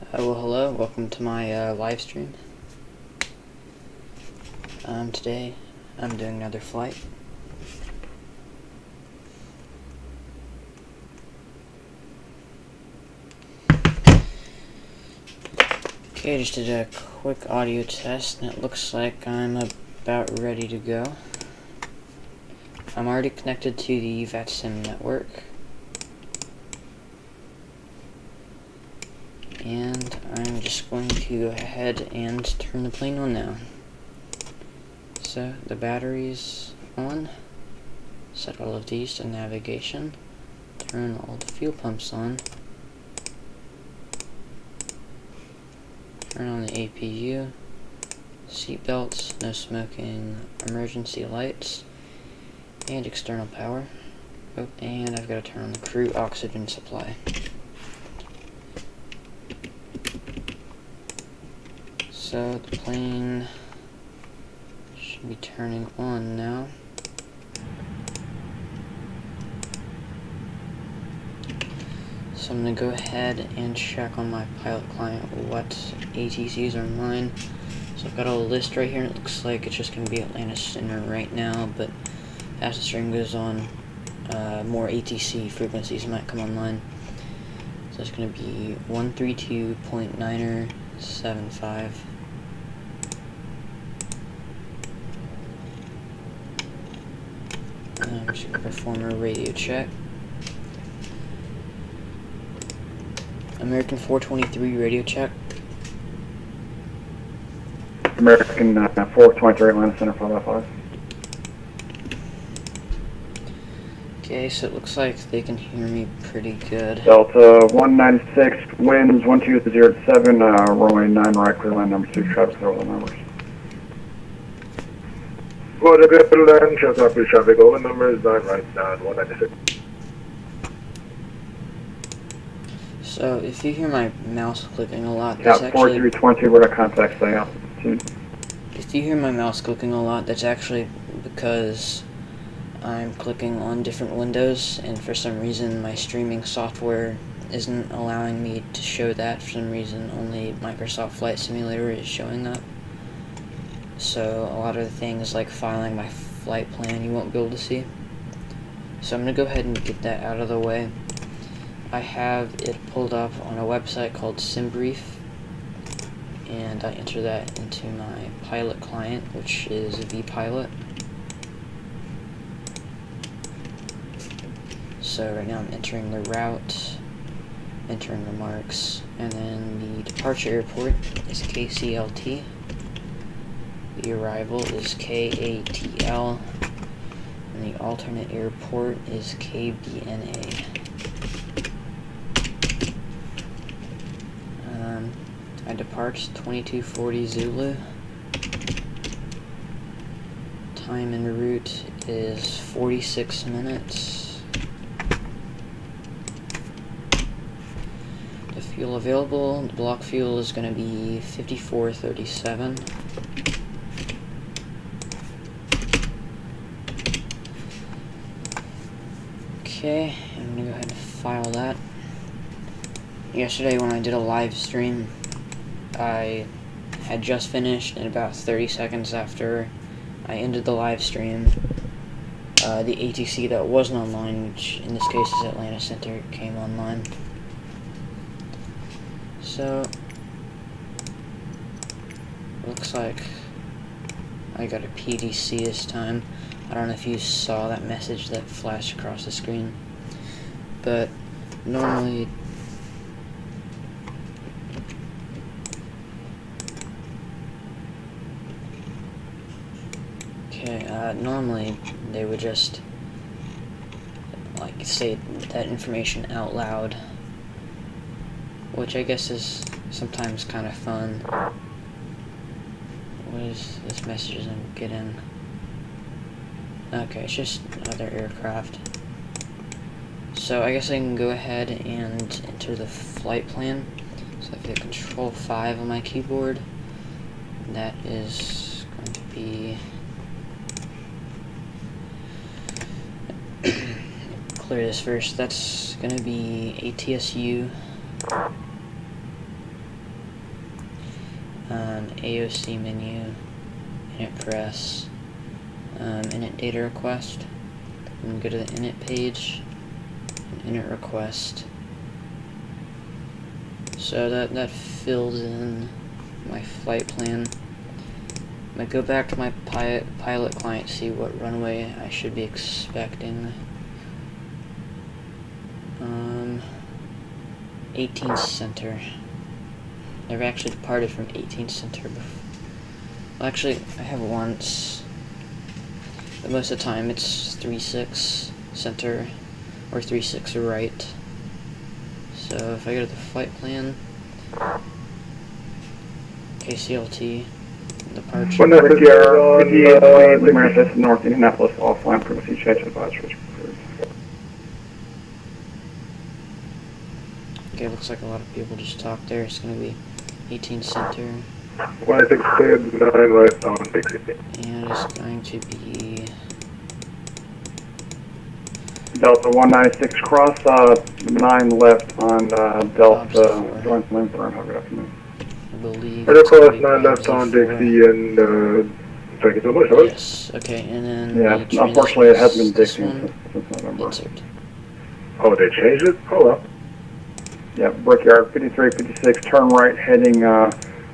Well, hello, welcome to my live stream. Today I'm doing another flight. Okay, just did a quick audio test and it looks like I'm about ready to go. I'm already connected to the Vatsim network. And I'm just going to go ahead and turn the plane on now. So, the battery's on. Set all of these to navigation. Turn all the fuel pumps on. Turn on the APU. Seat belts, no smoking, emergency lights, and external power. Oh, and I've got to turn on the crew oxygen supply. So the plane should be turning on now. So I'm going to go ahead and check on my pilot client what ATCs are mine. So I've got a list right here and it looks like it's just going to be Atlanta Center right now, but as the stream goes on, more ATC frequencies might come online. So it's going to be 132.975. I'm just going to perform a radio check. American 423 radio check. American 423 Atlanta Center 555. Okay, so it looks like they can hear me pretty good. Delta 196, winds 12007, runway 9 right, clear line number 2, traffic over the numbers. Photogrammetry, traffic over numbers 9 right down 196. So if you hear my mouse clicking a lot, Yeah, that's actually 4320, we're at contact stay altitude. if you hear my mouse clicking a lot, that's actually because I'm clicking on different windows, and for some reason my streaming software isn't allowing me to show that. For some reason, only Microsoft Flight Simulator is showing that. So a lot of the things like filing my flight plan you won't be able to see. So I'm going to go ahead and get that out of the way. I have it pulled up on a website called SimBrief, and I enter that into my pilot client, which is vPilot. So right now I'm entering the route, entering the marks, and then the departure airport is KCLT. The arrival is KATL, and the alternate airport is KBNA. I depart 2240 Zulu. Time en route is 46 minutes. The fuel available, the block fuel is going to be 5437. Okay, I'm going to go ahead and file that. Yesterday when I did a live stream, I had just finished, and about 30 seconds after I ended the live stream, the ATC that wasn't online, which in this case is Atlanta Center, came online. So, looks like I got a PDC this time. I don't know if you saw that message that flashed across the screen, but normally normally they would just like say that information out loud, which I guess is sometimes kind of fun. What is this message I'm getting? Okay, it's just other aircraft. So I guess I can go ahead and enter the flight plan. So if I hit Control 5 on my keyboard, that is going to be clear this first. That's going to be ATSU AOC menu, init press, init data request, and go to the init page, and init request. So that fills in my flight plan. I'm gonna go back to my pilot client, see what runway I should be expecting. 18th center. Never actually departed from 18th center before. Well, actually, I have once. But most of the time it's 36 center or 36 right. So if I go to the flight plan, KCLT, departure. 58 Lima North Indianapolis, offline frequency change advisory. Okay, looks like a lot of people just talked there. It's going to be 18 center. 169 right on Dixie. And it's going to be Delta 196 cross, 9 left on Delta, joint Lindbergh. Have a good afternoon. I believe. Right across 9 left on Dixie and thank you so much. Yes, okay, and then. Yeah, the unfortunately it hasn't been this Dixie one, since November. insert. Oh, they changed it? Oh well. Yeah, Brickyard 5356, turn right heading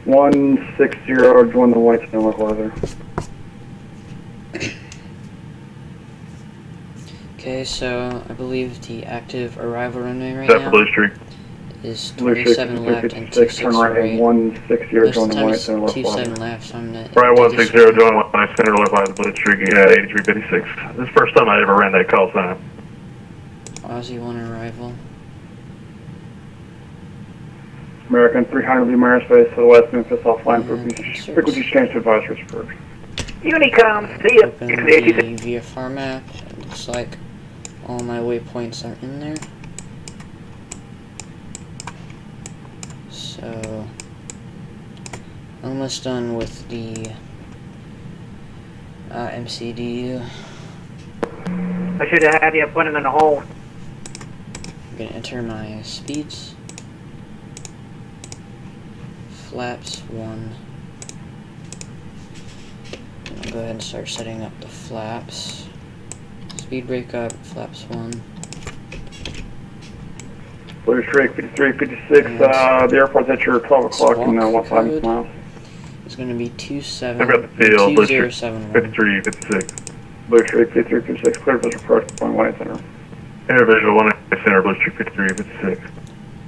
160, join the white and local weather. Okay, so I believe the active arrival runway right Set for now Blue Streak. is Blue Streak 27 left and 5356, 26 turn right heading right. 160, Most join of the the time white it's and local 27 weather. left, so I'm gonna. Right, do this 160, join 1 center left by the Blue Streak, yeah, 8356. This is the first time I ever ran that call sign. Aussie 1 arrival. American 300 Lima airspace to the west, Memphis offline, Insert. frequency change to advisory approved. Unicom, see ya. Open the VFR map. It looks like all my waypoints are in there. So, almost done with the MCD. I should have had you put him in the hole. I'm gonna enter my speeds. Flaps 1. And I'll go ahead and start setting up the flaps. Speed breakup, flaps 1. Blue Streak 5356, the airport's at your 12 o'clock and Squawk 15 code. miles. It's gonna be I've got the field, Blue Streak 2071. 5356. Blue Streak 5356, clear visual approach to point white center. Air visual 1 center, Blue Streak 5356.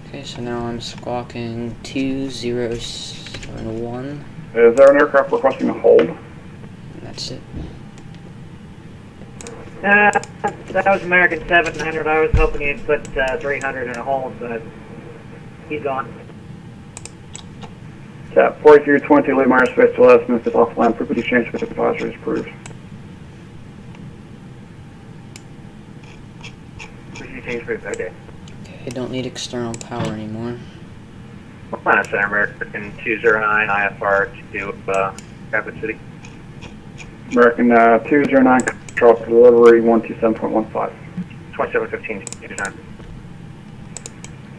Okay, so now I'm squawking 2071. Is there an aircraft requesting a hold? And that's it. That was American 700. I was hoping he'd put 300 in a hold, but he's gone. Cap 4320, Lima airspace to west, Memphis offline, frequency change with advisory approved. Frequency change for okay. Okay, don't need external power anymore. Planet Center, American 209, IFR to Rapid City. American 209, control for delivery 127.15. 2715, 209.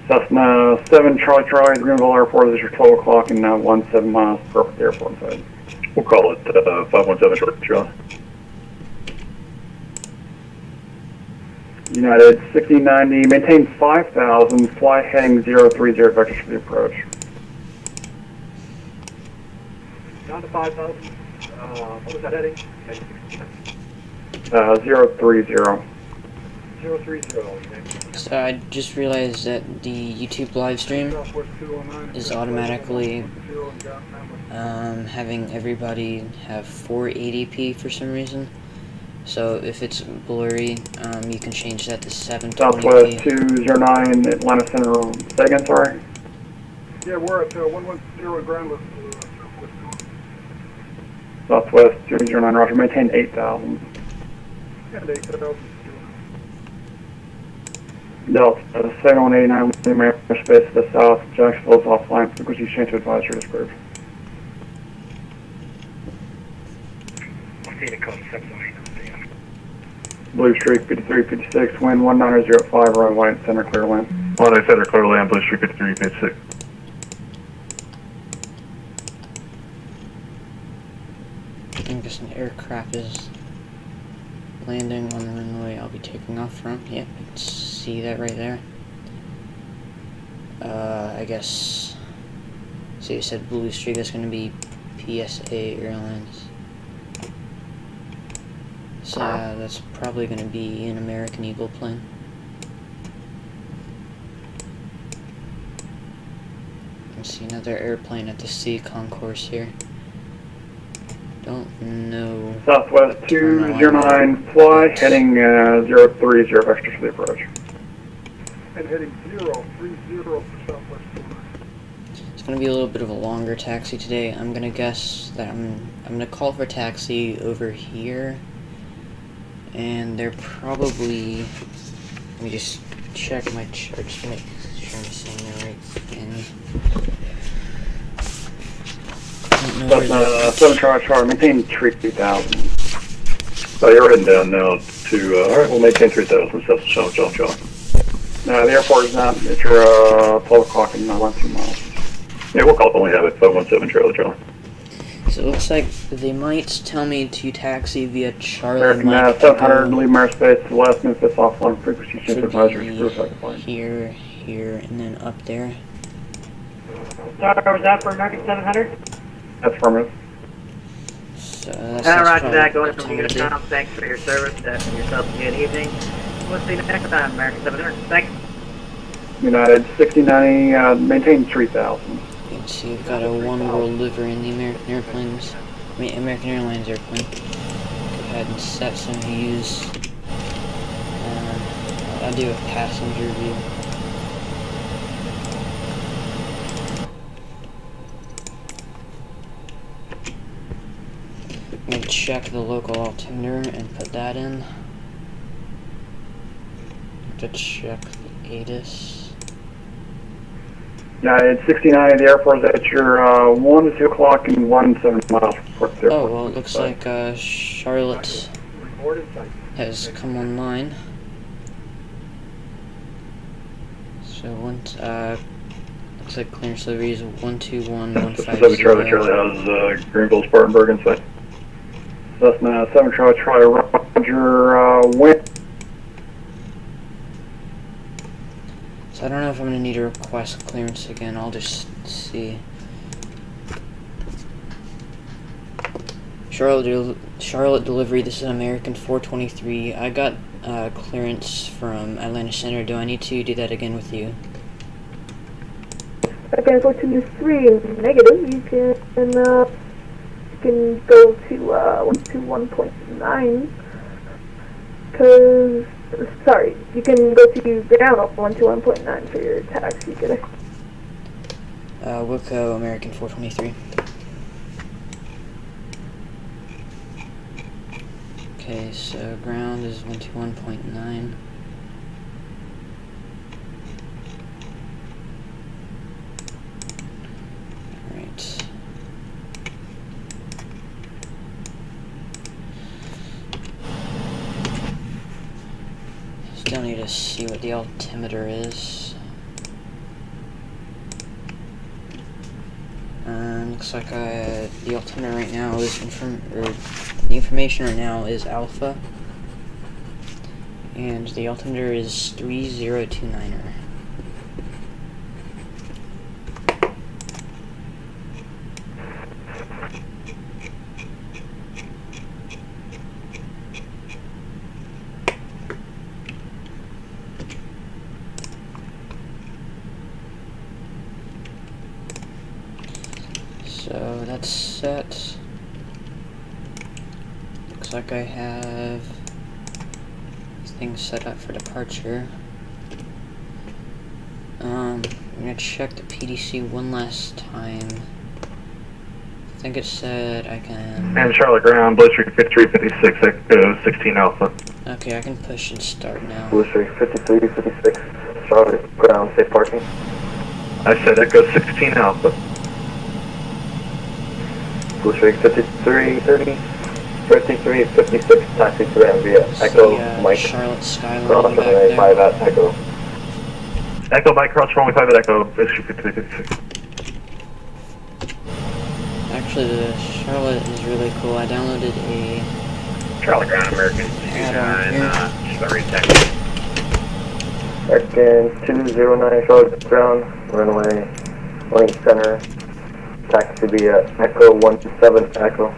Cessna 7 Charlie, Greenville Airport is your 12 o'clock and 17 miles per the airport inside. We'll call it 517 Charlie. United 6090, maintain 5,000, fly heading 030 vectors for the approach. Down to 5,000. What was that heading? 030. 030. So I just realized that the YouTube live stream is automatically having everybody have 480p for some reason. So if it's blurry, you can change that to 720p. Southwest 209, Atlanta Center, say again, sorry? Yeah, we're at 110 ground list. Southwest 209, roger, maintain 8,000. And 8,000. Delta 7189, Lima airspace to the south, Jacksonville is offline, frequency change to advisory is approved. Blue Streak 5356, wind 1905, runway white, center clear land. 1 center, clear land, Blue Streak 5356. I guess an aircraft is landing on the runway I'll be taking off from. Yep, you can see that right there. I guess... So you said Blue Streak, that's going to be PSA Airlines. So that's probably going to be an American Eagle plane. I see another airplane at the C concourse here. Don't know. Southwest 209, fly, heading 030 vectors for the approach. And heading 030 for Southwest 209. It's going to be a little bit of a longer taxi today. I'm going to guess that I'm going to call for taxi over here. And they're probably... Let me just check my charts to make sure I'm saying the right thing. That's 7 Charlie, maintain 3000. So you're heading down now to, alright, we'll maintain 3000, John. The airport is not at your 12 o'clock and 1-2 miles. Yeah, we'll call it when we have it, 517 Charlie. So it looks like they might tell me to taxi via Charlie. American 700, leave airspace to West Memphis, offline frequency shift advisory for second flight. Here, and then up there. Sorry, was that for American 700? That's affirmative. So that's Roger that, probably going from what Unit time Tom. Thanks for your service and yourself a good evening. We'll see you next time, American 700. Thanks. United 6090, maintain 3000. You can see we've got a one world livery in the American Airlines airplane. Go ahead and set some views. I'll do a passenger view. I'm going to check the local altimeter and put that in. To check the ATIS. United 6090, the airport is at your 1 to 2 o'clock and 1-7 miles from Port Oh, well, it looks like Charlotte has come online. So looks like clearance delivery is 121150. 7 Charlie, how's Greenville, Spartanburg in sight? Cessna 7 Charlie, Roger, wind. So I don't know if I'm going to need to request clearance again. I'll just see. Charlotte delivery, this is American 423. I got clearance from Atlanta Center. Do I need to do that again with you? Again, 423 negative. You can go to 121.9. Because, sorry, you can go to ground up 121.9 for your taxi today. Wilco, American 423. Okay, so ground is 121.9. Alright. Still need to see what the altimeter is. Looks like the altimeter right now is the information right now is alpha, and the altimeter is 3029er. So that's set. Looks like I have things set up for departure. I'm gonna check the PDC one last time. I think it said I can... And Charlotte ground, Blue Streak 5356, Echo 16 Alpha. Okay, I can push and start now. Blue Streak 5356, Charlotte ground, safe parking. I said Echo 16 Alpha. Blue Streak 5330, 5356, taxi to them via Echo Mike. Charlotte Skyline Cross back runway there. 5 at Echo. Echo Mike, cross runway 5 at Echo, Blue Streak 5356. Actually, the Charlotte is really cool. I downloaded a Charlie Ground American add-on 209, here. just already taxi. American 209 Charlotte Ground, runway 18 center, taxi via Echo 17 Echo.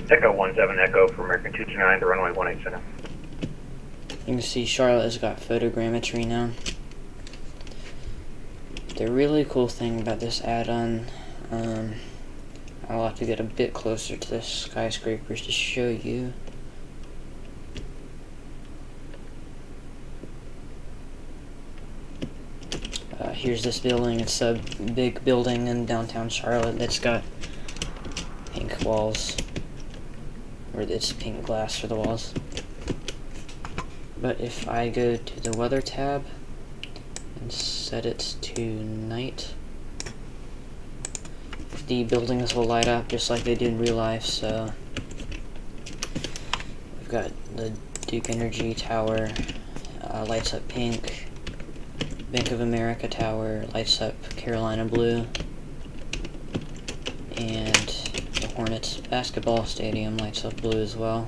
Echo 17 Echo for American 229 to runway 18 center. You can see Charlotte has got photogrammetry now. The really cool thing about this add-on, I'll have to get a bit closer to the skyscrapers to show you. Here's this building. It's a big building in downtown Charlotte that's got pink walls, or it's pink glass for the walls. But if I go to the weather tab and set it to night, the buildings will light up just like they do in real life. So we've got the Duke Energy Tower, lights up pink. Bank of America Tower lights up Carolina blue, and the Hornets basketball stadium lights up blue as well.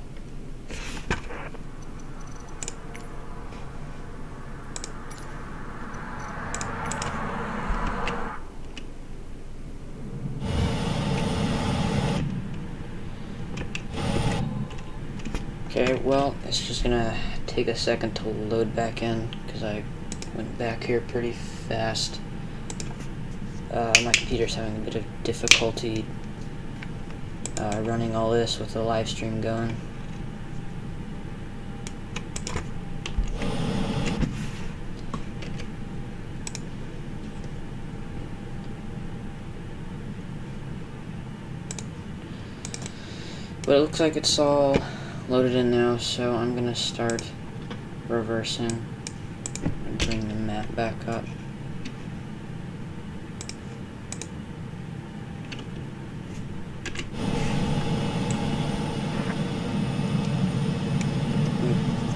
Okay, well, it's just gonna take a second to load back in because I went back here pretty fast. My computer's having a bit of difficulty running all this with the live stream going. But it looks like it's all loaded in now, so I'm gonna start reversing. Bring the map back up.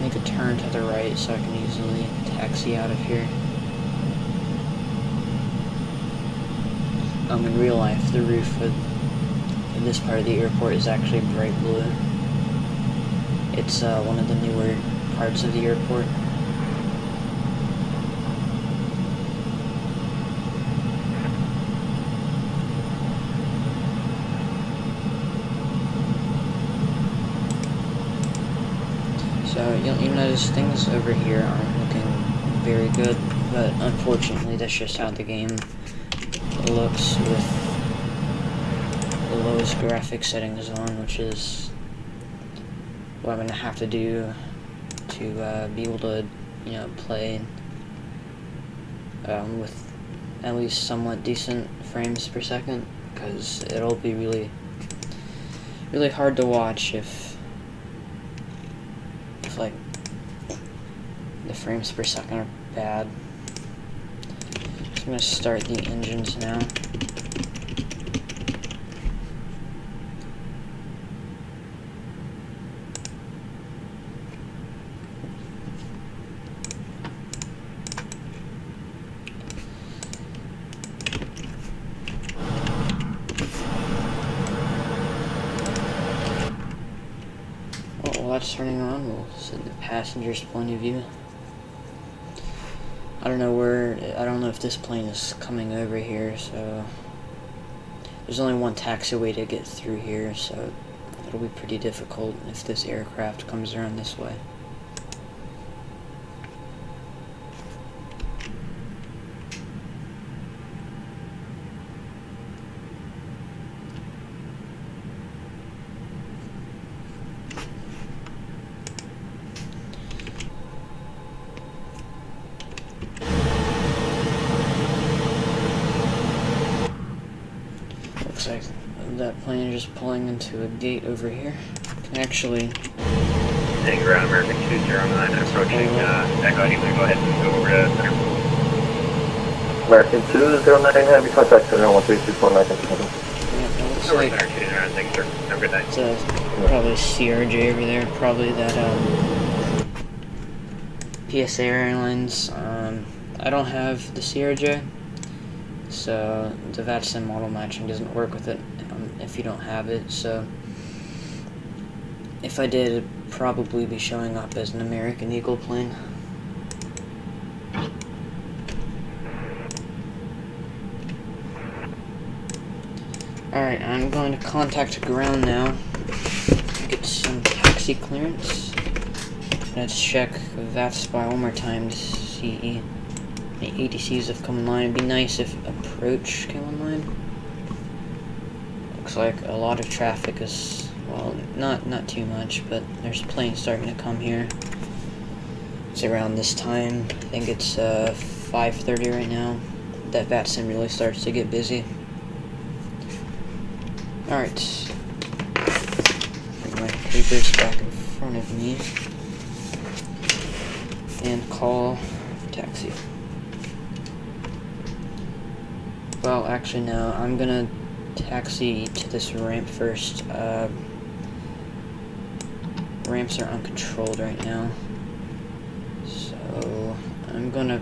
Make a turn to the right so I can easily taxi out of here. In real life, the roof in this part of the airport is actually bright blue. It's one of the newer parts of the airport. So you'll notice things over here aren't looking very good, but unfortunately that's just how the game looks with the lowest graphic settings on, which is what I'm going to have to do to be able to, play with at least somewhat decent frames per second, because it'll be really hard to watch if like the frames per second are bad. So I'm going to start the engines now. While that's turning on, we'll set the passenger's point of view. I don't know if this plane is coming over here, so there's only one taxiway to get through here, so it'll be pretty difficult if this aircraft comes around this way. Looks like that plane is just pulling into a gate over here. Actually, Heading ground American 209 approaching Echo. You can go ahead and go over to center. American 209, heavy contact center 132.9. yeah, it looks Over like center 209, thank you, sir. Have a good night. it's probably CRJ over there, probably that PSA Airlines. I don't have the CRJ, So the Vatsim model matching doesn't work with it if you don't have it. So if I did, it'd probably be showing up as an American Eagle plane. Alright, I'm going to contact ground now. Get some taxi clearance. Let's check VATSPY one more time to see any ATCs have come online. It'd be nice if approach came online. Looks like a lot of traffic is, well, not too much, but there's planes starting to come here. It's around this time. I think it's 5:30 right now. That Vatsim really starts to get busy. Alright. Bring my papers back in front of me. And call for taxi. Well, actually no, I'm gonna taxi to this ramp first. Ramps are uncontrolled right now. So, I'm gonna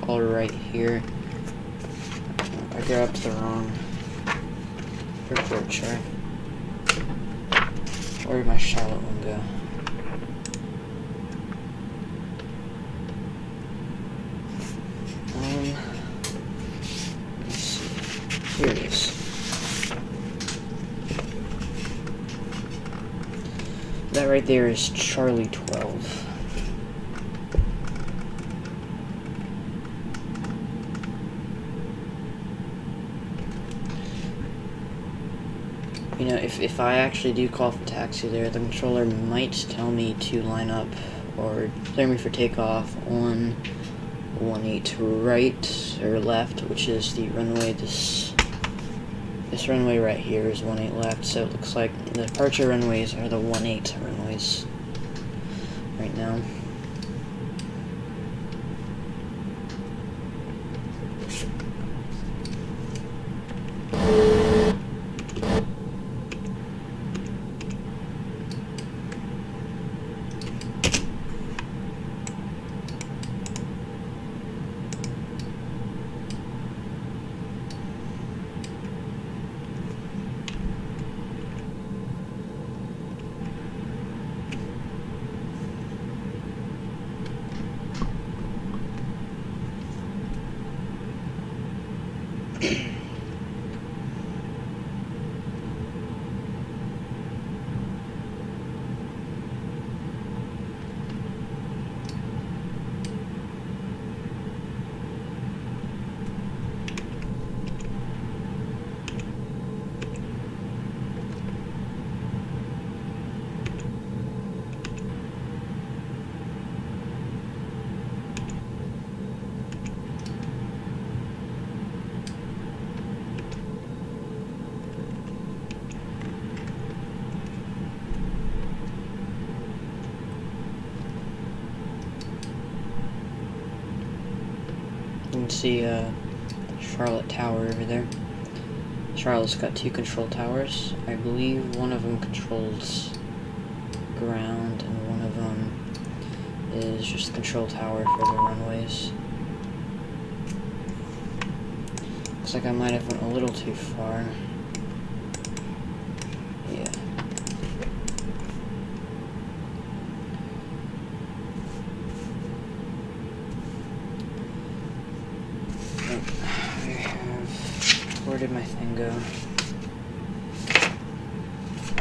call right here. I grabbed the wrong report chart. Where did my Charlotte one go? Let's see. Here it is. That right there is Charlie 12. You know, if I actually do call for taxi there, the controller might tell me to line up or clear me for takeoff on 18 right or left, which is the runway. This runway right here is 18 left, so it looks like the departure runways are the 18 runways right now. You can see Charlotte Tower over there. Charlotte's got 2 control towers. I believe one of them controls ground and one of them is just the control tower for the runways. Looks like I might have went a little too far. Yeah. Where did my thing go?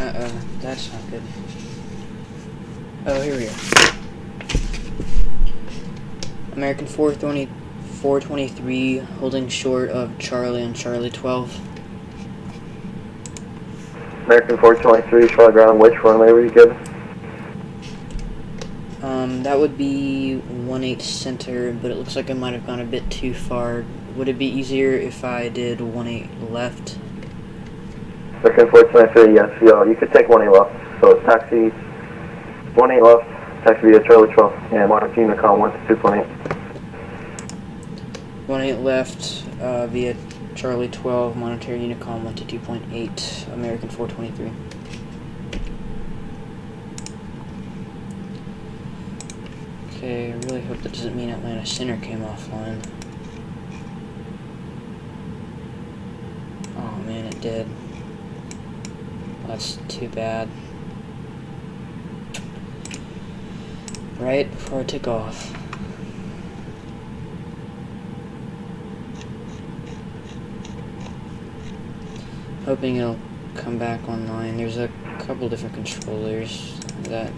Uh-oh, that's not good. Oh, here we are. American 423, holding short of Charlie and Charlie 12. American 423, Charlie ground, which runway were you given? That would be 18 center, but it looks like I might have gone a bit too far. Would it be easier if I did 18 left? American 423, yes, you could take 18 left. So taxi 18 left, taxi via Charlie 12, and monitor Unicom 122.8. 18 left, via Charlie 12, monitor Unicom 122.8, American 423. Okay, I really hope that doesn't mean Atlanta Center came offline. did. That's too bad. Right before I took off. Hoping it'll come back online. There's a couple different controllers that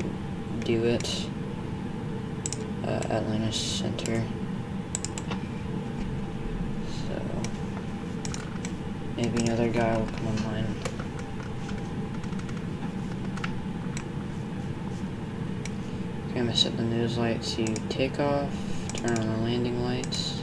do it. Atlanta Center. So maybe another guy will come online. Okay, I'm gonna set the nose light to takeoff, turn on the landing lights.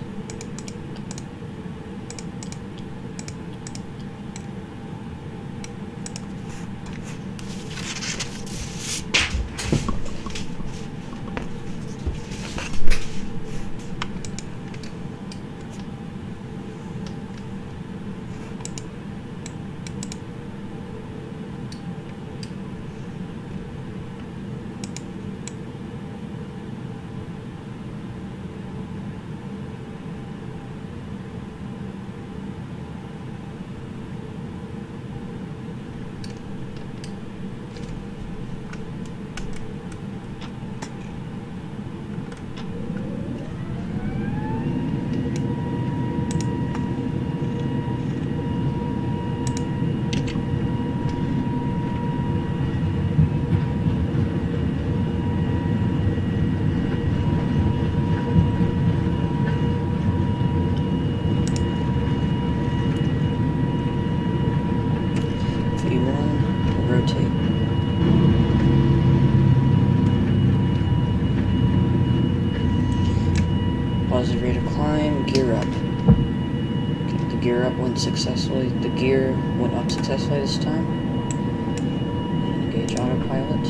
Positive rate of climb, gear up. Okay, the gear up went successfully. The gear went up successfully this time. Engage autopilot.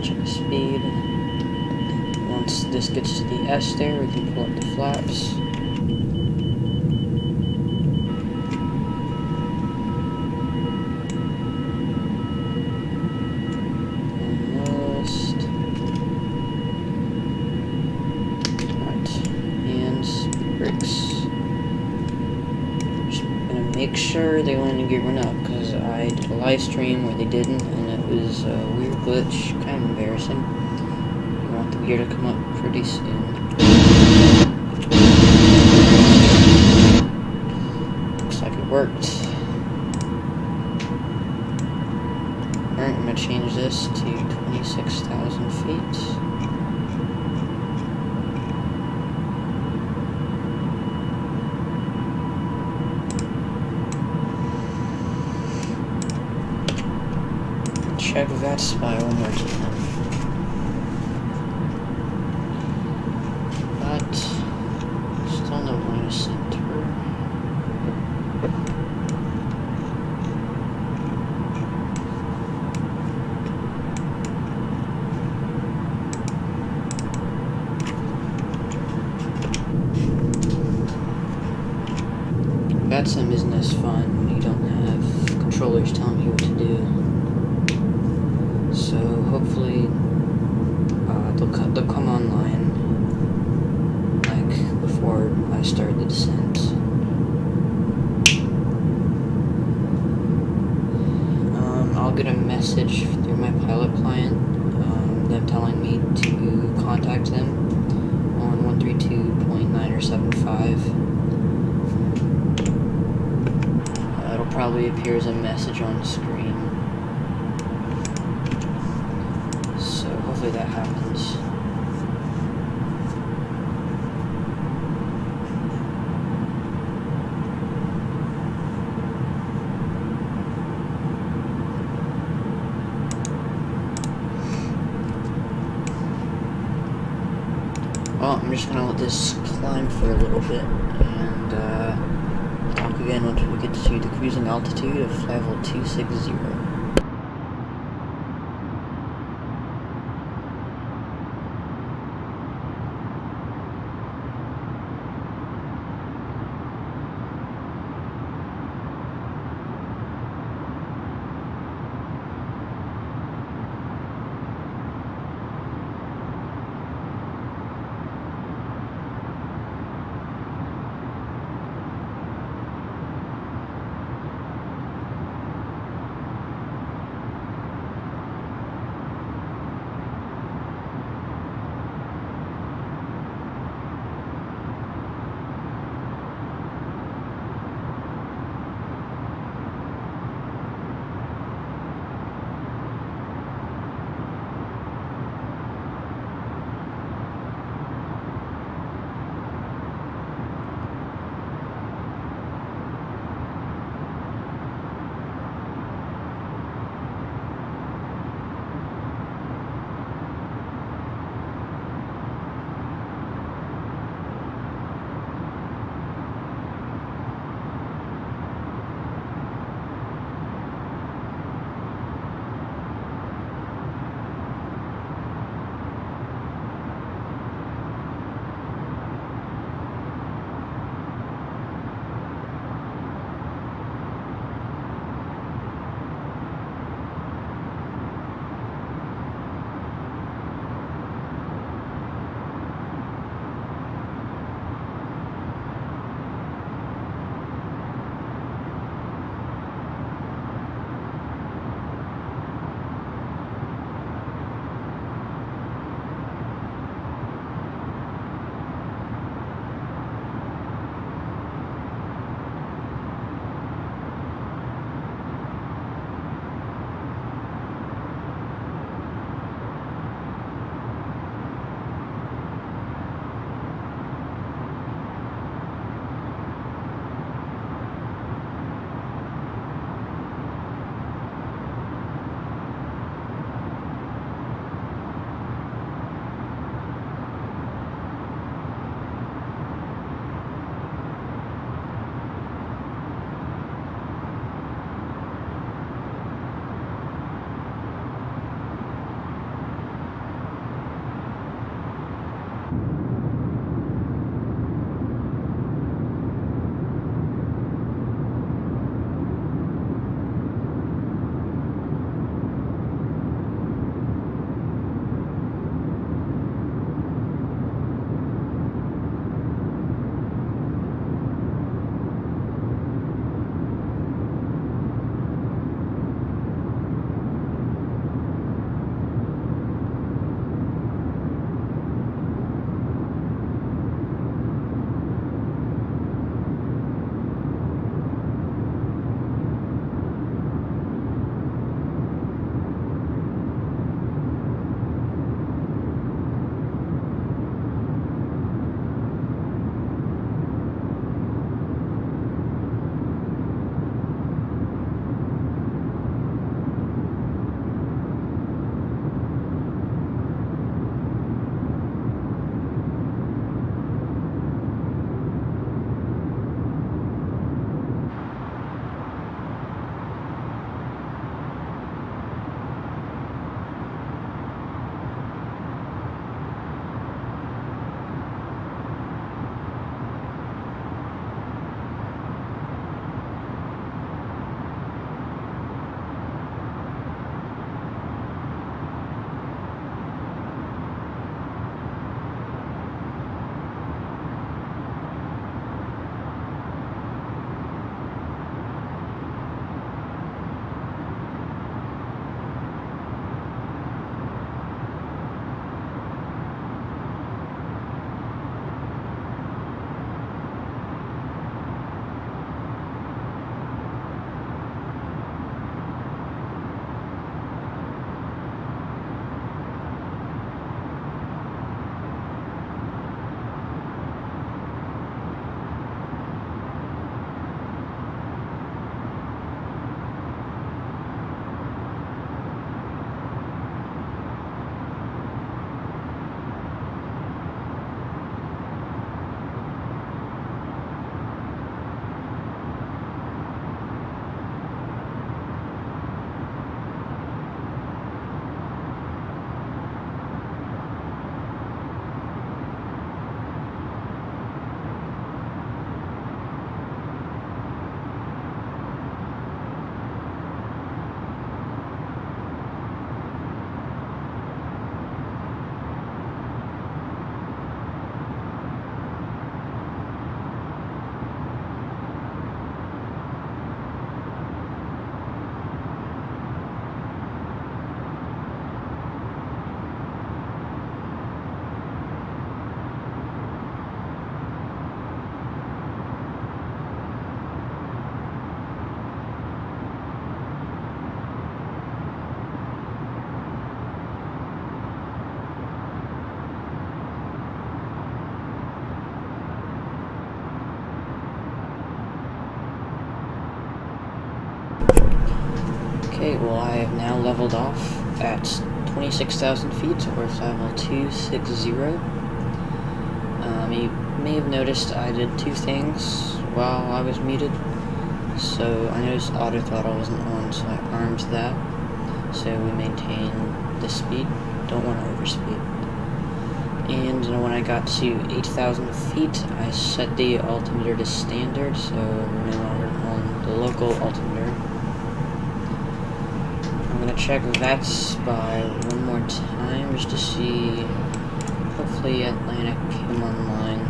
Check the speed. Once this gets to the S there, we can pull up the flaps. Make sure the landing gear went up, because I did a live stream where they didn't, and it was a weird glitch, kind of embarrassing. You want the gear to come up pretty soon. Looks like it worked. Alright, I'm going to change this to 26,000 feet. Check that spy one more time. But still no line of center. Vatsim isn't as fun when you don't have controllers telling you what to do. So hopefully they'll come online like before I start the descent. I'll get a message through my pilot client, them telling me to contact them on 132.9 or 75. It'll probably appear as a message on the screen. So hopefully that happens. Well, I'm just gonna let this climb for a little bit and talk again once we get to the cruising altitude of flight level 260. well, I have now leveled off at 26,000 feet, so we're level 260. You may have noticed I did two things while I was muted. So I noticed auto throttle wasn't on, so I armed that. So we maintain the speed, don't want to overspeed. And when I got to 8,000 feet, I set the altimeter to standard, so we're no longer on the local altimeter. I'm going to check VATS by one more time, just to see, hopefully Atlanta came online.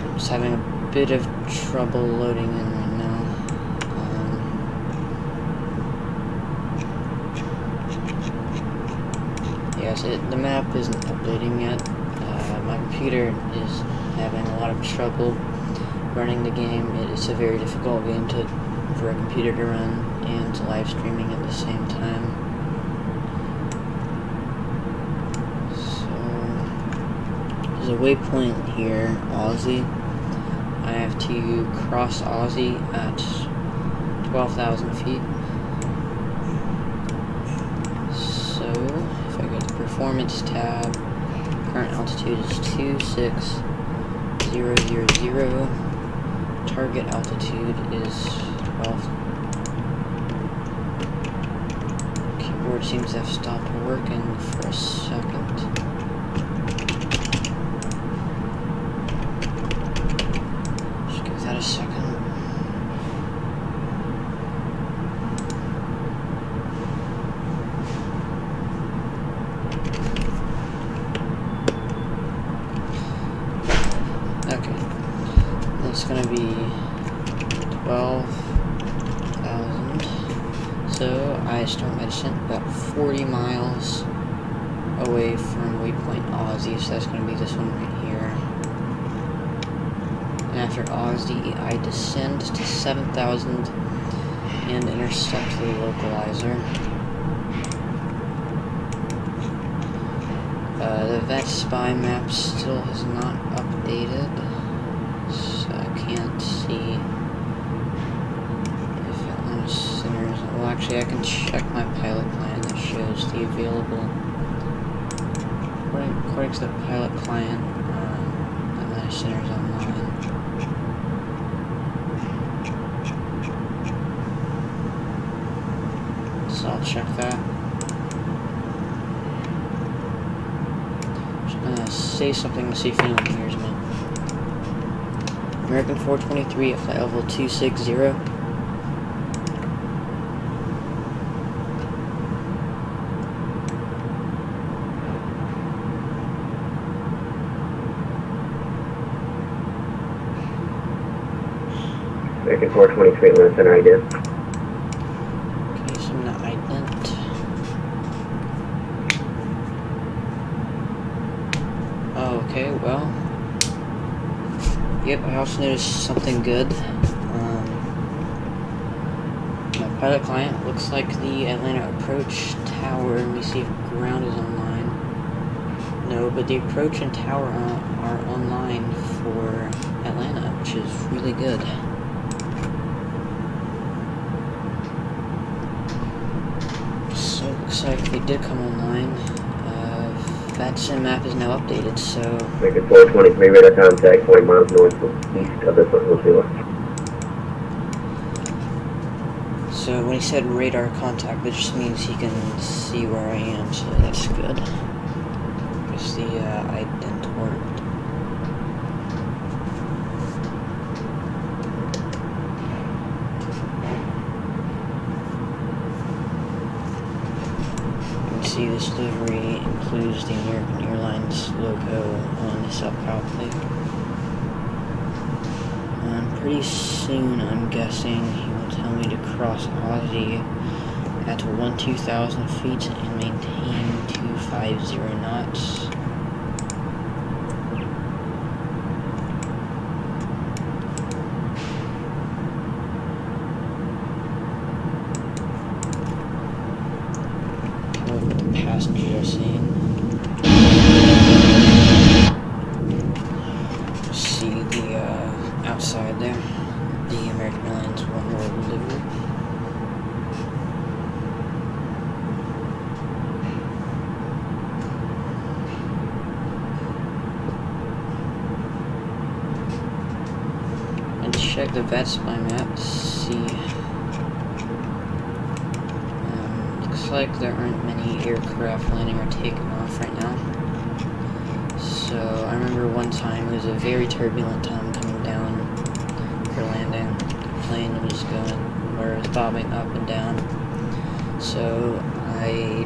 I'm just having a bit of trouble loading in right now. Yes, the map isn't updating yet. My computer is having a lot of trouble running the game. It is a very difficult game for a computer to run and live streaming at the same time. So there's a waypoint here, Aussie. I have to cross Aussie at 12,000 feet. So if I go to the Performance tab, current altitude is 26,000. Target altitude is 12. Keyboard seems to have stopped working for a second. Just give that a second. Okay. It's gonna be 12,000. So I start my descent about 40 miles away from waypoint Aussie, so that's gonna be this one right here. And after Aussie, I descend to 7,000 and intercept the localizer. The VET spy map still has not updated, so I can't see if Atlanta centers. Well, actually, I can check my pilot plan that shows the available. According to the pilot client, Atlanta centers online. So I'll check that. Say something to see if anyone hears me. American 423 at flight level 260. American 423 Atlanta Center ident. Okay, so I'm gonna ident. Okay, well, yep, I also noticed something good. My pilot client looks like the Atlanta approach tower. Let me see if ground is online. No, but the approach and tower are online for Atlanta, which is really good. So it looks like they did come online. Vatsim map is now updated, so... American 423 radar contact 40 miles northeast of the Foothill Seaway. So when he said radar contact, that just means he can see where I am, so that's good. Because the ident worked. See, this livery includes the American Airlines logo on the self-power plate. Pretty soon, I'm guessing, he will tell me to cross Aussie at 12,000 feet and maintain 250 knots. Passengers are seeing. See the outside there, the American Airlines check the Vatsim map to see. Looks like there aren't many aircraft landing or taking off right now. So I remember one time it was a very turbulent time coming down for landing. The plane was bobbing up and down. So it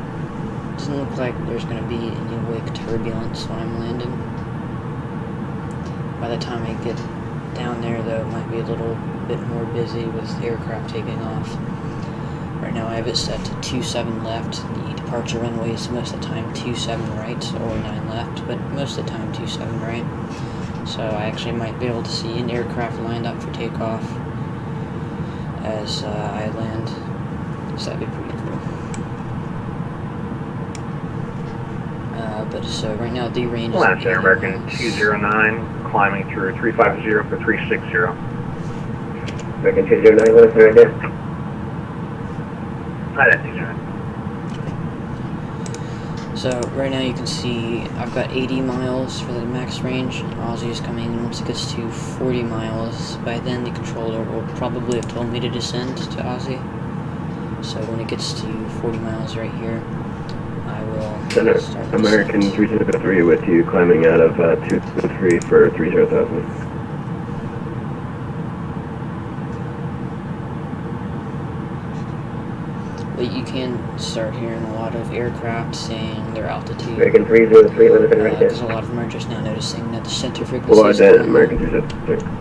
doesn't look like there's going to be any wake turbulence when I'm landing. By the time I get down there, though, it might be a little bit more busy with aircraft taking off. Right now I have it set to 27 left. The departure runway is most of the time 27 right or 9 left, but most of the time 27 right. So I actually might be able to see an aircraft lined up for takeoff as I land. So that'd be pretty cool. So right now the range is Last Air American 209, climbing through 350 for 360. American 209, what is it right there? Hi, that's 209. So right now you can see I've got 80 miles for the max range. Aussie is coming in. Once it gets to 40 miles, by then the controller will probably have told me to descend to Aussie. So when it gets to 40 miles right here, I will Center, start American descent. 303 with you, climbing out of 203 for 30,000. But you can start hearing a lot of aircraft saying their altitude. American 303, what is it right there? Because a lot of them are just now noticing that the center frequency Well, is then, going American up. 303.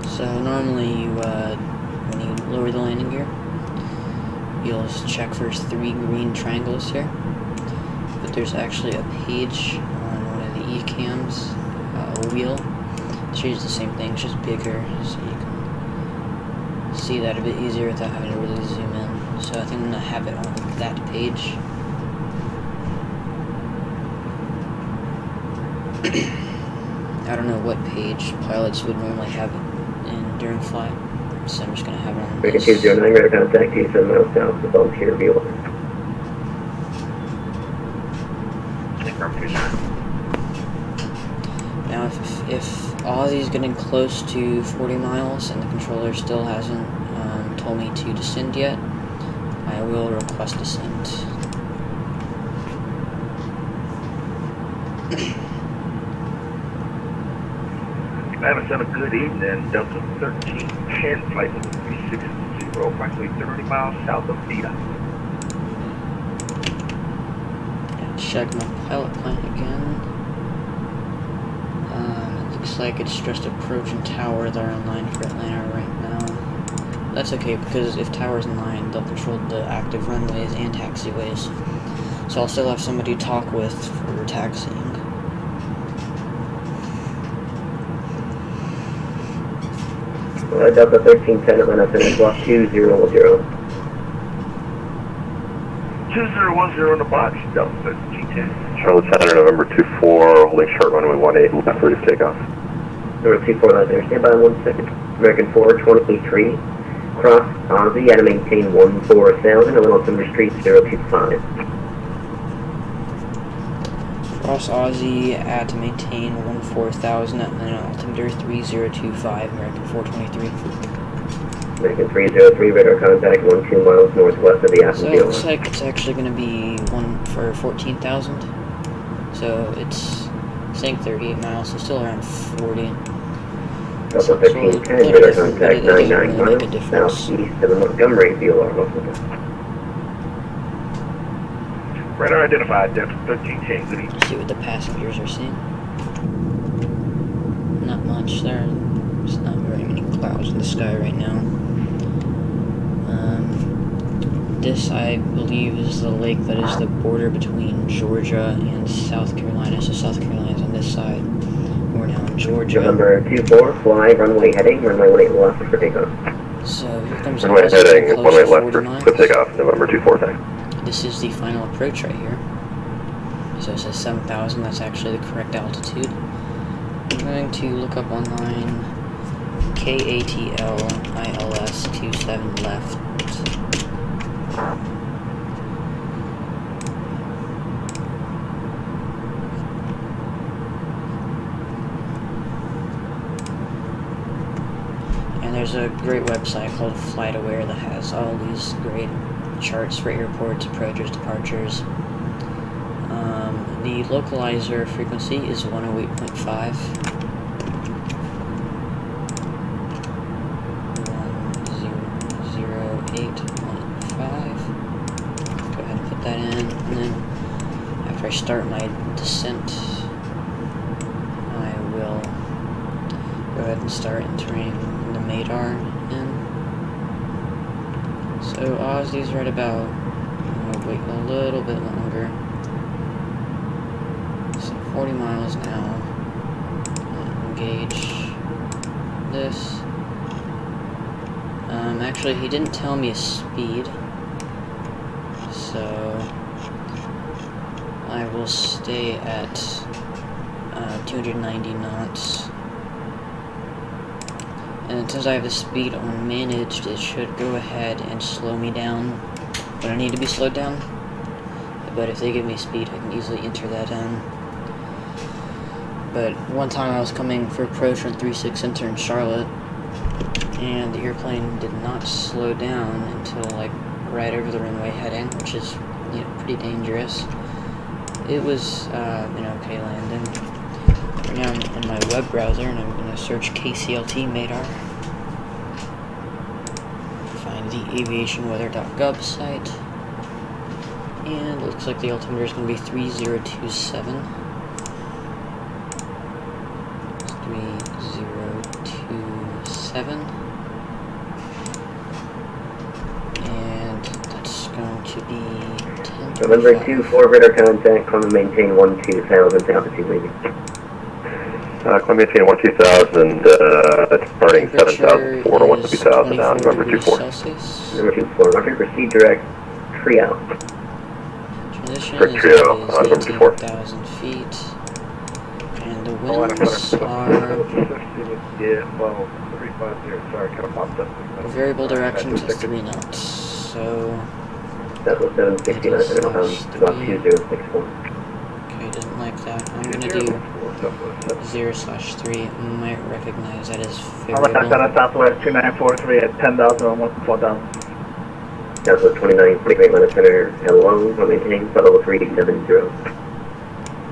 So normally you, when you lower the landing gear, you'll just check for 3 green triangles here. But there's actually a page on one of the E-cams, a wheel. It shows the same thing, it's just bigger, so you can see that a bit easier without having to really zoom in. So I think I'm going to have it on that page. I don't know what page pilots would normally have it in during flight, so I'm just going to have it on American this. 209, radar contact 27 miles south of Volunteer View. Confirm 209. Now if Aussie's getting close to 40 miles and the controller still hasn't told me to descend yet, I will request descent. Madison, a good evening. Delta 1310, flight 360, approximately 30 miles south of Vita. Check my pilot plan again. It looks like it's just approaching tower. They're in line for Atlanta right now. That's okay, because if tower's in line, they'll control the active runways and taxiways. So I'll still have somebody to talk with for taxiing. Delta 1310, Atlanta Center, block 200. 2010 in the box, Delta 1310. Charlotte Center, November 24, holding short runway 18, left ready for takeoff. Number 24 left there, stand by 1 second. American 423, cross Aussie, at a maintain 14,000, Atlanta Timber Street 025. Cross Aussie at maintain 14,000 at Atlanta altimeter 3025, American 423. American 303, radar contact 12 miles northwest of the So Apple it Field. looks like it's actually going to be one for 14,000. So it's saying 38 miles, so still around 40. Delta 1310, radar contact 99 miles southeast of the Montgomery Field. Radar identified, Delta 1310. Good evening. See what the passengers are seeing. Not much. There's not very many clouds in the sky right now. This, I believe, is the lake that is the border between Georgia and South Carolina. So South Carolina's on this side. We're now in Georgia. November 24, fly, runway heading, runway 18 left for takeoff. So here comes Runway Aussie heading, close one way to left 40 for miles. takeoff, November 24, thanks. This is the final approach right here. So it says 7,000, that's actually the correct altitude. I'm going to look up online KATL-KRDU left. And there's a great website called FlightAware that has all these great charts for airports, approaches, departures. The localizer frequency is 108.5. 108.5. Go ahead and put that in, and then after I start my descent, I will go ahead and start entering the Madar in. So Aussie's right about, I'm gonna wait a little bit longer. So 40 miles now. Engage this. Actually, he didn't tell me a speed, so I will stay at 290 knots. And since I have the speed on managed, it should go ahead and slow me down when I need to be slowed down. But if they give me speed, I can easily enter that in. But one time I was coming for approach on 36 Center in Charlotte, and the airplane did not slow down until like right over the runway heading, which is, you know, pretty dangerous. It was an okay landing. Right now I'm in my web browser and I'm going to search KCLT Madar. Find the aviationweather.gov site. And it looks like the altimeter is going to be 3027. 3027. And that's going to be 10. November 2, forward radar contact, Columbia maintain 12,000 altitude maybe. Columbia maintain 12,000, departing 7,004 to 12,000 now, November 24. Celsius. Number 24, Roger, proceed direct, trio. Transition For is trio, always number 24. 18,000 feet. And the Oh, and winds are yeah, well, 350, sorry, kind of popped up. variable direction to 3 knots. So, That was 760, about 2064. okay, doesn't like that. I'm gonna do 0/3. Might recognize that as variable. Southwest 2943 at 10,000 and 4,000. Southwest 29, Great Atlanta Center, hello, we're maintaining level 370.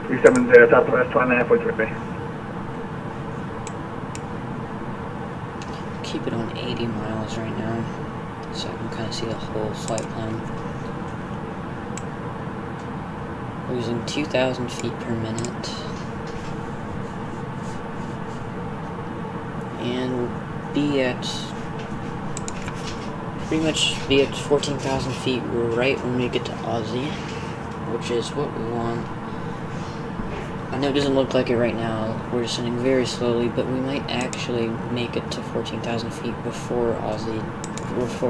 370 Southwest 2943. Keep it on 80 miles right now, so I can kind of see the whole flight plan. Losing 2,000 feet per minute. And we'll be at, pretty much be at 14,000 feet right when we get to Aussie, which is what we want. I know it doesn't look like it right now, we're descending very slowly, but we might actually make it to 14,000 feet before Aussie,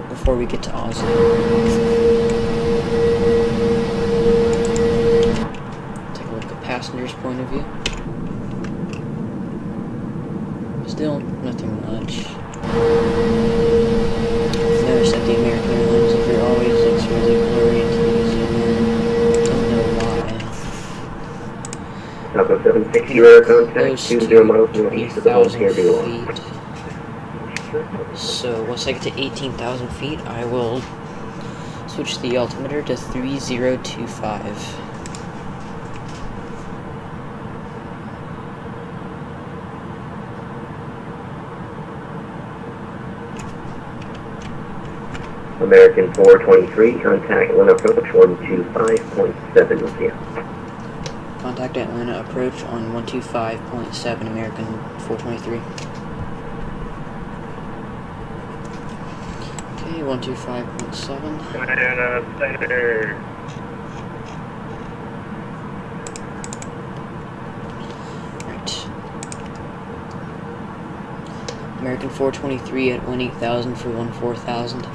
before we get to Aussie. Take a look at passenger's point of view. Still nothing much. Notice that the American Airlines look always looks really blurry until you zoom in. Don't know why. Southwest 760, radar contact, Close 20 miles northeast of the home 8,000 KRDU. feet. So once I get to 18,000 feet, I will switch the altimeter to 3025. American 423, contact Atlanta approach 125.7 with you. Contact Atlanta approach on 125.7 American 423. Okay, 125.7. Right. American 423 at 18,000 for 14,000.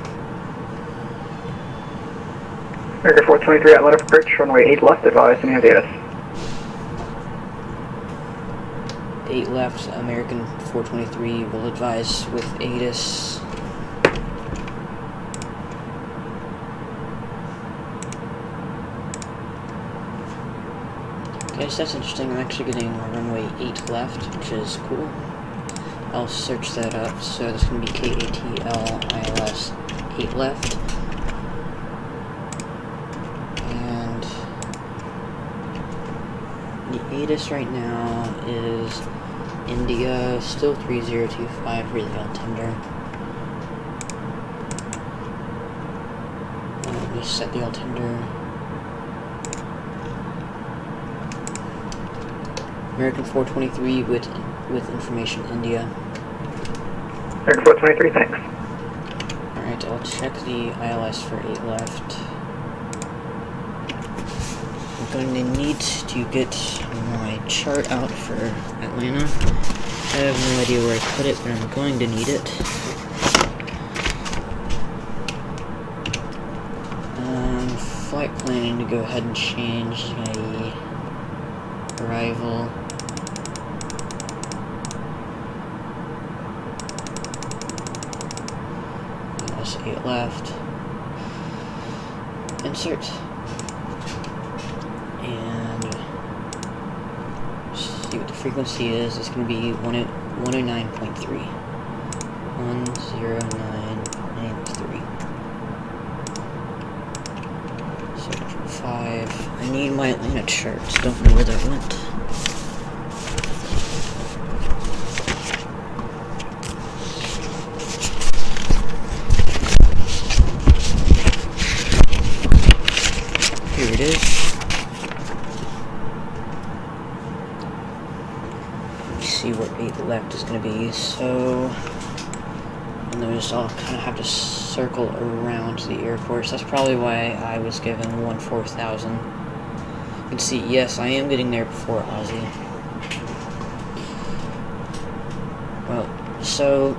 American 423 Atlanta approach, runway 8 left, advise any data. 8 left, American 423 will advise with ATIS. Okay, so that's interesting. I'm actually getting runway 8 left, which is cool. I'll search that up. So this is going to be KATL-ILS 8 left. And the ATIS right now is India, still 3025 for the altimeter. Let me set the altimeter. American 423 with information India. American 423, thanks. Alright, I'll check the ILS for 8 left. I'm going to need to get my chart out for Atlanta. I have no idea where I put it, but I'm going to need it. Flight planning to go ahead and change my arrival. That's 8 left. Insert. And see what the frequency is. It's going to be 109.3. 109.3. Search for 5. I need my Atlanta charts. Don't know where that went. Here it is. Let's see where 8 left is going to be. So, and notice I'll kind of have to circle around the airport. So that's probably why I was given 14,000. You can see, yes, I am getting there before Aussie. Well, so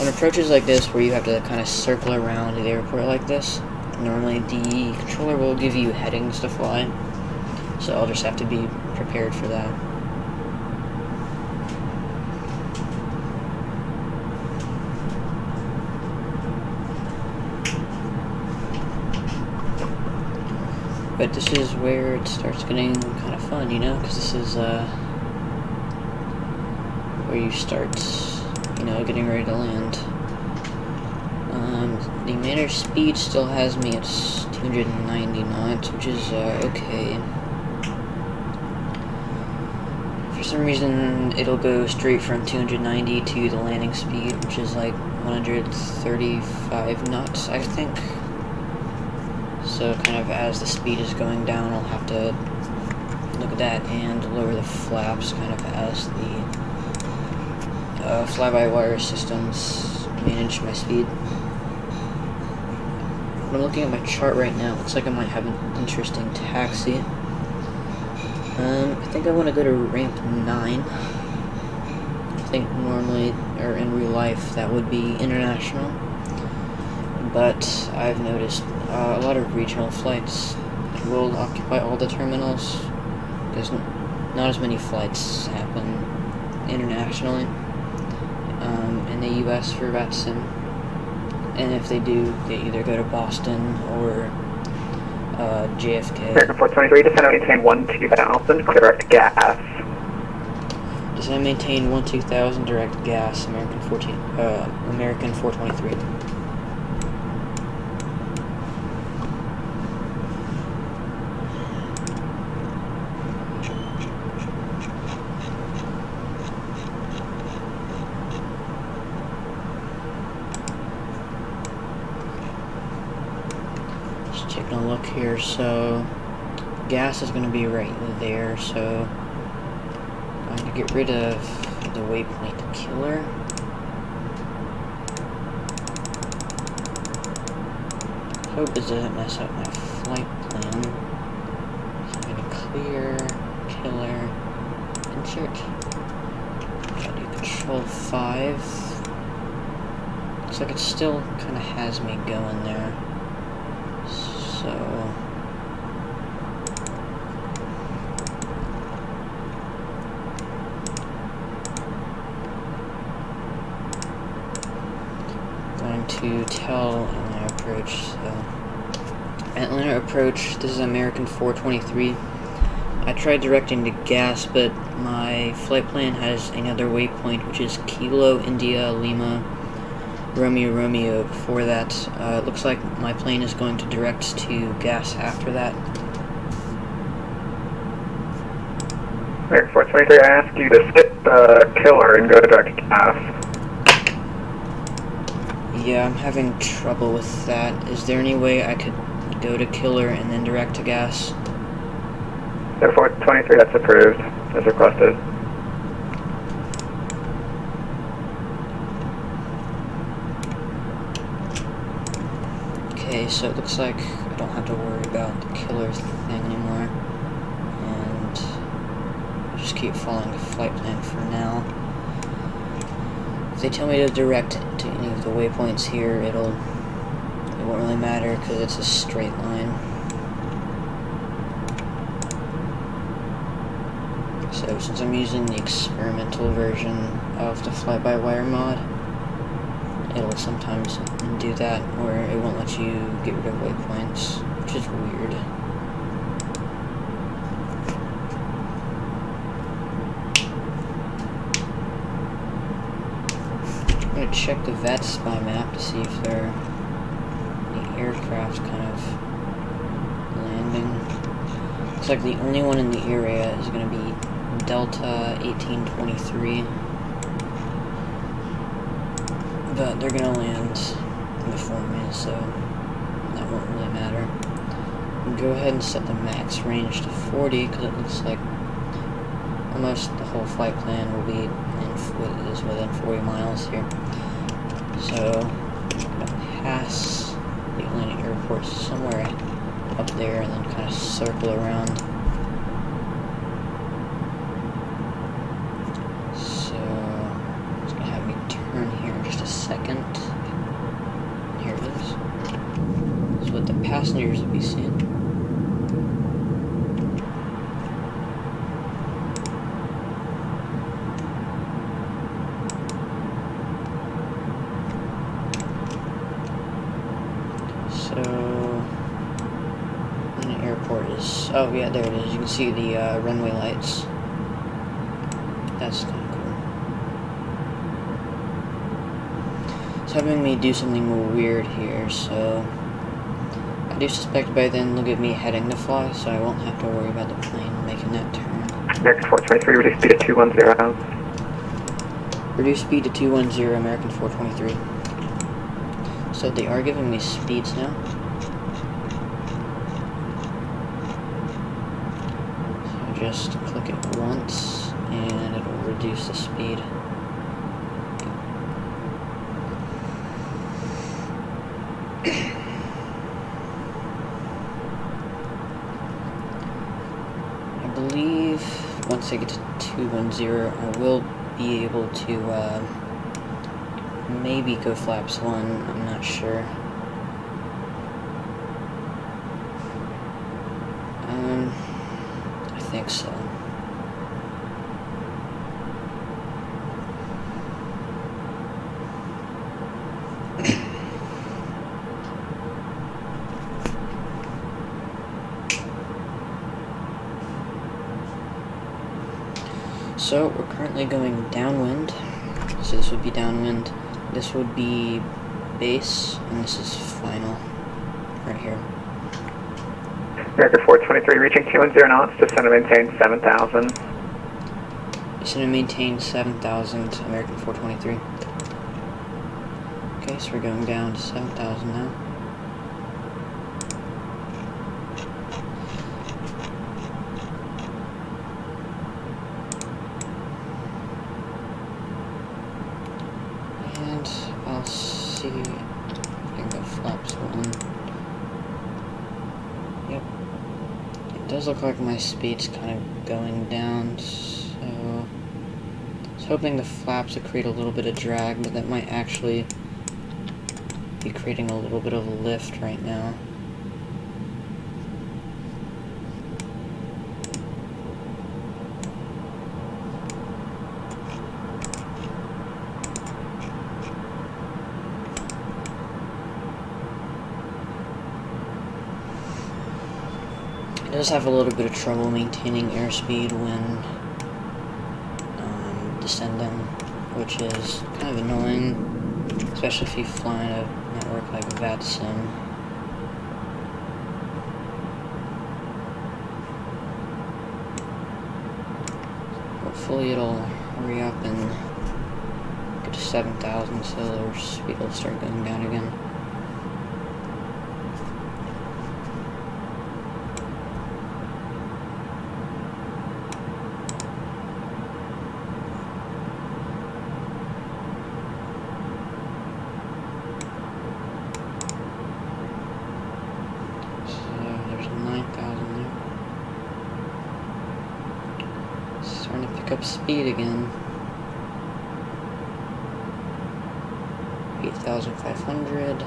on approaches like this, where you have to kind of circle around the airport like this, normally the controller will give you headings to fly, so I'll just have to be prepared for that. But this is where it starts getting kind of fun, you know, because this is where you start, you know, getting ready to land. The manner speed still has me at 290 knots, which is okay. For some reason, it'll go straight from 290 to the landing speed, which is like 135 knots, I think. So kind of as the speed is going down, I'll have to look at that and lower the flaps kind of as the fly-by-wire systems manage my speed. When I'm looking at my chart right now, it looks like I might have an interesting taxi. I think I want to go to ramp 9. I think normally, or in real life, that would be international. But I've noticed a lot of regional flights will occupy all the terminals, because not as many flights happen internationally in the US for Vatsim. And if they do, they either go to Boston or JFK. American 423, descend and maintain 12,000, direct gas. Descend and maintain 12,000 direct gas, American 423. Taking a look here, so gas is going to be right there, so I'm going to get rid of the waypoint killer. Hope this doesn't mess up my flight plan. So I'm going to clear, killer, insert. I'll do control 5. Looks like it still kind of has me going there. So to tell Atlanta Approach. So, Atlanta Approach, this is American 423. I tried directing to gas, but my flight plan has another waypoint, which is Kilo India Lima Romeo Romeo before that. It looks like my plane is going to direct to gas after that. American 423, I asked you to skip killer and go direct to gas. Yeah, I'm having trouble with that. Is there any way I could go to killer and then direct to gas? Air 423, that's approved, as requested. Okay, so it looks like I don't have to worry about the killer thing anymore. And I'll just keep following the flight plan for now. If they tell me to direct to any of the waypoints here, it won't really matter because it's a straight line. So since I'm using the experimental version of the fly-by-wire mod, it'll sometimes do that, where it won't let you get rid of waypoints, which is weird. I'm gonna check the Vatsim map to see if there are any aircraft kind of landing. Looks like the only one in the area is gonna be Delta 1823. But they're gonna land before me, so that won't really matter. Go ahead and set the max range to 40, because it looks like almost the whole flight plan will be within 40 miles here. So I'm gonna pass the Atlanta airport somewhere up there, and then kind of circle around. Second. Here it is. This is what the passengers will be seeing. So, and the airport is. Oh yeah, there it is. You can see the runway lights. That's kind of cool. It's having me do something weird here, so I do suspect by then they'll get me heading to fly, so I won't have to worry about the plane making that turn. American 423, reduce speed to 210. Reduce speed to 210, American 423. So they are giving me speeds now. So just click it once, and it'll reduce the speed. I believe once I get to 210, I will be able to maybe go flaps 1, I'm not sure. I think so. So we're currently going downwind. So this would be downwind. This would be base, and this is final. Right here. American 423, reaching 210 knots, descend and maintain 7,000. Descend and maintain 7,000, American 423. Okay, so we're going down to 7,000 now. And I'll see if I can go flaps 1. Yep. It does look like my speed's kind of going down, so I was hoping the flaps would create a little bit of drag, but that might actually be creating a little bit of a lift right now. It does have a little bit of trouble maintaining airspeed when descending, which is kind of annoying, especially if you fly on a network like Vatsim. Hopefully it'll hurry up and get to 7,000 so their speed will start going down again. Starting to pick up speed again. 8,500.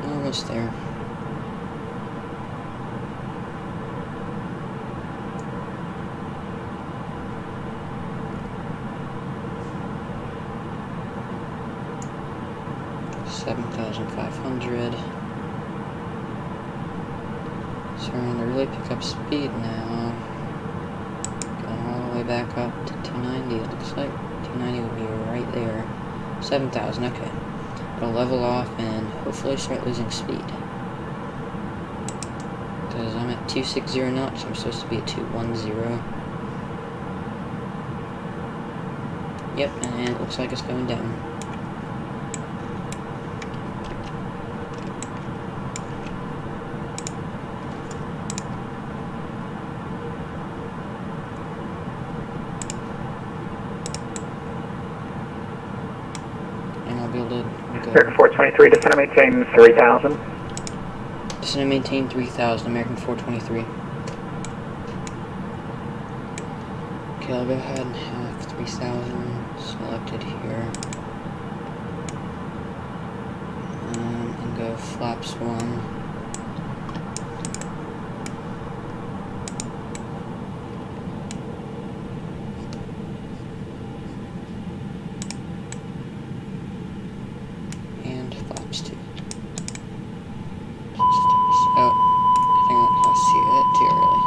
Almost there. $7,500. Starting to really pick up speed now. Going all the way back up to 290. It looks like 290 will be right there. 7,000. Okay. It'll level off and hopefully start losing speed. Because I'm at 260 knots. I'm supposed to be at 210. Yep, and it looks like it's going down. American 423, descend and maintain 3,000. Descend and maintain 3,000, American 423. Okay, I'll go ahead and have 3,000 selected here. And go flaps 1. Flaps 2. So, I think I'll see it too early.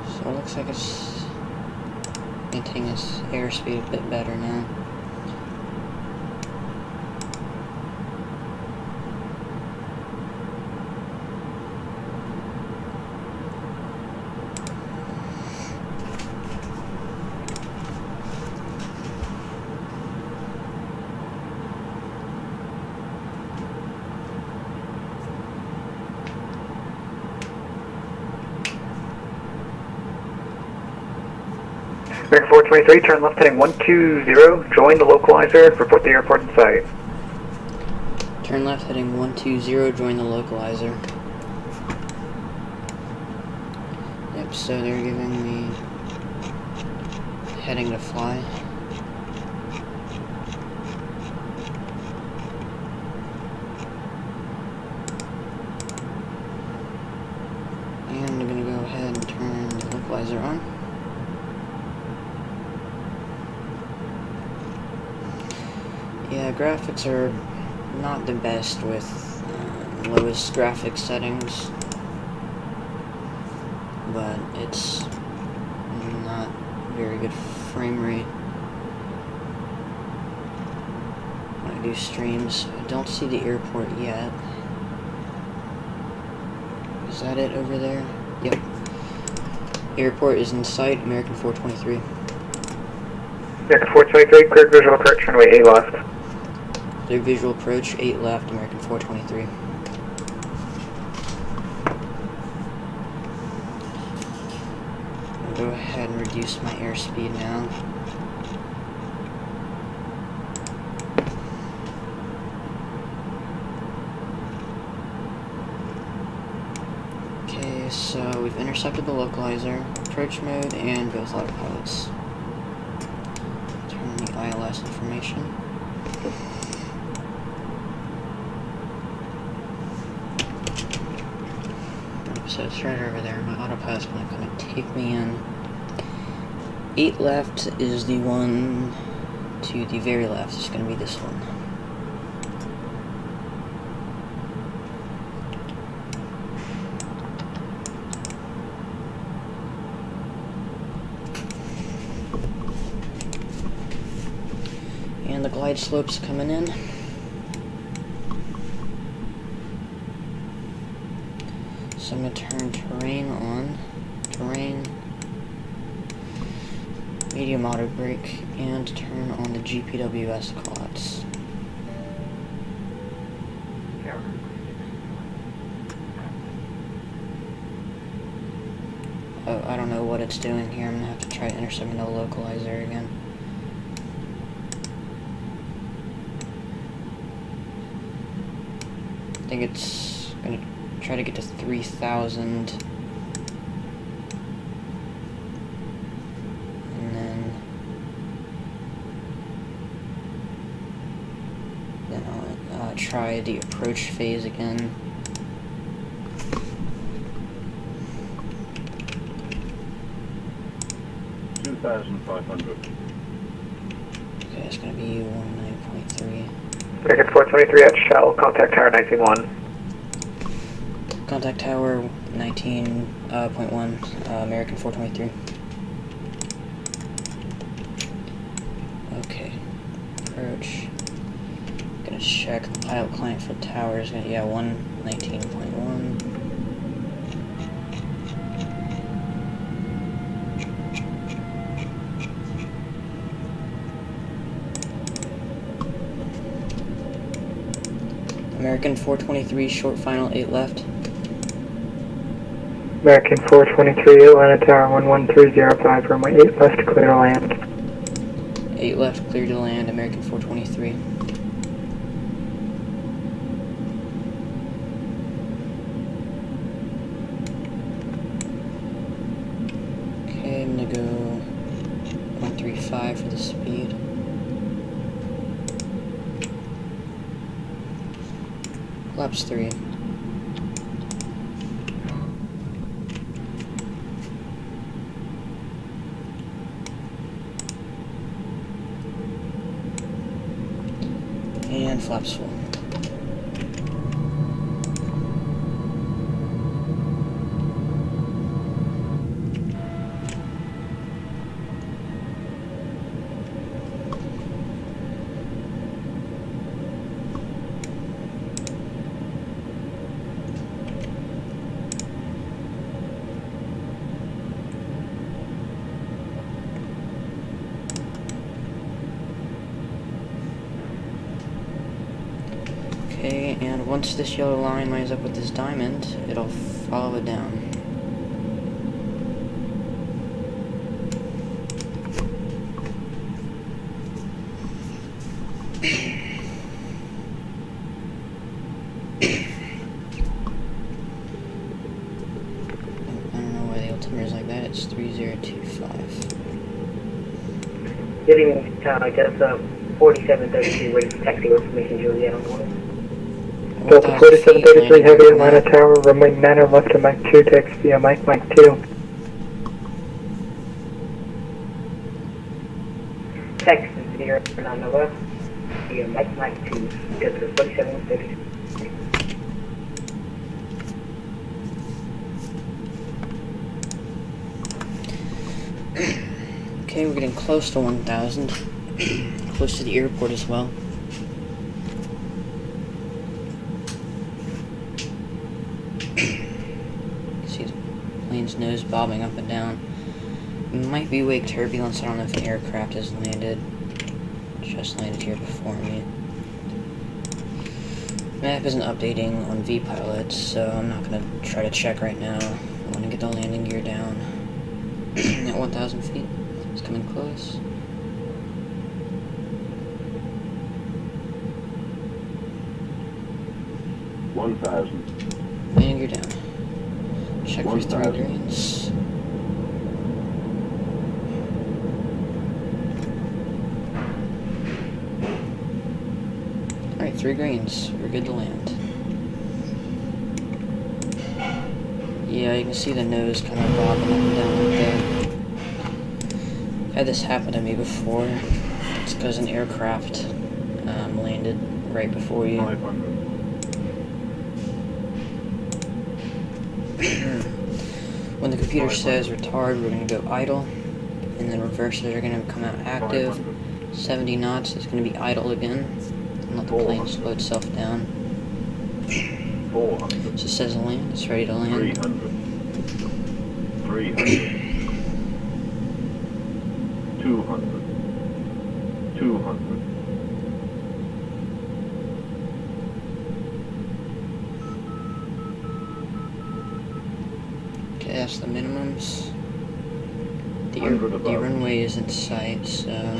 So it looks like it's maintaining its airspeed a bit better now. American 423, turn left heading 120, join the localizer, report the airport in sight. Turn left heading 120, join the localizer. Yep, so they're giving me heading to fly. And I'm gonna go ahead and turn the localizer on. Yeah, graphics are not the best with lowest graphics settings, but it's not very good frame rate when I do streams. I don't see the airport yet. Is that it over there? Yep. Airport is in sight, American 423. American 423, cleared visual approach, runway 8 left. Clear visual approach, 8 left, American 423. I'll go ahead and reduce my airspeed now. Okay, so we've intercepted the localizer, approach mode, and both autopilots. Turn on the ILS information. So it's right over there. My autopilot's going to kind of take me in. 8 left is the one to the very left. It's going to be this one. And the glide slope's coming in. So I'm going to turn terrain on. Terrain. Medium auto brake. And turn on the GPWS callouts. Oh, I don't know what it's doing here. I'm going to have to try intercepting the localizer again. I think it's going to try to get to 3,000. And then I'll try the approach phase again. $2,500. Okay, it's going to be 19.3. American 423 at Shell, contact tower 19.1. Contact tower 19.1, American 423. Okay, approach. Gonna check the pilot client for towers. Yeah, 119.1. American 423, short final, 8 left. American 423, Atlanta Tower 11305, runway 8 left, clear to land. 8 left, clear to land, American 423. Okay, I'm gonna go 135 for the speed. Flaps 3. And flaps full. Okay, and once this yellow line lines up with this diamond, it'll follow it down. I don't know why the altimeter is like that. It's 3025. Getting, I guess, 4733, ready for taxi information, Juliet on board. Delta 4733, heavy Atlanta Tower, runway 9 left to Mike 2, taxi via Mike 2. Text 0 9 left, via Mike 2, Delta 4733. Okay, we're getting close to 1,000. Close to the airport as well. See the plane's nose bobbing up and down. It might be wake turbulence. I don't know if an aircraft has landed. Just landed here before me. Map isn't updating on VPilot, so I'm not going to try to check right now. I want to get the landing gear down at 1,000 feet. It's coming close. $1,000. Landing gear down. Check for 3 greens. Alright, 3 greens. We're good to land. Yeah, you can see the nose kind of bobbing up and down like that. I've had this happen to me before. It's because an aircraft landed right before you. 500. When the computer says retard, we're going to go idle, and then reversers are going to come out active. 70 knots is going to be idle again, and let the plane slow itself down. 400. So it says land, it's ready to land. 300. 300. 200. 200. Okay, that's the minimums. The 100 above. runway is in sight, so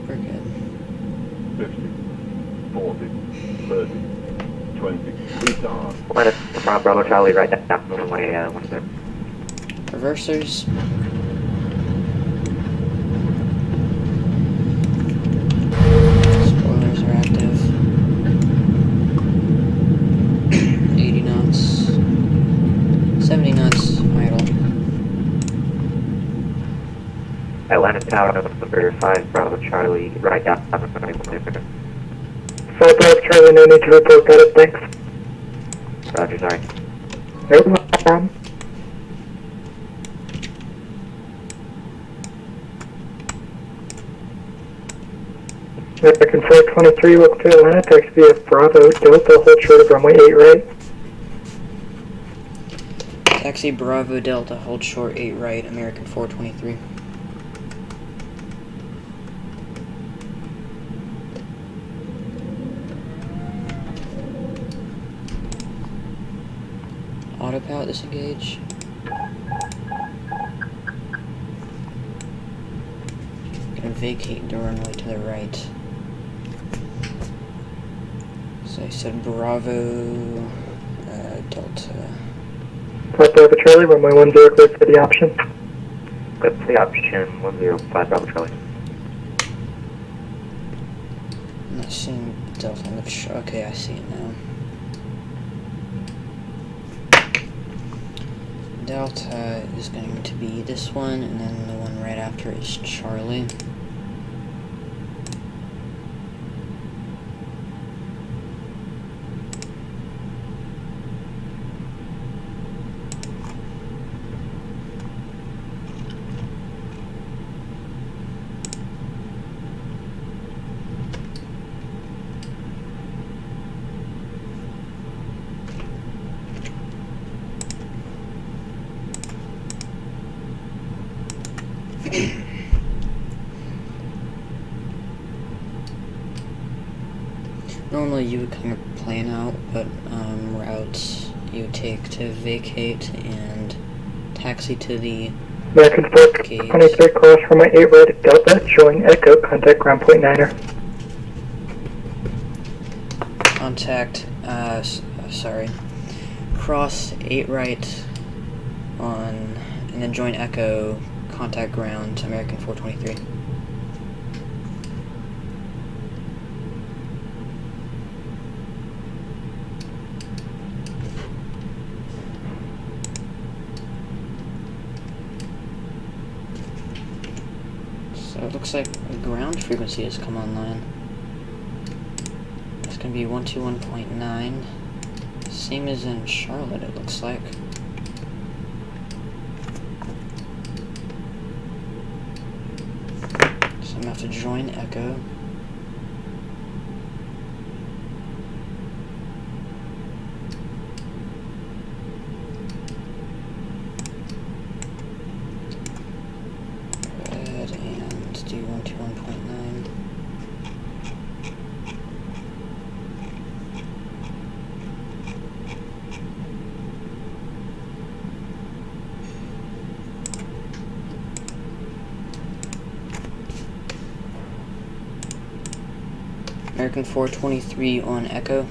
we're good. 50. 40. 30. 20. Retard. Minus Bravo Charlie right down the runway 10. Reversers. Spoilers are active. 80 knots. 70 knots idle. Atlanta Tower number 5 Bravo Charlie right down the runway 5 Bravo Charlie, no need to report, got it, thanks. Roger, sorry. No problem. American 423, welcome to Atlanta, taxi via Bravo Delta, hold short of runway 8 right. Taxi Bravo Delta, hold short 8 right, American 423. Autopilot disengage. Gonna vacate the runway to the right. So I said Bravo Delta. Bravo Charlie, runway 10, clear for the option. Clear for the option, 105 Bravo Charlie. I'm not seeing Delta on the okay, I see it now. Delta is going to be this one, and then the one right after is Charlie. Normally you would kind of plan out what routes you would take to vacate and taxi to the American 423, cross runway 8 right at Delta, showing Echo, contact ground point 9er. contact, sorry, cross 8 right on, and then join Echo, contact ground, American 423. So it looks like the ground frequency has come online. It's going to be 121.9. Same as in Charlotte, it looks like. So I'm going to have to join Echo. Red and do 121.9. American 423 on Echo.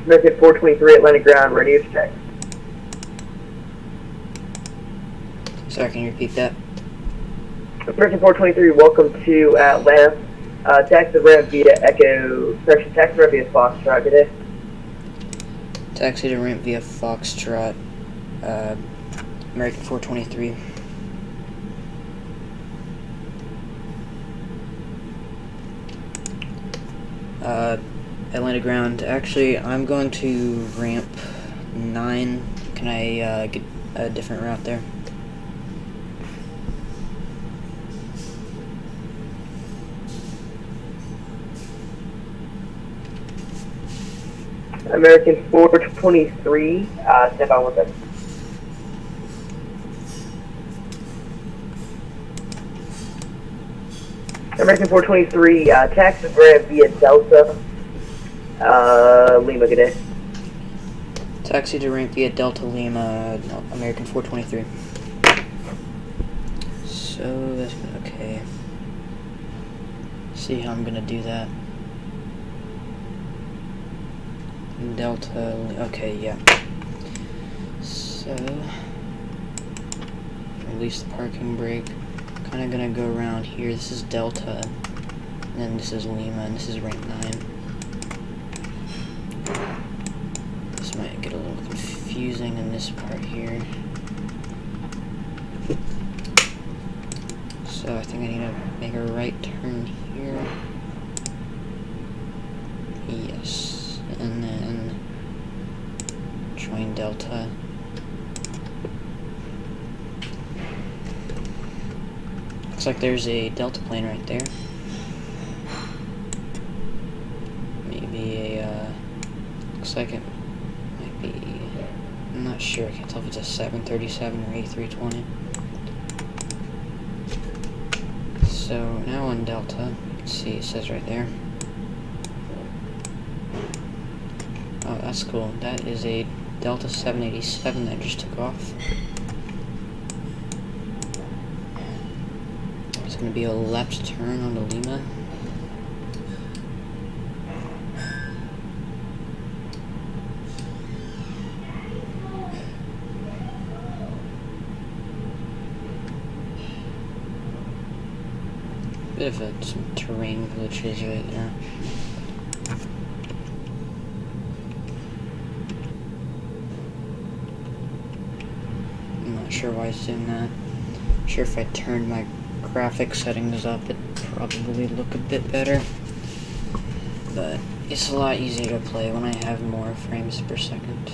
American 423 Atlantic ground, ready to check. Sorry, can you repeat that? American 423, welcome to Atlanta. Taxi to ramp via Echo, correction, taxi to ramp via Foxtrot, good day. Taxi to ramp via Foxtrot, American 423. Atlanta ground. Actually, I'm going to ramp 9. Can I get a different route there? American 423, step on 1 second. American 423, taxi to ramp via Delta, Lima, good day. Taxi to ramp via Delta Lima, no, American 423. So, that's okay. See how I'm gonna do that. Delta, okay, yeah. So, release the parking brake. Kind of gonna go around here. This is Delta, and then this is Lima, and this is ramp 9. This might get a little confusing in this part here. So I think I need to make a right turn here. Yes, and then join Delta. Looks like there's a Delta plane right there. Maybe a, looks like it might be, I'm not sure, I can't tell if it's a 737 or A320. So now on Delta, you can see it says right there. Oh, that's cool. That is a Delta 787 that just took off. It's going to be a left turn onto Lima. Bit of some terrain glitches right now. I'm not sure why it's doing that. I'm sure if I turned my graphic settings up, it'd probably look a bit better. But it's a lot easier to play when I have more frames per second.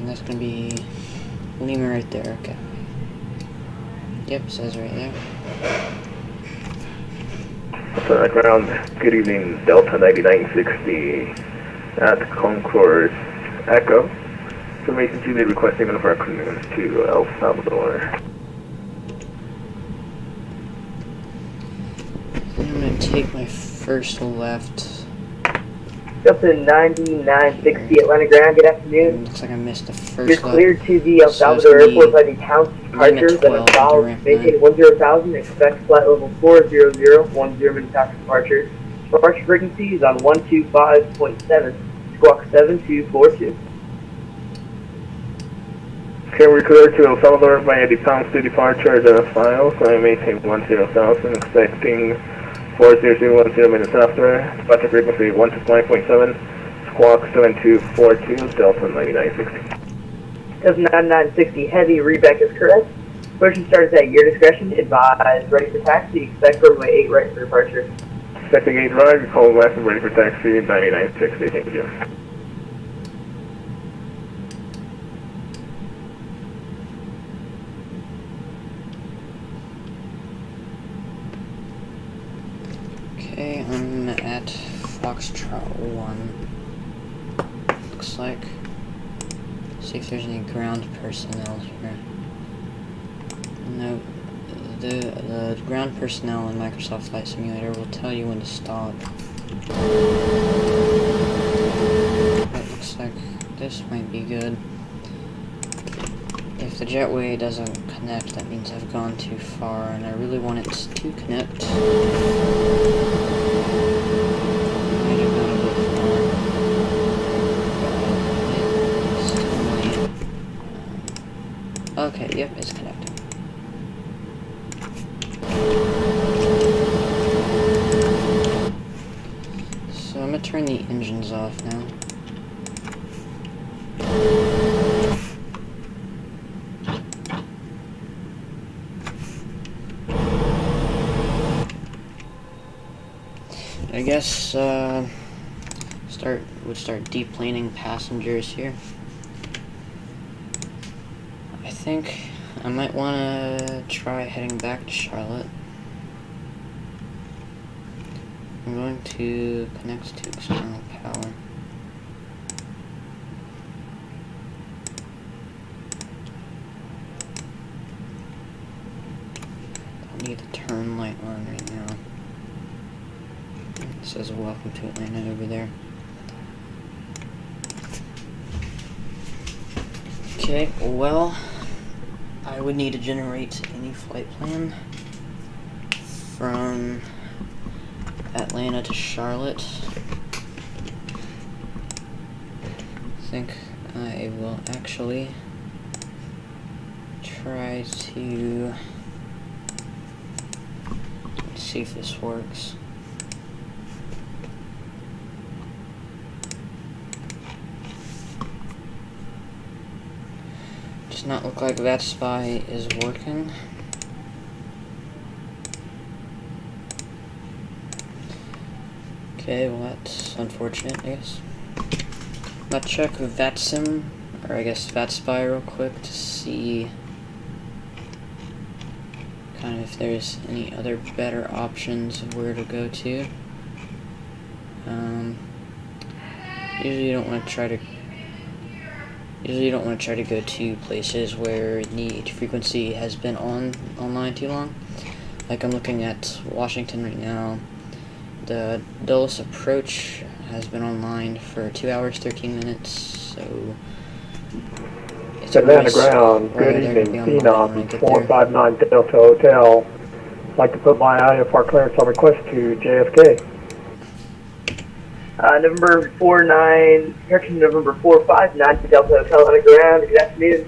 That's gonna be Lima right there, okay. Yep, says right there. Atlanta ground, good evening, Delta 9960 at Concourse Echo. Information to be requesting one of our crews to El Salvador. I'm gonna take my first left. Delta 9960 Atlanta ground, good afternoon. Looks like I missed the first You're left. cleared to the El So Salvador it's gonna airport by the Count Departure, then involved, maintain 10,000, expect flight level 400, 10 minutes after departure. Departure frequency is on 125.7, squawk 7242. Okay, we're clear to El Salvador via the Katl Departure file, so I maintain 10,000, expecting 40010 minutes after. Departure frequency 125.7, squawk 7242, Delta 9960. Delta 9960 heavy, reback is correct. Pushing starts at your discretion. Advise ready for taxi. Expect runway 8 right for departure. Expecting 8 right, you're calling west and ready for taxi 9960, thank you. Okay, I'm at Foxtrot 1. Looks looks like. See if there's any ground personnel here. No, the ground personnel in Microsoft Flight Simulator will tell you when to stop. It looks like this might be good. If the jetway doesn't connect, that means I've gone too far, and I really want it to connect. Might have gone a bit far. Okay, yep, it's connecting. So I'm gonna turn the engines off now. I guess would start deplaning passengers here. I think I might want to try heading back to Charlotte. I'm going to connect to external power. Don't need the turn light on right now. It says welcome to Atlanta over there. Okay, well, I would need to generate a new flight plan from Atlanta to Charlotte. I think I will actually try to see if this works. Does not look like that spy is working. Okay, well that's unfortunate, I guess. Let's check Vatsim, or I guess VatSpy real quick to see kind of if there's any other better options of where to go to. Usually you don't want to try to go to places where the frequency has been online too long. Like I'm looking at Washington right now. The Dulles approach has been online for 2 hours, 13 minutes, so it's Atlanta ground, good evening, Phenom, 459 Delta Hotel. I'd like to put my IFR clearance on request to JFK. November 49, correction, November 459 to Delta Hotel on the ground. Good afternoon.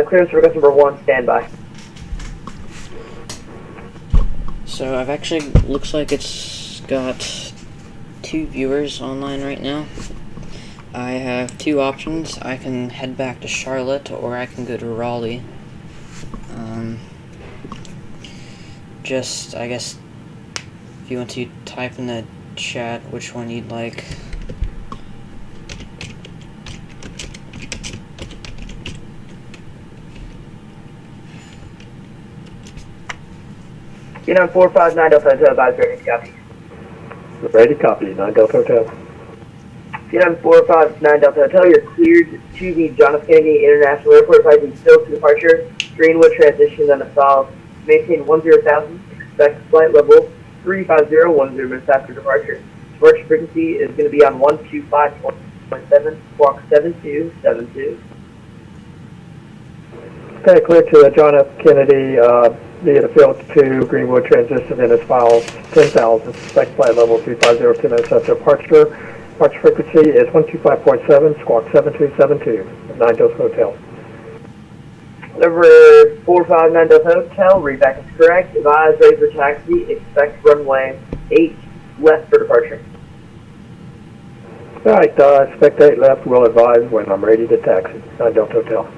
Clearance request number 1, standby. So I've actually, looks like it's got 2 viewers online right now. I have 2 options. I can head back to Charlotte, or I can go to Raleigh. Just, I guess, if you want to type in the chat which one you'd like. Get on 459 Delta Hotel, advise ready to copy. Ready to copy, 9 Delta Hotel. Get on 459 Delta Hotel, you're cleared to the John F. Kennedy International Airport, advising still to departure. Greenwood transition on the south. Maintain 10,000, expect flight level 35010 minutes after departure. Departure frequency is going to be on 125.7, squawk 7272. Okay, clear to the John F. Kennedy via the field to Greenwood transition in its files 10,000, expect flight level 350 2 minutes after departure. Departure frequency is 125.7, squawk 7272, 9 Delta Hotel. Number 459 Delta Hotel, read back is correct. Advise ready for taxi. Expect runway 8 left for departure. All right, expect 8 left. We'll advise when I'm ready to taxi. 9 Delta Hotel.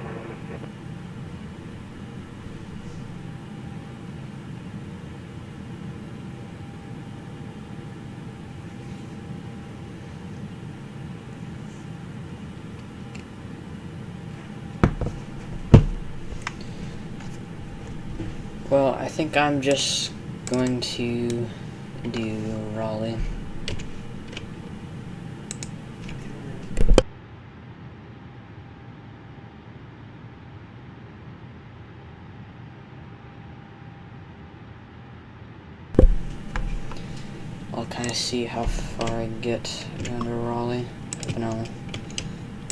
Well, I think I'm just going to do Raleigh. kind of see how far I get down to Raleigh. But I'll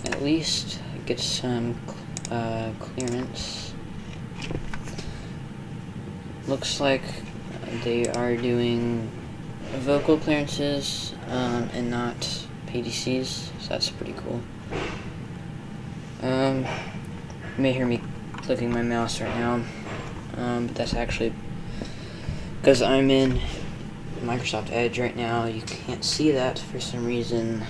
at least get some clearance. Looks like they are doing vocal clearances and not PDCs, so that's pretty cool. You may hear me clicking my mouse right now, but that's actually because I'm in Microsoft Edge right now. You can't see that for some reason.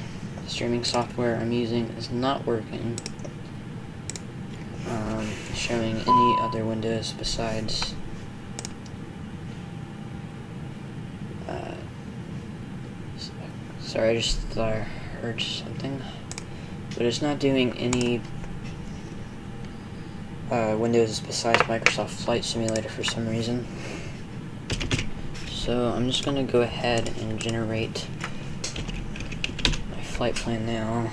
The streaming software I'm using is not working, showing any other windows besides sorry, I just thought I heard something, but it's not doing any windows besides Microsoft Flight Simulator for some reason. So I'm just gonna go ahead and generate my flight plan now,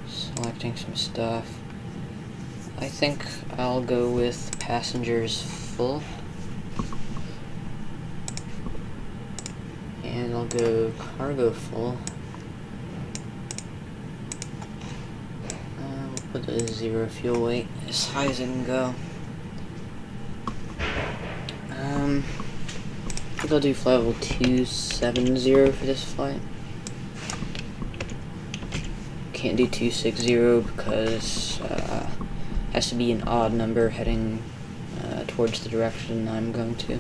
selecting some stuff. I think I'll go with passengers full, and I'll go cargo full. We'll put a 0 fuel weight as high as I can go. I think I'll do flight level 270 for this flight. Can't do 260 because it has to be an odd number heading towards the direction I'm going to.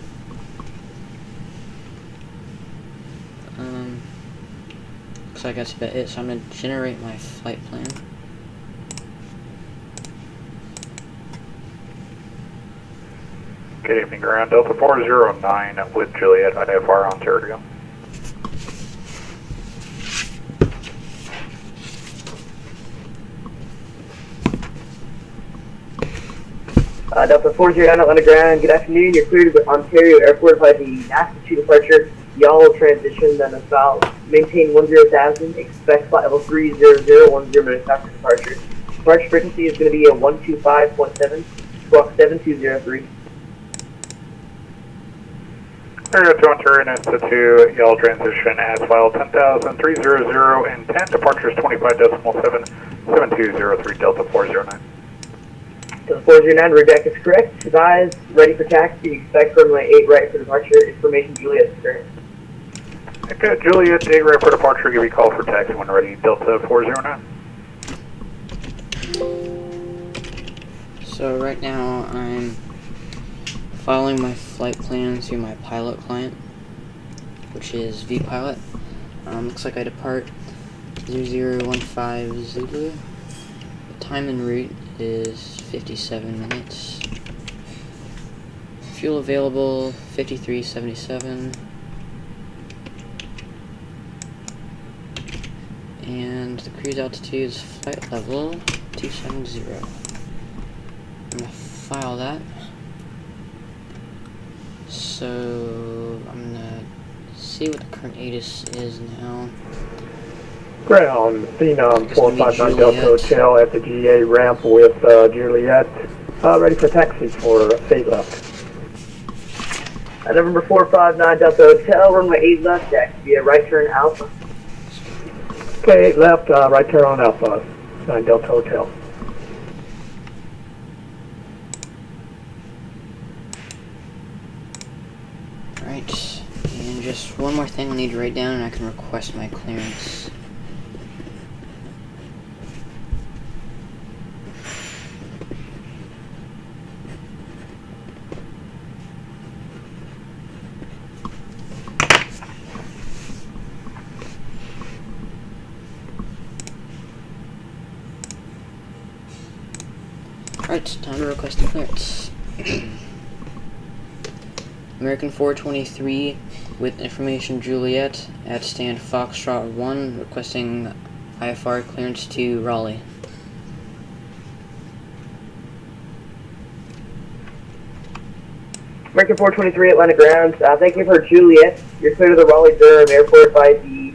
Looks like that's about it, so I'm going to generate my flight plan. Good evening, ground Delta 409 with Juliet, IFR, Ontario. Delta 409 Atlanta ground, good afternoon. You're cleared with Ontario Airport by the NASA 2 departure. Y'all transition then about maintain 10,000. Expect flight level 30010 minutes after departure. Departure frequency is going to be a 125.7, squawk 7203. Area to Ontario Institute, y'all transition as file 10,300 and 10, departures 25.7, 7203, Delta 409. Delta 409, rear deck is correct. Advise, ready for taxi. Expect runway 8 right for departure. Information, Juliet is correct. Okay, Juliet, 8 right for departure, give you a call for taxi when ready, Delta 409. So right now I'm following my flight plan through my pilot client, which is vPilot. Looks like I depart 0015 Zulu. The time en route is 57 minutes. Fuel available 5377. And the cruise altitude is flight level 270. I'm gonna file that. So I'm gonna see what the current ATIS is now. Ground, Phenom 459 Delta Hotel at the GA ramp with Juliet. Ready for taxi for 8 left. November 459 Delta Hotel, runway 8 left, taxi via right turn Alpha. Okay, 8 left, right turn on Alpha, 9 Delta Hotel. Alright, and just one more thing I need to write down and I can request my clearance. Alright, time to request a clearance. American 423 with information Juliet at stand Foxtrot 1 requesting IFR clearance to Raleigh. American 423 Atlanta ground, thank you for Juliet. You're clear to the Raleigh-Durham Airport by the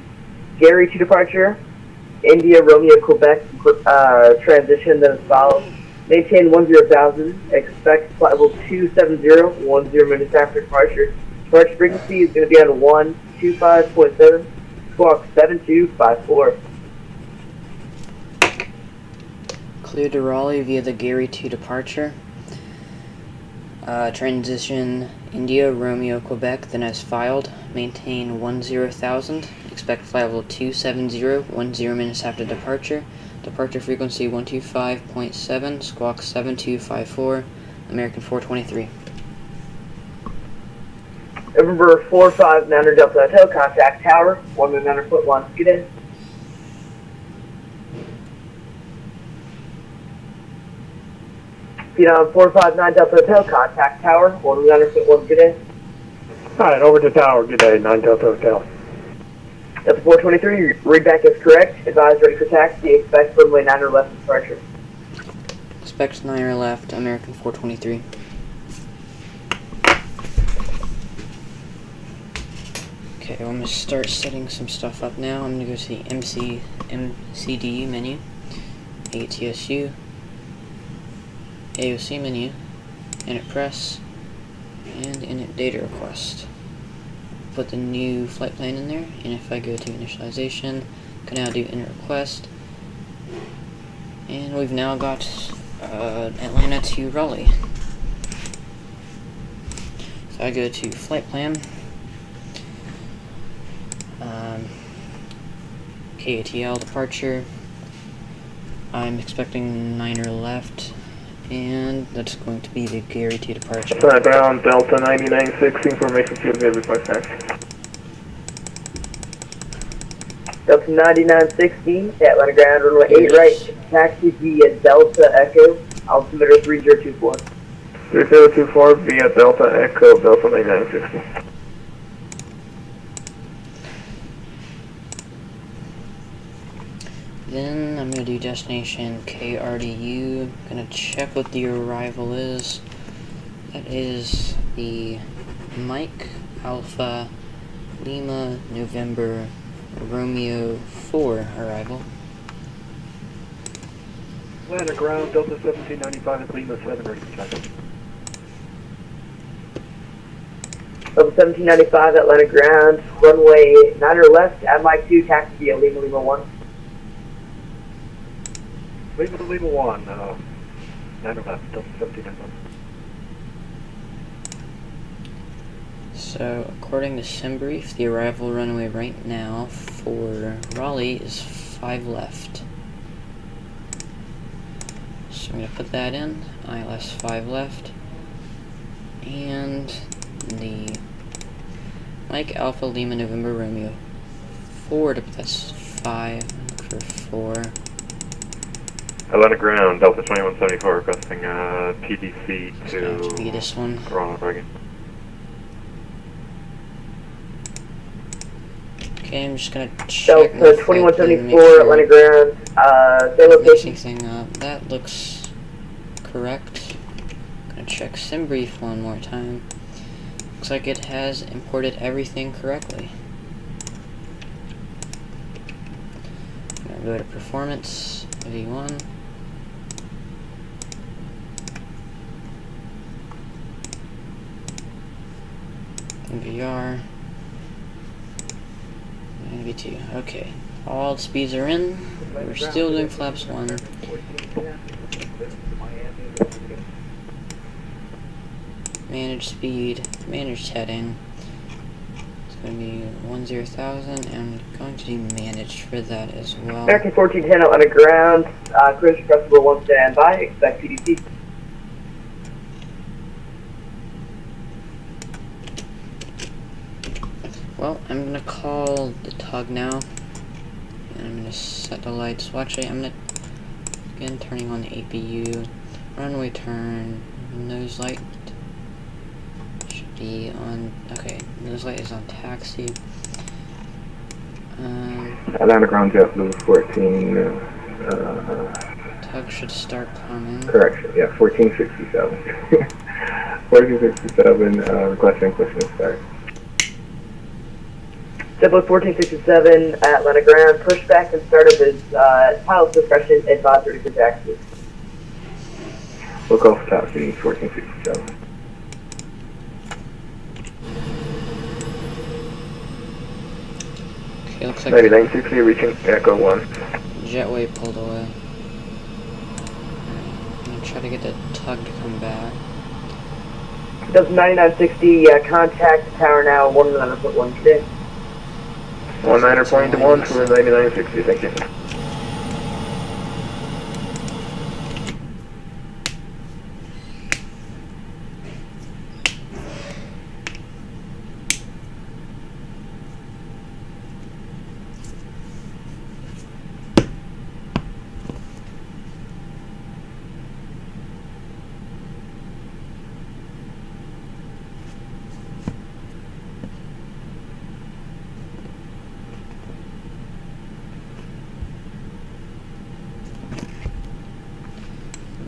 Gary 2 departure. India Romeo Quebec transition then as follows. Maintain 10,000. Expect flight level 270, 10 minutes after departure. Departure frequency is going to be on 125.7, squawk 7254. Clear to Raleigh via the Gary 2 departure. Transition India, Romeo, Quebec, then as filed. Maintain 10,000. Expect flight level 270, 10 minutes after departure. Departure frequency 125.7, squawk 7254, American 423. November 459 Delta Hotel, contact tower, 1 foot 1, get in. Phenom 459 Delta Hotel, contact tower, 1 foot 1, get in. Alright, over to tower, good day, 9 Delta Hotel. Delta 423, readback is correct, advise ready for taxi, expect runway 9 or left departure. Expect 9 or left, American 423. Okay, I'm going to start setting some stuff up now. I'm going to go to the MCD menu, ATSU, AOC menu, init press, and init data request. Put the new flight plan in there, and if I go to initialization, I can now do init request, and we've now got Atlanta to Raleigh. So I go to flight plan, KATL Departure. I'm expecting 9 or left, and that's going to be the Gary 2 departure. Ground Delta 9960, information field via request taxi. Delta 9960, Atlanta ground, runway 8 right, taxi via Delta Echo, altimeter 3024. 3024 via Delta Echo, Delta 9960. Then I'm going to do destination KRDU. I'm going to check what the arrival is. That is the Mike Alpha Lima November Romeo 4 arrival. Atlanta ground, Delta 1795 at Lima 7, ready for taxi. Delta 1795, Atlanta ground, runway 9 or left, at Mike 2, taxi via Lima 1. Lima 1, 9 or left, Delta 1795. So, according to SimBrief, the arrival runway right now for Raleigh is 5 left. So I'm going to put that in, ILS 5 left, and the Mike Alpha Lima November Romeo 4, that's 5, look for 4. Atlanta ground, Delta 2174 requesting TDC It's going to be this one. Ronald Reagan. Okay, I'm just going to check Delta 2174, Atlanta ground, same location. Anything up. That looks correct. I'm going to check SimBrief one more time. Looks like it has imported everything correctly. I'm going to go to performance, V1. VR. And V2. Okay. All the speeds are in. We're still doing flaps 1. Manage speed, manage heading. It's going to be 10,000, and I'm going to do managed for that as well. American 1410 Atlanta ground, cruise requestable 1 standby, expect PDC. Well, I'm going to call the tug now, and I'm going to set the lights. Well, actually, I'm going to begin turning on the APU. Runway turn, nose light should be on, okay, nose light is on taxi. Atlanta ground jet blue 14, Tug should start coming. correction, yeah, 1467. 1467, requesting pushing start. Civil 1467, Atlanta ground, pushback and start of his pilot suppression, advise ready for taxi. Look off taxi 1467. It looks like 9960 reaching Echo 1. jetway pulled away. I'm gonna try to get the tug to come back. Does 9960 contact the tower now, 111.1 today. 19.1 for 9960, thank you.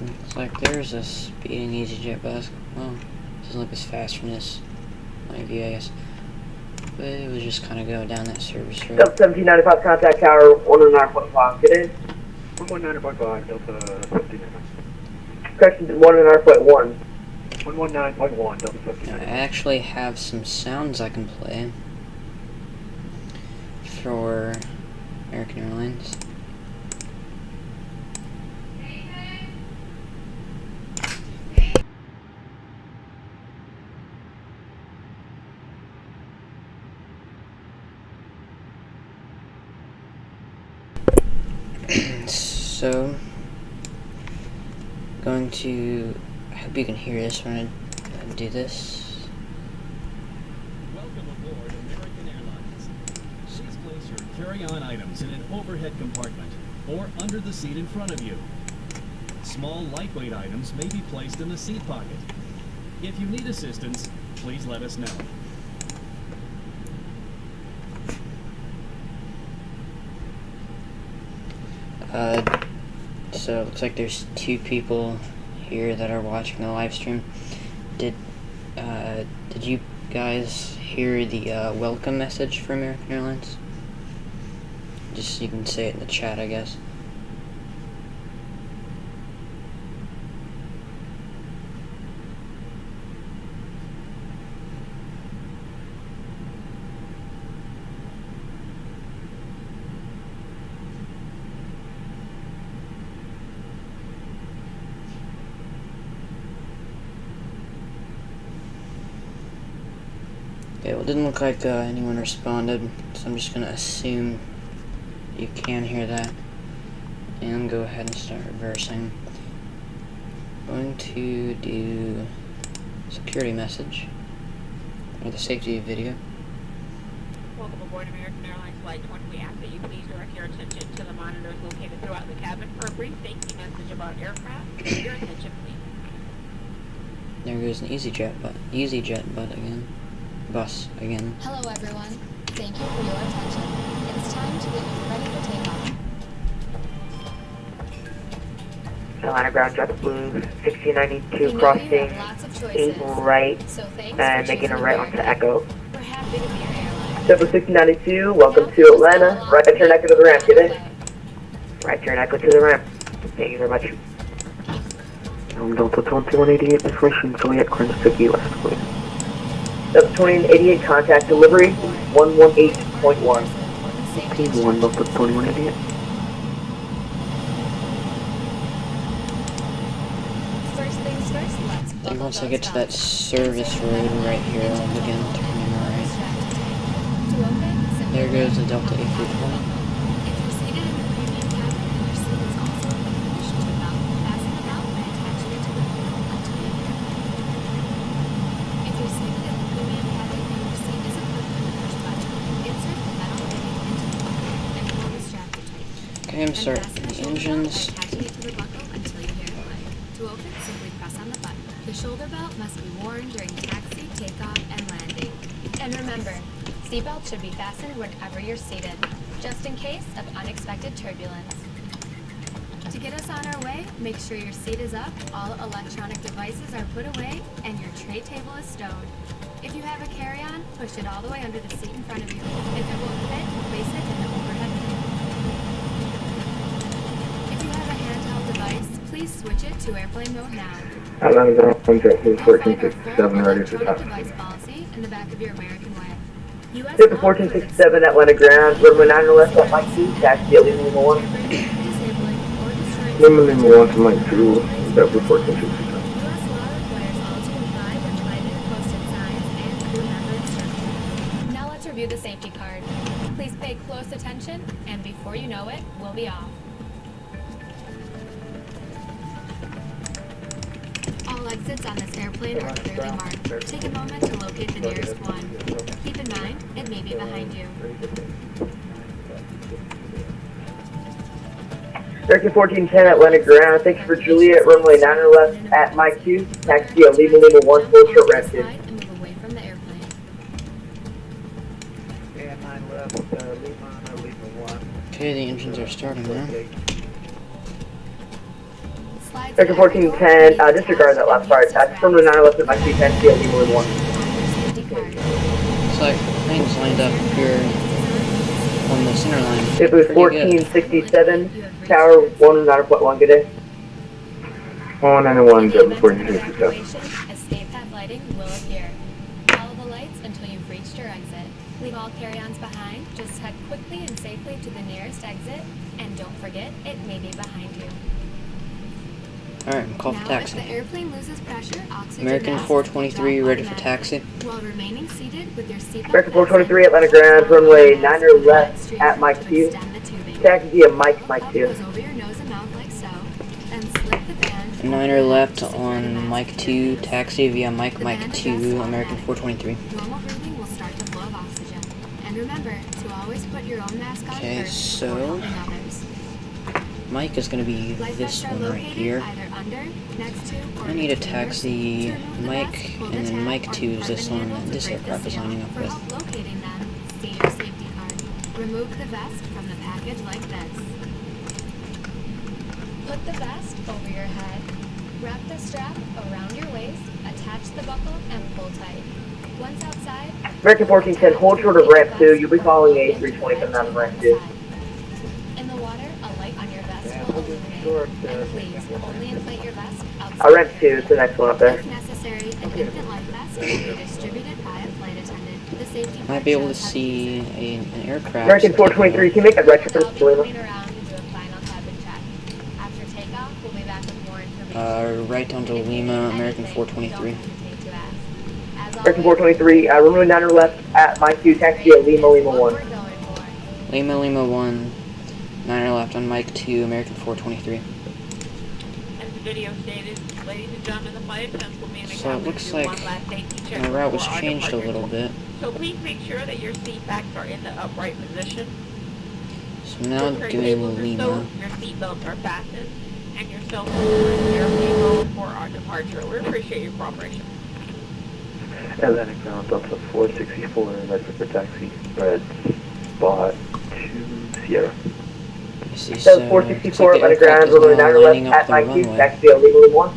Looks like there's a speeding EasyJet bus. Well, doesn't look as fast from this point of view, I guess. But it was just kind of go down that service road. Delta 1795 contact tower, 109.5, get in. 119.5, Delta 59. Correction, 109.1. 119.1, Delta Now, 59. I actually have some sounds I can play for American Airlines. So, going to, I hope you can hear this when I do this. Welcome aboard American Airlines. Please place your carry-on items in an overhead compartment or under the seat in front of you. Small, lightweight items may be placed in the seat pocket. If you need assistance, please let us know. So it looks like there's 2 people here that are watching the live stream. Did you guys hear the welcome message for American Airlines? Just so you can say it in the chat, I guess. Okay, well, it didn't look like anyone responded, so I'm just going to assume you can hear that, and go ahead and start reversing. Going to do security message, or the safety video. Welcome aboard American Airlines Flight 20. We ask that you please direct your attention to the monitors located throughout the cabin for a brief safety message about aircraft. Your attention, please. There goes an EasyJet bus again. Hello everyone. Thank you for your attention. It's time to get you ready for takeoff. Carolina ground JetBlue 1692 crossing 8 right and making a right onto Echo. We're happy to be your airline. JetBlue 1692, welcome to Atlanta. Right turn Echo to the ramp, get in. Right turn Echo to the ramp. Thank you very much. Delta 2188, information Juliet Crescent West, please. Delta 2188, contact delivery 118.1. Team 1, Delta 2188. First things first, let's And buckle once I those get to that belts. service road right here, I'll begin turning right. To open, simply There goes the Delta If you're 834. seated in the premium cabin and your seat is also in the position to the belt, fasten the belt by attaching it to the panel until you hear the click. If you're seated in the premium cabin and your seat is equipped with a push button, insert the metal fitting into the buckle and pull the strap to tighten. Okay, I'm starting Unfasten the shoulder belt engines. by attaching it to the buckle until you hear the click. To open, simply press on the button. The shoulder belt must be worn during taxi, takeoff, and landing. And remember, seatbelts should be fastened whenever you're seated, just in case of unexpected turbulence. To get us on our way, make sure your seat is up, all electronic devices are put away, and your tray table is stowed. If you have a carry-on, push it all the way under the seat in front of you. If it won't fit, place it in the overhead bin. If you have a handheld device, please switch it to airplane mode now. Atlanta ground JetBlue You'll find our 1467 full ready for electronic taxi. device policy in the back of your American way. Delta 1467 Atlanta ground, runway 9 left at Mike 2, taxi at Lima 1. Lima 1 to Mike 2, Delta 1467. Now let's review the safety card. Please pay close attention, and before you know it, we'll be off. All exits on this airplane are clearly marked. Take a moment to locate the nearest one. Keep in mind, it may be behind you. American 1410 Atlanta ground, thanks for Juliet, runway 9 left at Mike 2, taxi at Lima 1, full short ramp 2. And move away from the airplane. And 9 left, Lima 1. Okay, the engines are starting now. American 1410, disregard that last part. Runway 9 left at Mike 2, taxi at Lima 1. Looks like planes lined up here on the center line. It was 1467, tower 109.1, good day. 191, Delta 1467. Escape path lighting will appear. Follow the lights until you've reached your exit. Leave all carry-ons behind. Just head quickly and safely to the nearest exit, and don't forget, it may be behind you. Alright, I'm called for taxi. Now, if the airplane loses pressure, oxygen American mask 423 will ready drop for taxi. while remaining seated with your seatbelt. American 423 Atlanta ground, runway 9 left at Mike 2, taxi at Mike 2. Over your nose and mouth like so, and slip the band. 9er left on Mike 2, taxi via Mike 2, American 423. Normal breathing will start to flow of oxygen. And remember to always put your own mask on Okay, first so before helping others. Mike is going to be this one right here. I need a taxi Mike, and then Mike 2 is this one that this aircraft is lining up with. Locating them, see your safety card. Remove the vest from the package like this. Put the vest over your head. Wrap the strap around your waist, attach the buckle, and pull tight. Once outside, American 1410, hold short of ramp 2, you'll be following A320 coming out of ramp 2. in the water, a light on your vest will illuminate. And please, only inflate your vest outside. Ramp 2 is the next one up there. If necessary, an infant life vest will be distributed by a flight attendant. The safety Might be able to see an aircraft. American 423, can you make that retro for Lima? After takeoff, we'll be back with more information. Right down to Lima, American 423. American 423, runway 9 left at Mike 2, taxi at Lima 1. Lima 1, 9er left on Mike 2, American 423. As the video stated, ladies and gentlemen, the flight attendants will be in the So it looks like my route was changed a little bit. So please make sure that your seat backs are in the upright position. So now doing Lima. Your seat belts are fastened, and your cell phones are in airplane mode for our departure. We appreciate your cooperation. Atlantic ground, Delta 464, ready for taxi, red spot 2 Sierra. Delta 464, Atlantic ground, runway 9 left at Mike 2, taxi at Lima 1.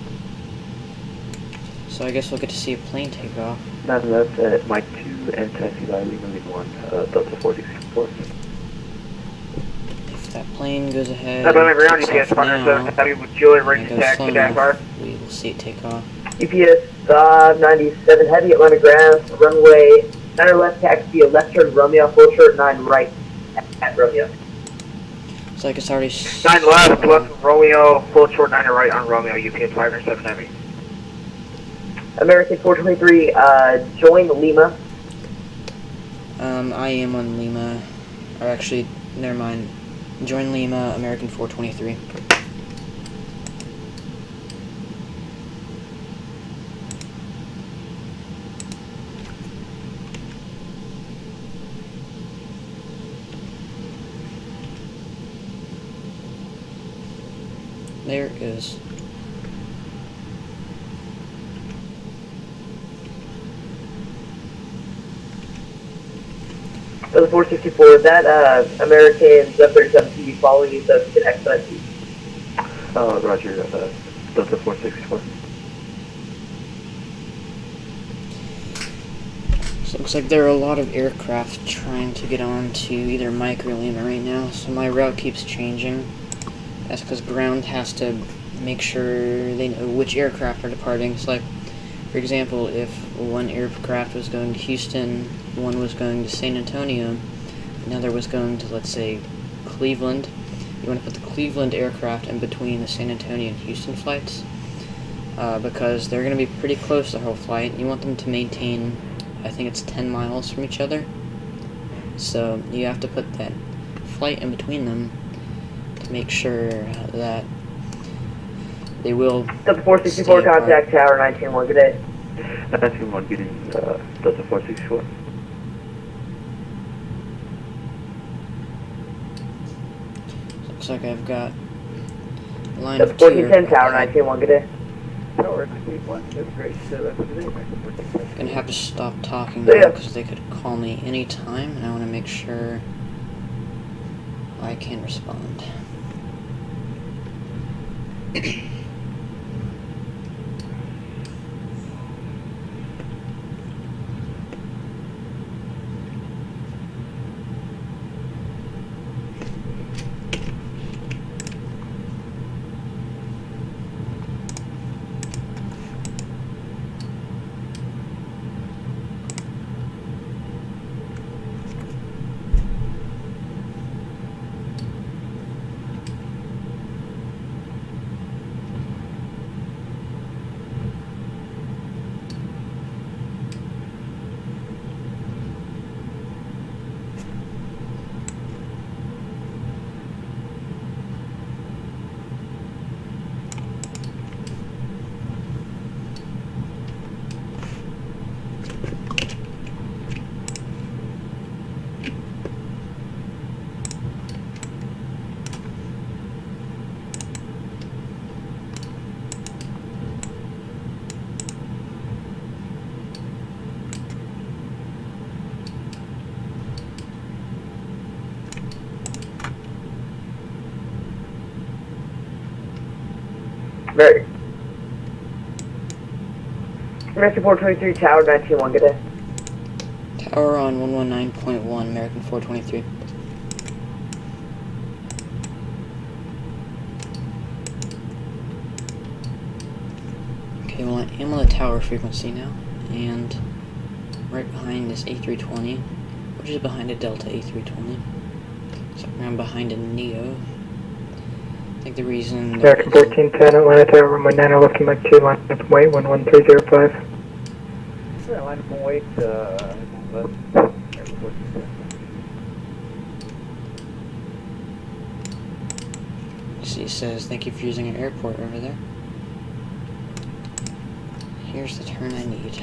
So I guess we'll get to see a plane take off. 9 left at Mike 2 and taxi by Lima 1, Delta 464. If that plane goes ahead, Atlantic ground, takes UPS off partner now, 770 with Julie, ready and to goes taxi slow Dakar. enough, we will see it take off. EPS 97 heavy Atlanta ground, runway 9 left taxi at left turn Romeo, full short 9 right at Romeo. So I guess already 9 left Romeo, full short 9 right on Romeo, UPS partner 770. American 423, join Lima. I am on Lima, or actually, never mind. Join Lima, American 423. There it is. For the 464, that American 737 TV following you, so you can expedite you. Roger, Delta 464. So it looks like there are a lot of aircraft trying to get on to either Mike or Lima right now, so my route keeps changing. That's because ground has to make sure they know which aircraft are departing. So like, for For example, if one aircraft was going to Houston, one was going to San Antonio, another was going to, let's say, Cleveland, you want to put the Cleveland aircraft in between the San Antonio and Houston flights, because they're going to be pretty close the whole flight. You want them to maintain, I think it's 10 miles from each other, so you have to put that flight in between them to make sure that they will Delta 464, contact Tower 19-1, good day. 19-1, getting Delta 464. Looks like I've got line of Delta two. 1410, Tower 19-1, good day. Tower 19-1, that's great. So that's what it is. Gonna have to stop talking now because they could call me anytime, and I want to make sure I can respond. Very. American 423, Tower 19-1, good day. Tower on 119.1, American 423. Okay, well I am on the tower frequency now, and right behind is A320, which is behind a Delta A320. So I'm behind a Neo. I think the reason... American 1410, Atlanta Tower, runway 90 left to Mach 2, line up and wait, 11305. Yeah, line up and wait, She says, thank you for using your airport over there. Here's the turn I need.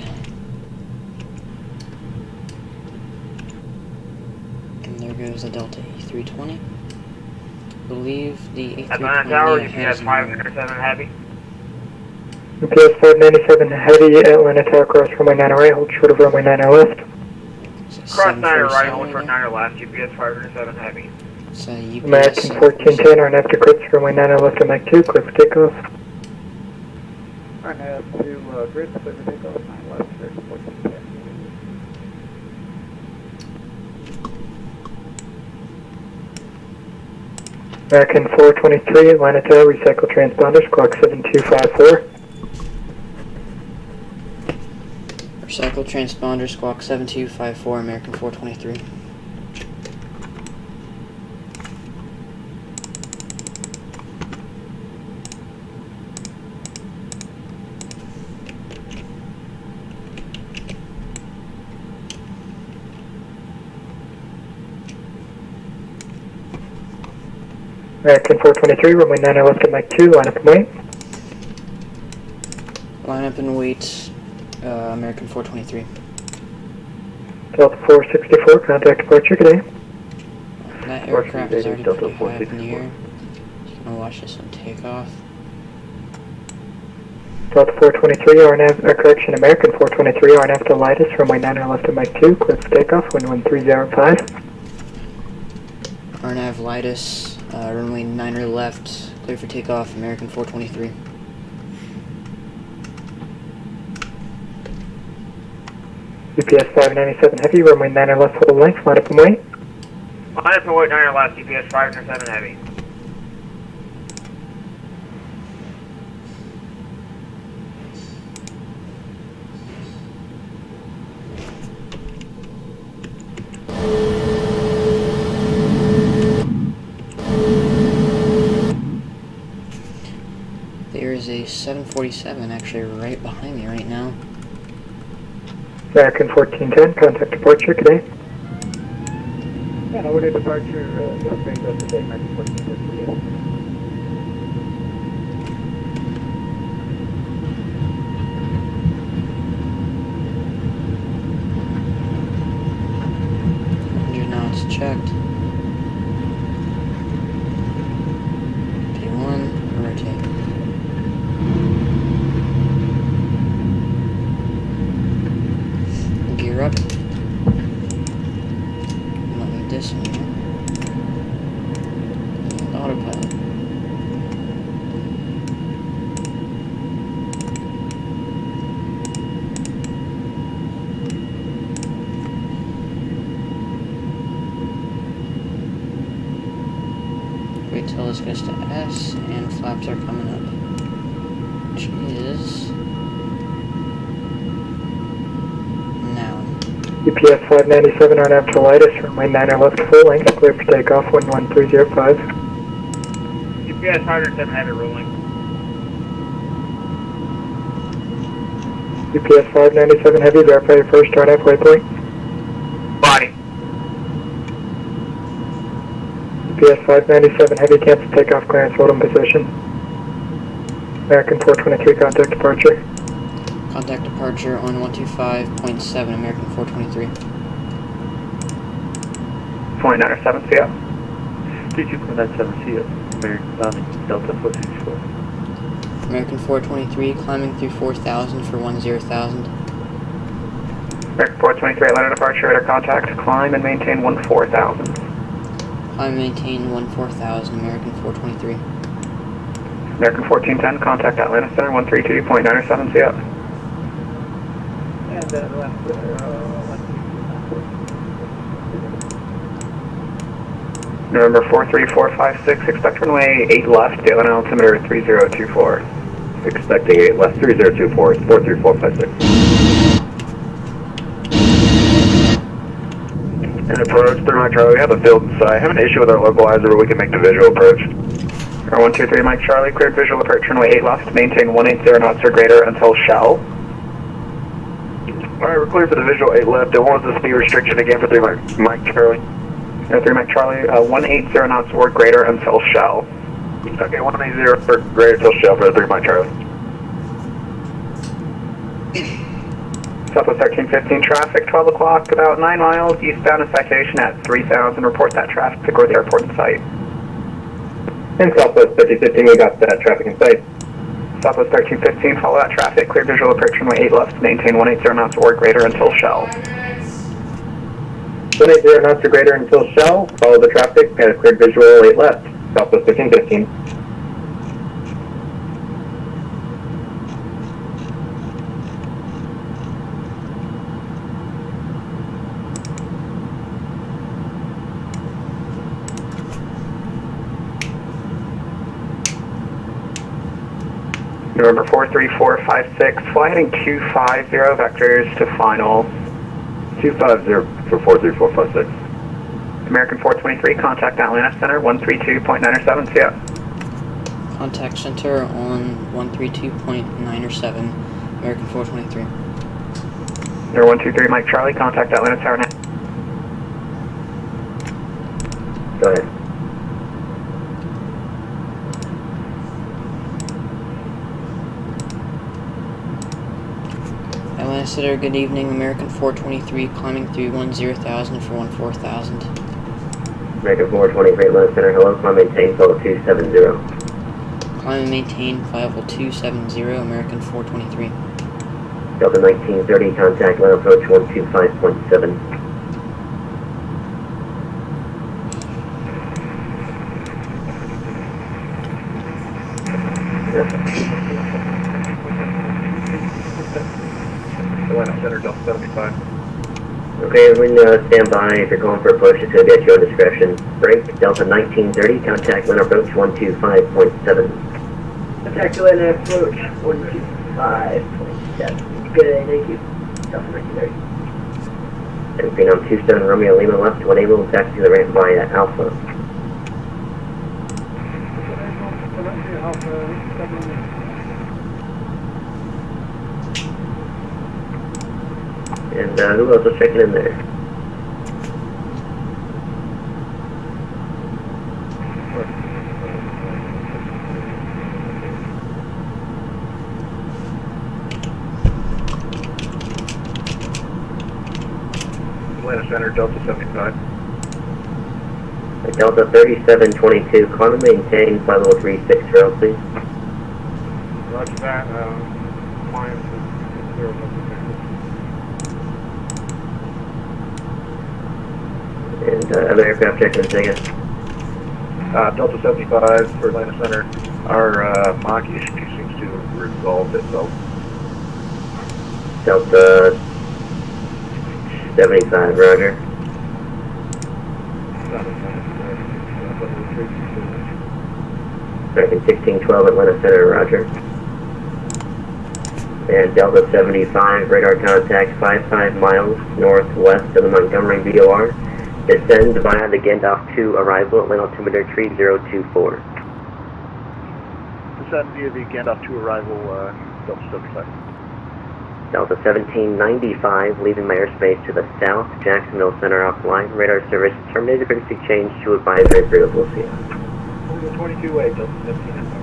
And there goes the Delta A320. I believe the A320 Atlanta Tower, has UPS 597 heavy. UPS 597 heavy, Atlanta Tower, cross runway 90 right, hold short of runway 90 left. Cross 90 right, hold short 90 left, UPS 597 heavy. So UPS American 1410, or after crits, runway 90 left to Mach 2, clear for takeoff. Alright, now to grid, clear for takeoff, 9 left, 1410. American 423, Atlanta Tower, recycle transponders, clock 7254. Recycle transponder, squawk 7254, American 423. American 423, runway 90 left to Mach 2, line up and wait. Line up and wait, American 423. Delta 464, contact departure, good day. That aircraft is already pretty high up in the air. Just gonna watch this one take off. Delta 423, RNAV, correction, American 423, RNAV to Lightus, runway 90 left to Mach 2, clear for takeoff, wind 1305. RNAV Lightus, runway 9 left, clear for takeoff, American 423. UPS 597 heavy, runway 90 left, hold length, line up and wait. Line up and wait 90 left, UPS 597 heavy. There's a 747 actually right behind me right now. American 1410, contact departure, good day. Yeah, what is departure, brings us today, American 1410. Now it's checked. P1, rotate. Gear up. Not need this one here. And autopilot. Wait till this goes to S and flaps are coming up. Which is now. UPS 597 on actualitis, runway 9er left full length, clear for takeoff, 11305. UPS 107 heavy rolling. UPS 597 heavy, verify your first turn at waypoint. Body. UPS 597 heavy, cancel takeoff clearance, hold in position. American 423, contact departure. Contact departure on 125.7, American 423. 2907, see ya. 32.97, see ya. American bounding Delta 464. American 423, climbing through 4,000 for 10,000. American 423, Atlanta departure, radar contact, climb and maintain 14,000. Climb and maintain 14,000, American 423. American 1410, contact Atlanta Center, 132.907, see ya. And left, November 43456, expect runway 8 left, Atlanta altimeter 3024. Expecting 8 left, 3024, 43456. And approach, 3 Mike Charlie, we have a field in sight. I have an issue with our localizer, but we can make the visual approach. 123 Mike Charlie, cleared visual approach, runway 8 left, maintain 180 knots or greater until shell. Alright, we're clear for the visual 8 left, and what was the speed restriction again for 3 Mike Charlie? 3 Mike Charlie, 180 knots or greater until shell. Okay, 180 or greater until shell for the 3 Mike Charlie. Southwest 1315 traffic, 12 o'clock, about 9 miles, eastbound and citation at 3000. Report that traffic to go to the airport in sight. And Southwest 1315, we got that traffic in sight. Southwest 1315, follow that traffic, clear visual approach runway 8 left, maintain 180 knots or greater until shell. 180 knots or greater until shell, follow the traffic, and cleared visual 8 left, Southwest 1315. November 43456, fly heading 250, vectors to final. 250 for 43456. American 423, contact Atlanta Center, 132.907, see ya. Contact center on 132.907, American 423. Number 123 Mike Charlie, contact Atlanta Tower now. Go ahead. Atlanta Center, good evening, American 423, climbing through 10,000 for 14,000. American 423, Atlanta Center, hello, climb maintain, level 270. Climb and maintain, flight level 270, American 423. Delta 1930, contact land approach 125.7. Atlanta Center, Delta 75. Okay, everyone stand by. If you're going for a push, it's going to be at your own discretion. Break, Delta 1930, contact land approach 125.7. Contact Atlanta approach 125.7. Good, thank you. Delta 1930. And Phenom 27 Romeo Lima left to enable taxi to the ramp via Alpha. Alpha, who else was checking in there? Atlanta Center, Delta 75. Delta 3722, climb and maintain flight level 36 trail, please. Roger that, client is 0 And other aircraft check-in, Sega. Delta 75 for Atlanta Center. Our mock issue seems to have resolved itself. Delta 75, roger. American 1612 Atlanta Center, roger. And Delta 75, radar contact 55 miles northwest of the Montgomery VOR. Descend via the Gandalf 2 arrival at land altimeter 3024. Descend via the Gandalf 2 arrival, Delta 75. Delta 1795, leaving my airspace to the south, Jacksonville Center offline. Radar service terminated, frequency change to advisory 3 of Lucia. 22-way, Delta 1795.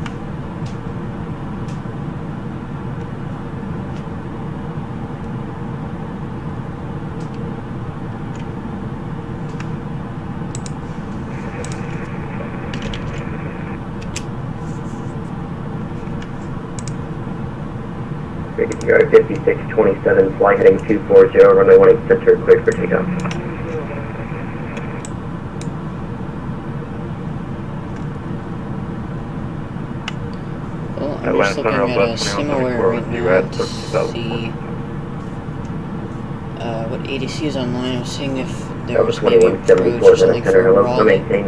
Yard 5627, flight heading 240, runway 18 center, cleared for takeoff. Well, I'm just looking at a similar right now to see what ADC is online. I was seeing if there was maybe a approach or something for Raleigh. I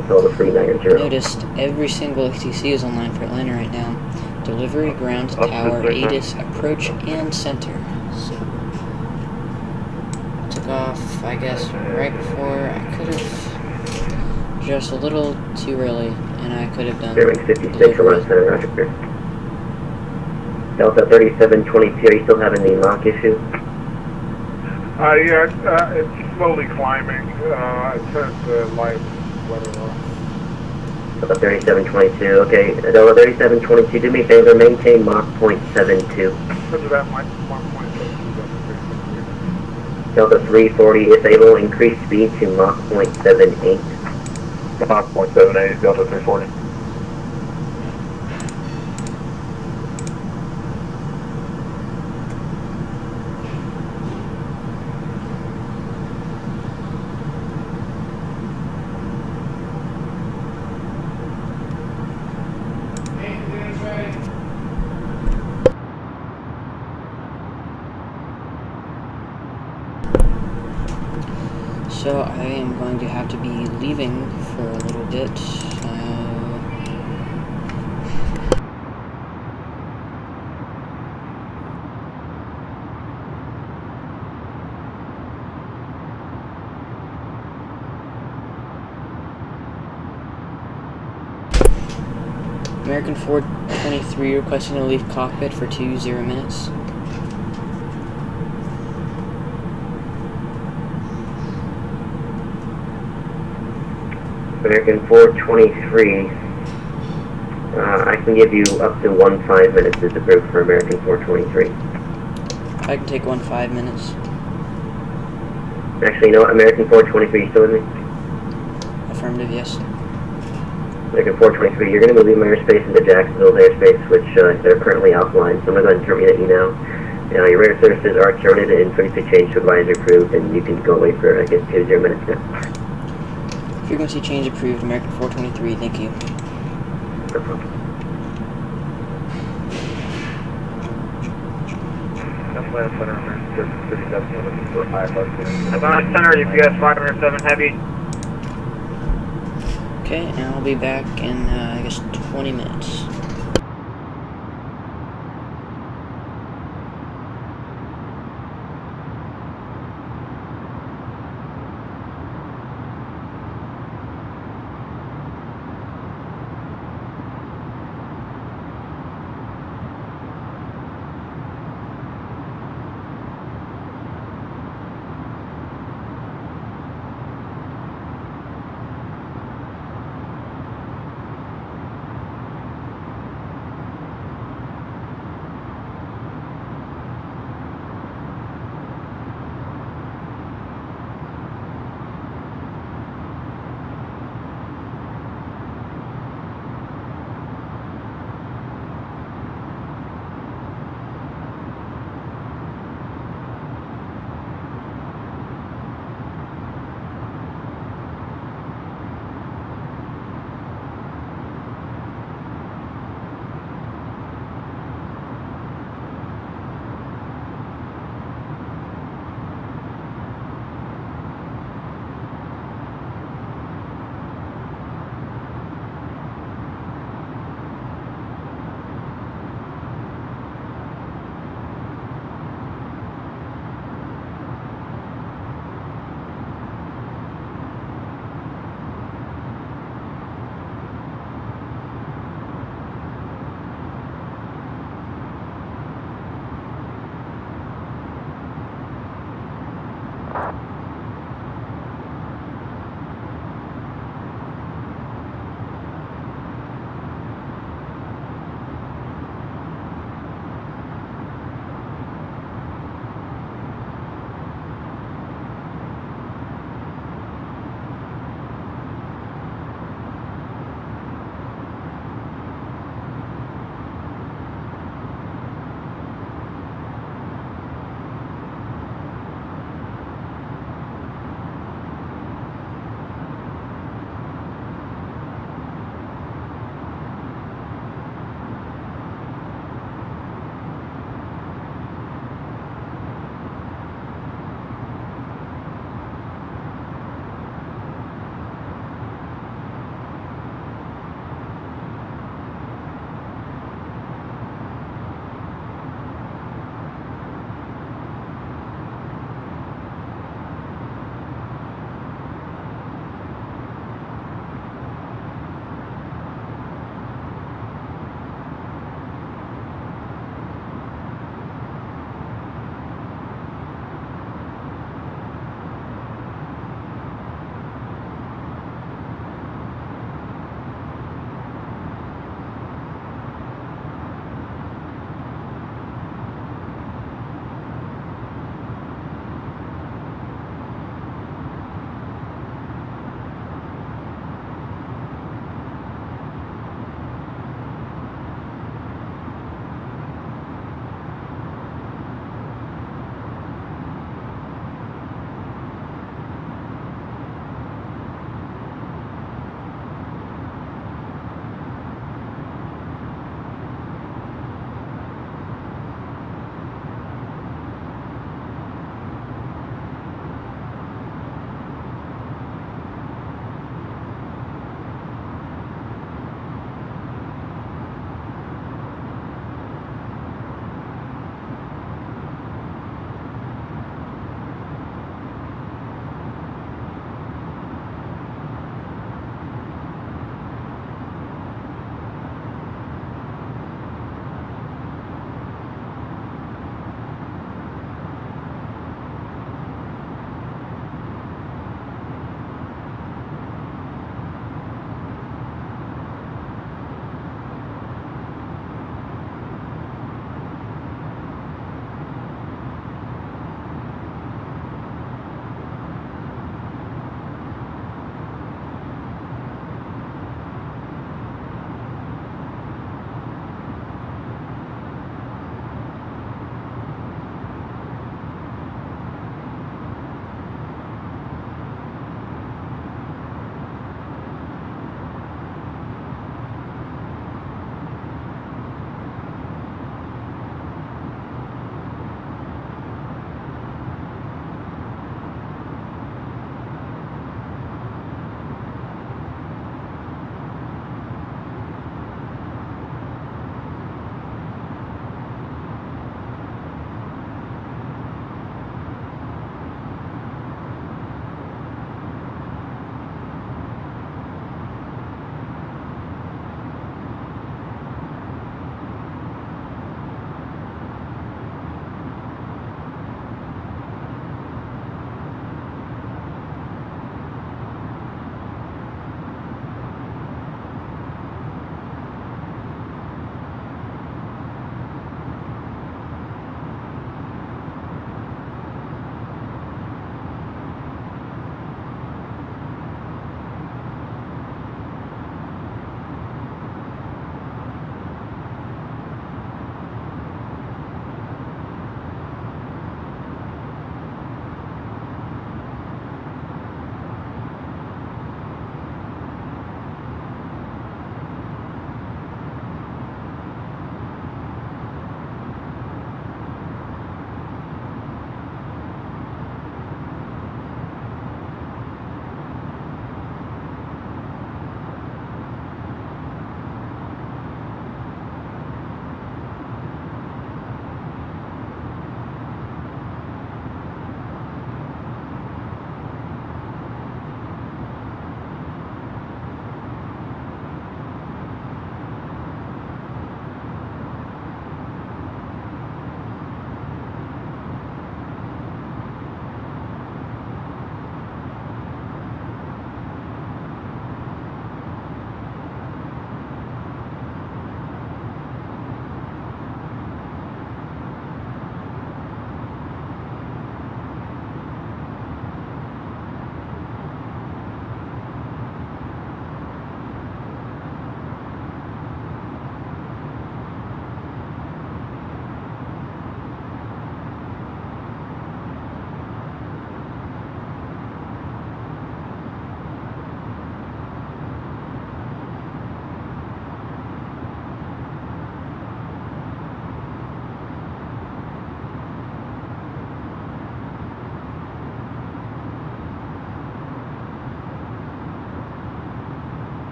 noticed every single ATC is online for Atlanta right now. Delivery, ground, tower, ATIS, approach, and center. So, took off, I guess, right before. I could have just a little too early, and I could have done Bearing 56 around center, roger. Delta 3722, are you still having the lock issue? Yeah, it's slowly climbing. It says live weather off. Delta 3722, okay. Delta 3722, do me a favor, maintain Mach 0.72. Roger that, Mach 1.72. Delta 340, if able, increase speed to Mach 0.78. Mach 0.78, Delta 340. So I am going to have to be leaving for a little bit. American 423 requesting to leave cockpit for 20 minutes. American 423, I can give you up to 15 minutes as approved for American 423. I can take 15 minutes. Actually, you know what, American 423, you still with me? Affirmative, yes. American 423, you're going to move my airspace into Jacksonville's airspace, which they're currently offline, so I'm going to go ahead and terminate you now. Your radar services are terminated and frequency change to advisory approved, and you can go away for, I guess, 20 minutes now. Frequency change approved, American 423, thank you. No problem. Atlanta Center, American 37, looking for Atlanta Center, UPS 507 Heavy. Okay, and I'll be back in, I guess, 20 minutes.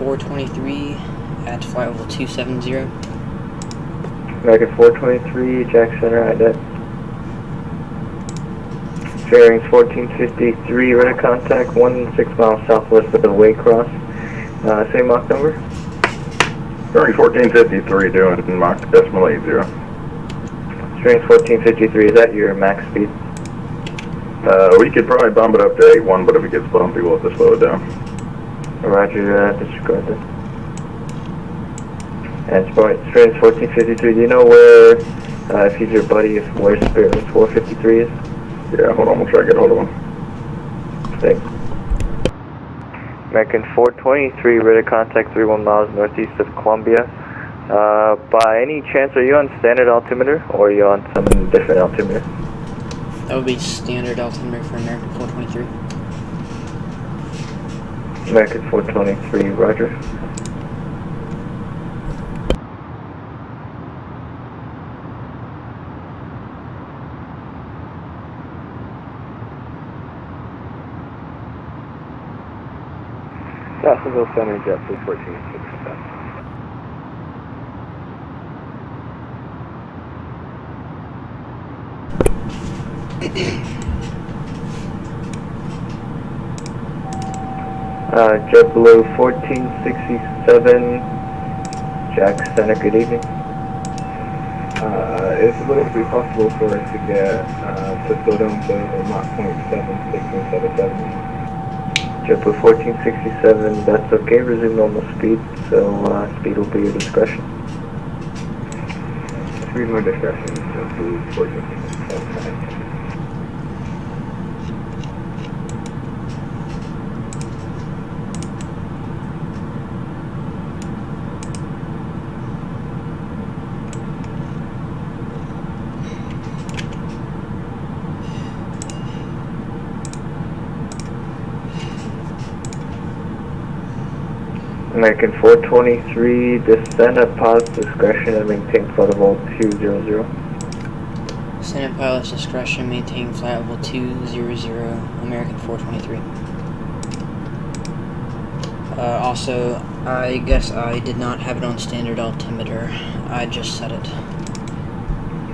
423 at flight level 270. American 423, Jack Center, IDET. Bearings 1453, radar contact, 16 miles southwest of the Waycross. Same Mach number? Bearing 1453, doing Mach decimal 80. Bearings 1453, is that your max speed? We could probably bump it up to 81, but if it gets bumpy, we'll have to slow it down. Roger, disregard that. And Bearings 1453, do you know where, if he's your buddy, where Bearings 453 is? Yeah, hold on, we'll try to get hold of him. Thanks. American 423, radar contact 31 miles northeast of Columbia. By any chance, are you on standard altimeter, or are you on some different altimeter? That would be standard altimeter for American 423. American 423, roger. Jacksonville Center, JetBlue 1467. JetBlue 1467, Jack Center, good evening. It's a little bit possible for us to get to slow down to Mach .76 and 77. JetBlue 1467, that's okay, resume normal speed, so speed will be your discretion. Speed my discretion, JetBlue 1467. American 423, descend at pilot's discretion and maintain flight level 200. Descend at pilot's discretion, maintain flight level 200, American 423. Also, I guess I did not have it on standard altimeter. I just set it.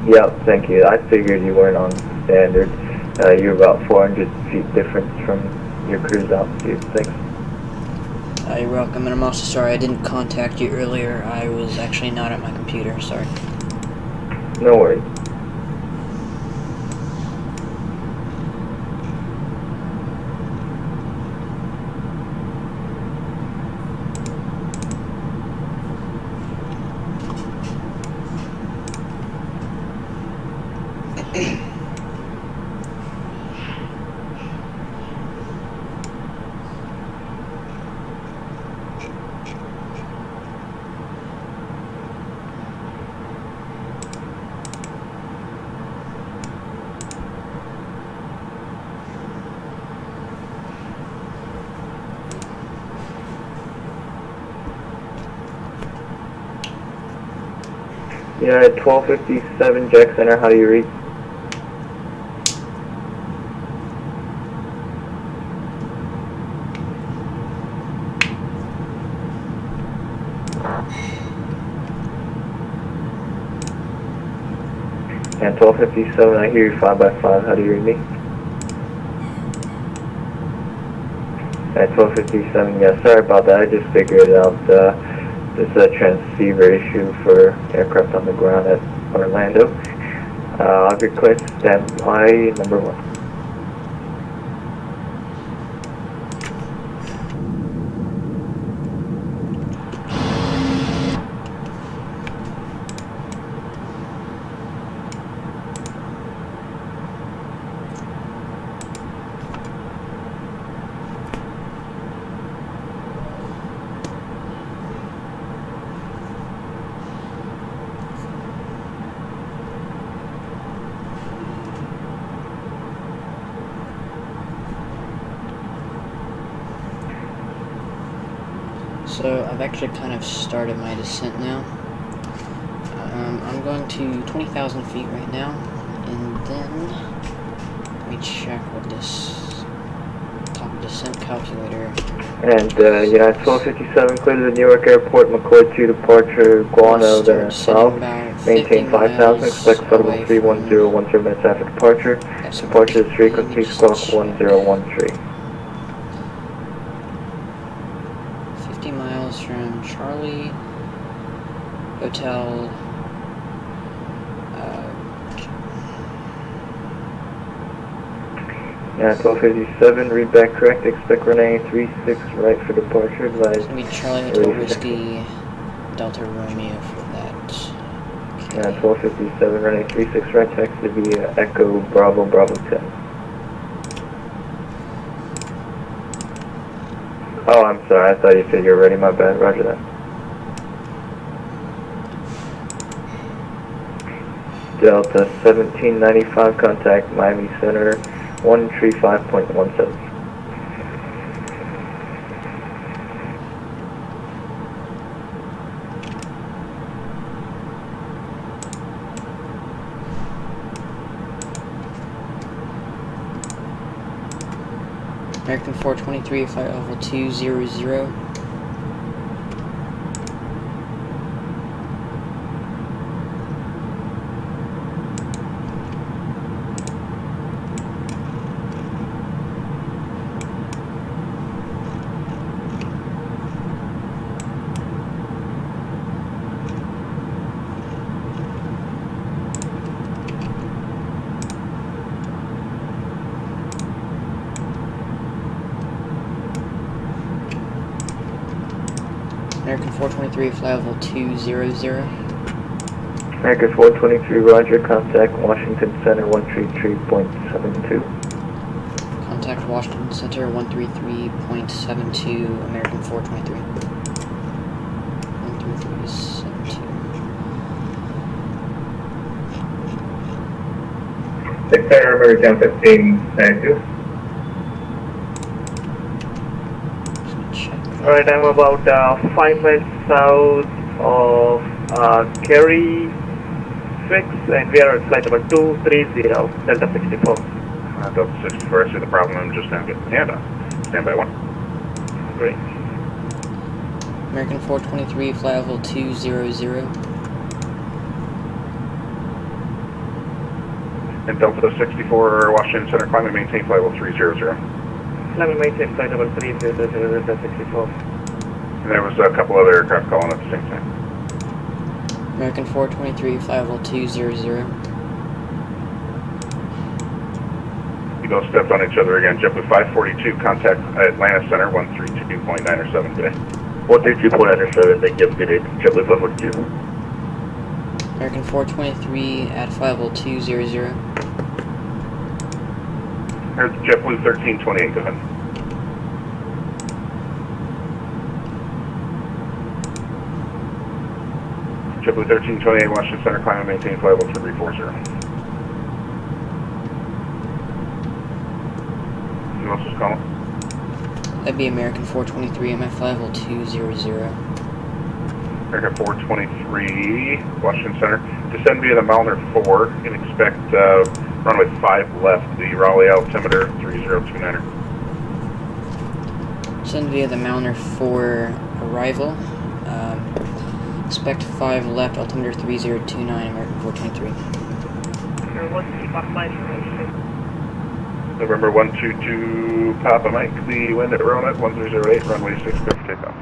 Yep, thank you. I figured you weren't on standard. You're about 400 feet difference from your cruise altitude. Thanks. You're welcome, and I'm also sorry I didn't contact you earlier. I was actually not at my computer, sorry. No worries. Yeah, at 1257 Jack Center, how do you read? And 1257, I hear you 5x5, how do you read me? At 1257, yeah, sorry about that, I just figured it out. This is a transceiver issue for aircraft on the ground at Orlando. I'll request standby number 1. So I've actually kind of started my descent now. I'm going to 20,000 feet right now, and then let me check what this top descent calculator. And United 1257, clear to the Newark Airport, McCoy 2 departure, Guano, then south. Maintain 5,000, expect Federal 31010 minutes after departure. Departure is frequency squawk 1013. 50 miles from Charlie, Hotel, Yeah, 1257, read back correct, expect runway 36 right for departure, advise. It's going to be Charlie Hotel Whiskey, Delta Romeo for that. Yeah, 1257, runway 36 right, taxi via Echo Bravo Bravo 10. Oh, I'm sorry, I thought you said you were ready, my bad, roger that. Delta 1795, contact Miami Center 135.17. American 423, flight level 200. American 423, flight level 200. American 423, roger, contact Washington Center 133.72. Contact Washington Center 133.72, American 423. 133.72. 6 Air American 1592. Alright, I'm about 5 miles south of Kerry 6, and we are at flight number 230, Delta 64. Delta 64, I see the problem, I'm just now getting the handoff. Stand by 1. Great. American 423, flight level 200. And Delta 64, Washington Center, climb and maintain flight level 300. Climb and maintain flight level 300, Delta 64. And there was a couple other aircraft calling at the same time. American 423, flight level 200. You both stepped on each other again. JetBlue 542, contact Atlanta Center 132.907 today. 132.907, thank you, good day. JetBlue 542. American 423 at flight level 200. Here's JetBlue 1328, go ahead. JetBlue 1328, Washington Center, climb and maintain flight level 340. Who else is calling? That'd be American 423, I'm at flight level 200. American 423, Washington Center. Descend via the Malner 4 and expect runway 5 left, the Raleigh altimeter 3029er. Descend via the Malner 4 arrival. Expect 5 left, altimeter 3029, American 423. November 122, Papa Mike, the wind at Roanoke 1008, runway 6, clear for takeoff.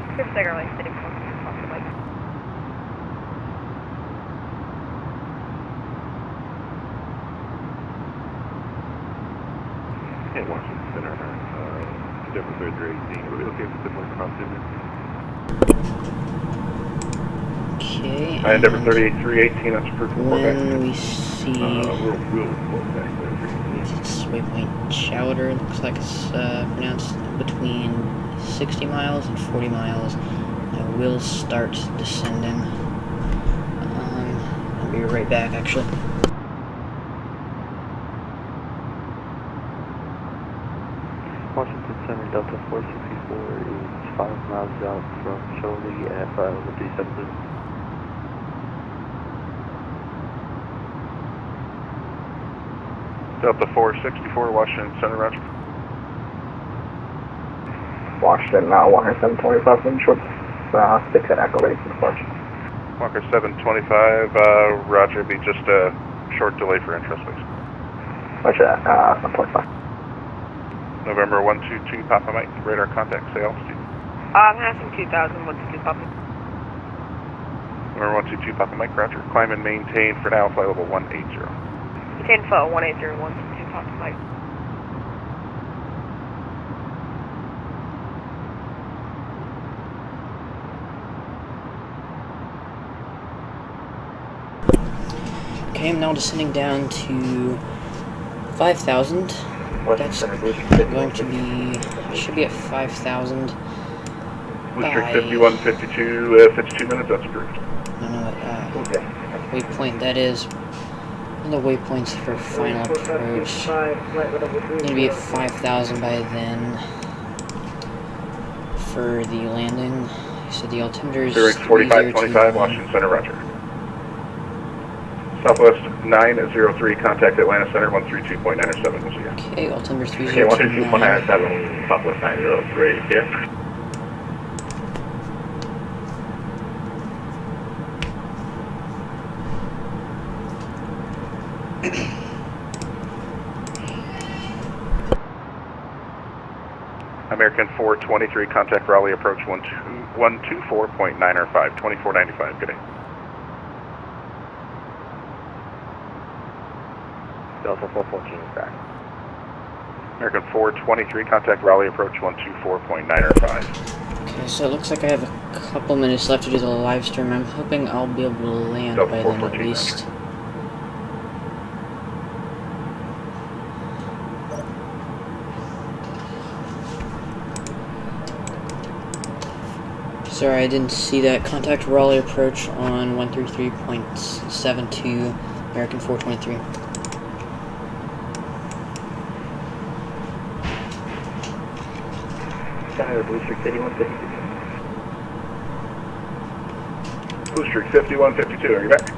Hey, Washington Center, Denver 3318, are we okay for similar cross-image? Okay. And Denver 38318, that's approved for When we see We'll report back there. it's waypoint Chowder, looks like it's pronounced between 60 miles and 40 miles. I will start descending. I'll be right back actually. Washington Center, Delta 464 is 5 miles out from Charlie at 537. Delta 464, Washington Center, roger. Washington, Walker 725, wind shorts, 6 at Echo, ready for departure. Walker 725, roger, be just a short delay for interest, please. Roger that, 7.5. November 122, Papa Mike, radar contact, say altitude. Passing 2000, 122 Papa. November 122, Papa Mike, roger. Climb and maintain for now, flight level 180. Maintain flow 180, 122 Papa Mike. Okay, I'm now descending down to 5,000. That's going to be, I should be at 5,000 District by... 5152, 52 minutes, that's approved. Okay. Waypoint, that is one of the waypoints for final approach. Going to be at 5,000 by then for the landing. So the altimeter is 4525, Washington Center, roger. Southwest 903, contact Atlanta Center 132.97, we'll see you. Okay, altimeter 3029. Okay, 132.97, Southwest 903, here. American 423, contact Raleigh approach 124.905, 2495, good day. Delta 414 is back. American 423, contact Raleigh approach 124.905. Okay, so it looks like I have a couple minutes left to do the live stream. I'm hoping I'll be able to land Delta by then at least. Sorry, I didn't see that. Contact Raleigh approach on 133.72, American 423. Senator Blue Streak 5152. Blue Streak 5152, are you back?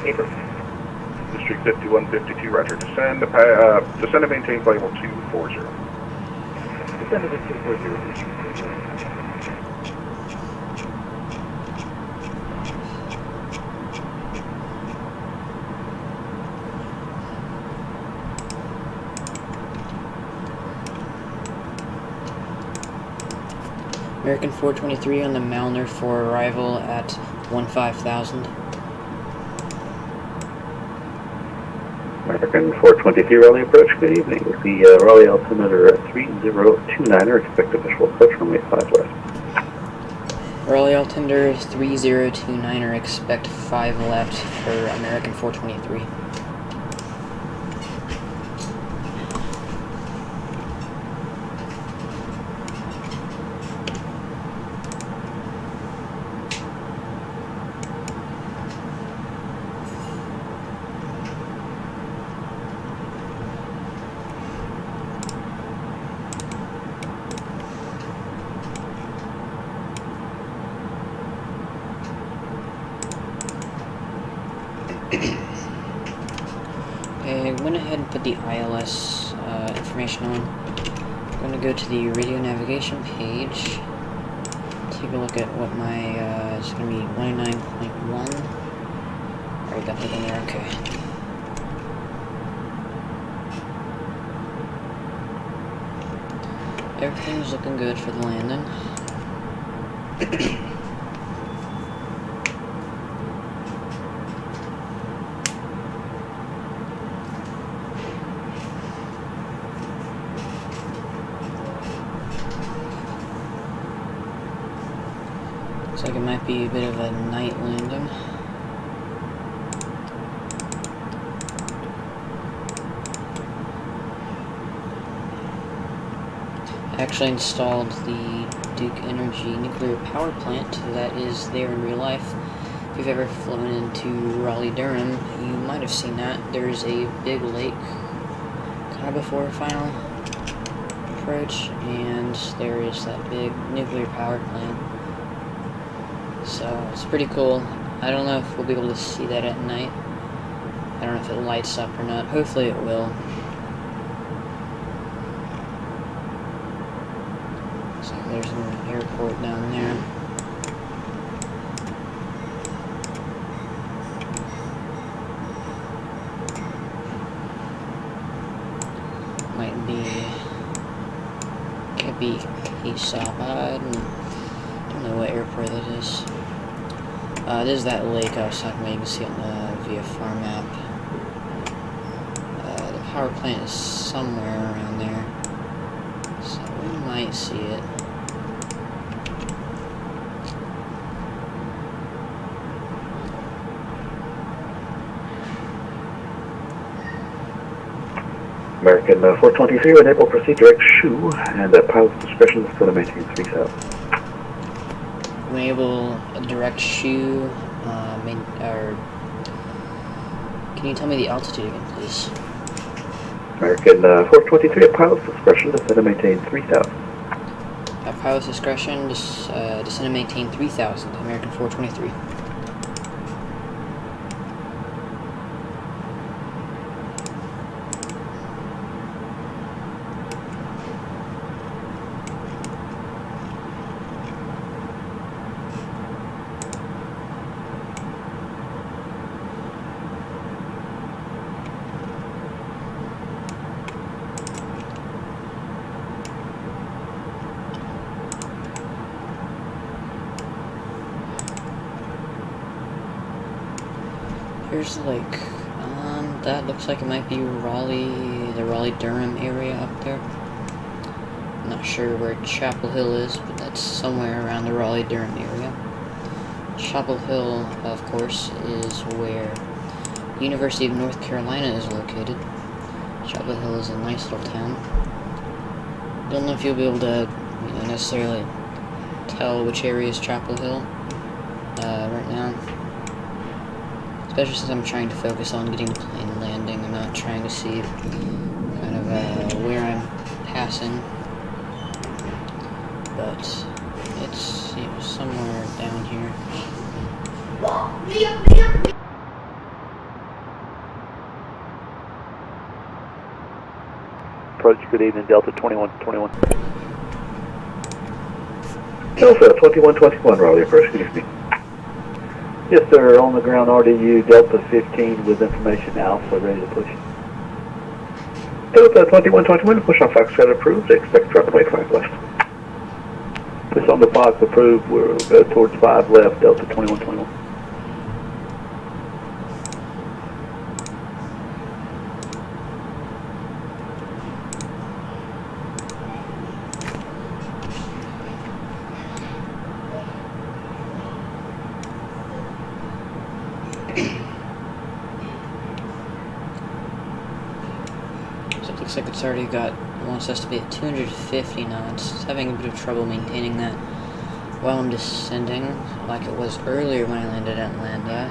April. Blue Streak 5152, roger. Descend and maintain flight level 240. Descend to 240, Blue Streak 5152. American 423 on the Malner for arrival at 15,000. American 423 Raleigh approach, good evening. The Raleigh altimeter 3029er, expect official approach runway 5 west. Raleigh altimeter 3029er, expect 5 left for American 423. Okay, I went ahead and put the ILS information on. I'm going to go to the radio navigation page. Take a look at what my, it's going to be 109.1. Already got that in there, okay. Everything's looking good for the landing. Looks like it might be a bit of a night landing. I actually installed the Duke Energy nuclear power plant that is there in real life. If you've ever flown into Raleigh-Durham, you might have seen that. There's a big lake kind of before final approach, and there is that big nuclear power plant. So it's pretty cool. I don't know if we'll be able to see that at night. I don't know if it lights up or not. Hopefully it will. there's an airport down there. Might be... could be KCLT. I don't know what airport that is. This is that lake I was talking about. You can see it on the VFR map. The power plant is somewhere around there, so we might see it. American 423, enable proceed direct shoe, and pilot's discretion is going to maintain 3000. Enable a direct shoe, can you tell me the altitude again, please? American 423, at pilot's discretion, descend and maintain 3000. At pilot's discretion, descend and maintain 3000, American 423. Here's like, that looks like it might be Raleigh, the Raleigh-Durham area up there. I'm not sure where Chapel Hill is, but that's somewhere around the Raleigh-Durham area. Chapel Hill, of course, is where the University of North Carolina is located. Chapel Hill is a nice little town. Don't know if you'll be able to, necessarily tell which area is Chapel Hill right now. Especially since I'm trying to focus on getting the plane landing. I'm not trying to see kind of where I'm passing. But it's somewhere down here. Approach, good evening, Delta 2121. Delta 2121, Raleigh approach, good evening. Yes, sir, on the ground RDU, Delta 15 with information Alpha, ready to push. Delta 2121, push on Foxtrot approved, expect runway 5 left. Push on the Fox approved, we'll go towards 5 left, Delta 2121. Looks like it's already wants us to be at 250 knots. It's having a bit of trouble maintaining that while I'm descending, like it was earlier when I landed at Atlanta.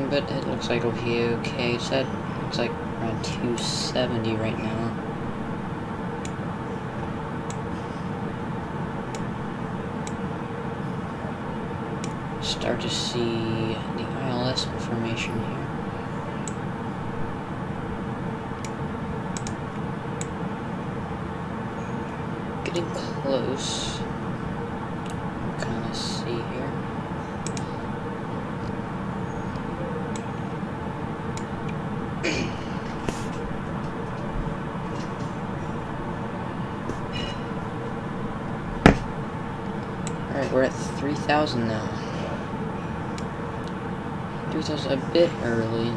But it looks like it'll be okay. It's looks like around 270 right now. Start to see the ILS information here. Getting close. Kind of see here. Alright, we're at 3,000 now. 3,000 a bit early.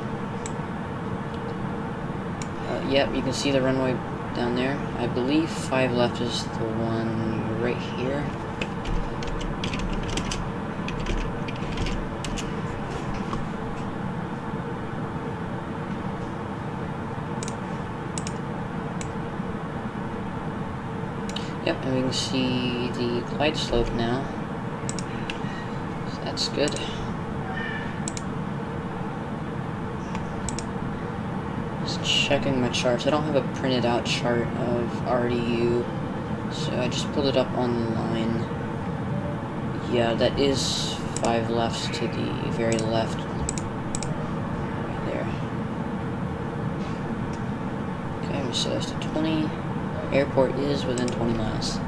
Yep, you can see the runway down there. I believe 5 left is the one right here. Yep, and we can see the glide slope now. So that's good. Just checking my charts. I don't have a printed out chart of RDU, so I just pulled it up online. Yeah, that is 5 left to the very left. Right there. Okay, I'm set this to 20. Airport is within 20 miles.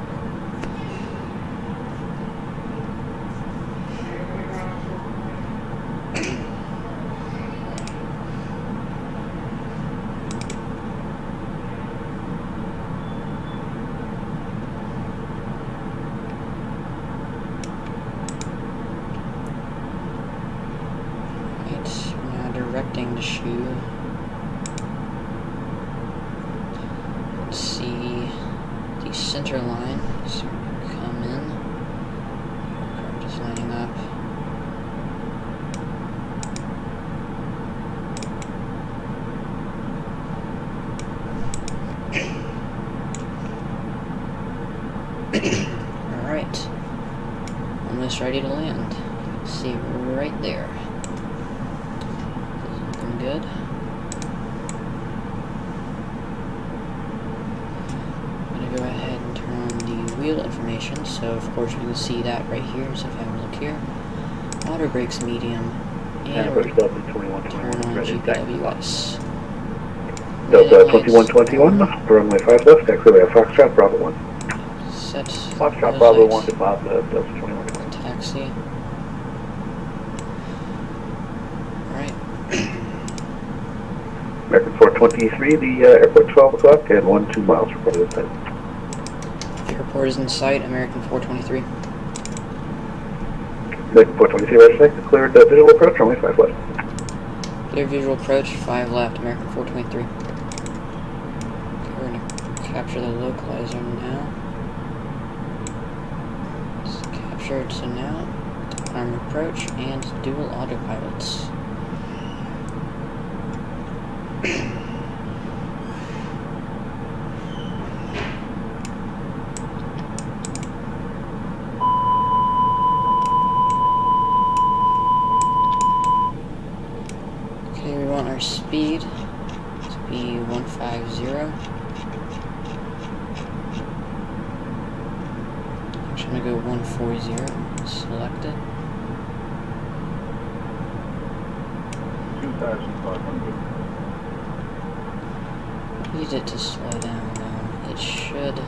Directing the shoe. Let's see the center line. So come in. I'm just lining up. Alright. Almost ready to land. See right there. Good. I'm going to go ahead and turn on the wheel information, so of course we can see that right here. So if I look here, auto brakes medium, and we're turn on GPWS. Delta 2121, runway 5 left, taxiway Foxtrot Bravo 1. Set Foxtrot Bravo 1 to Bob, Delta 2121. Taxi. American 423, the airport 12 o'clock and 2 miles reported this time. The airport is in sight, American 423. American 423, register, cleared visual approach, runway 5 left. Clear visual approach, 5 left, American 423. Okay, we're going to capture the localizer now. It's captured, so now, arm approach and dual autopilots. Okay, we want our speed to be 150. Actually, I'm gonna go 140. Select it. 2,500. Need it to slow down now. It should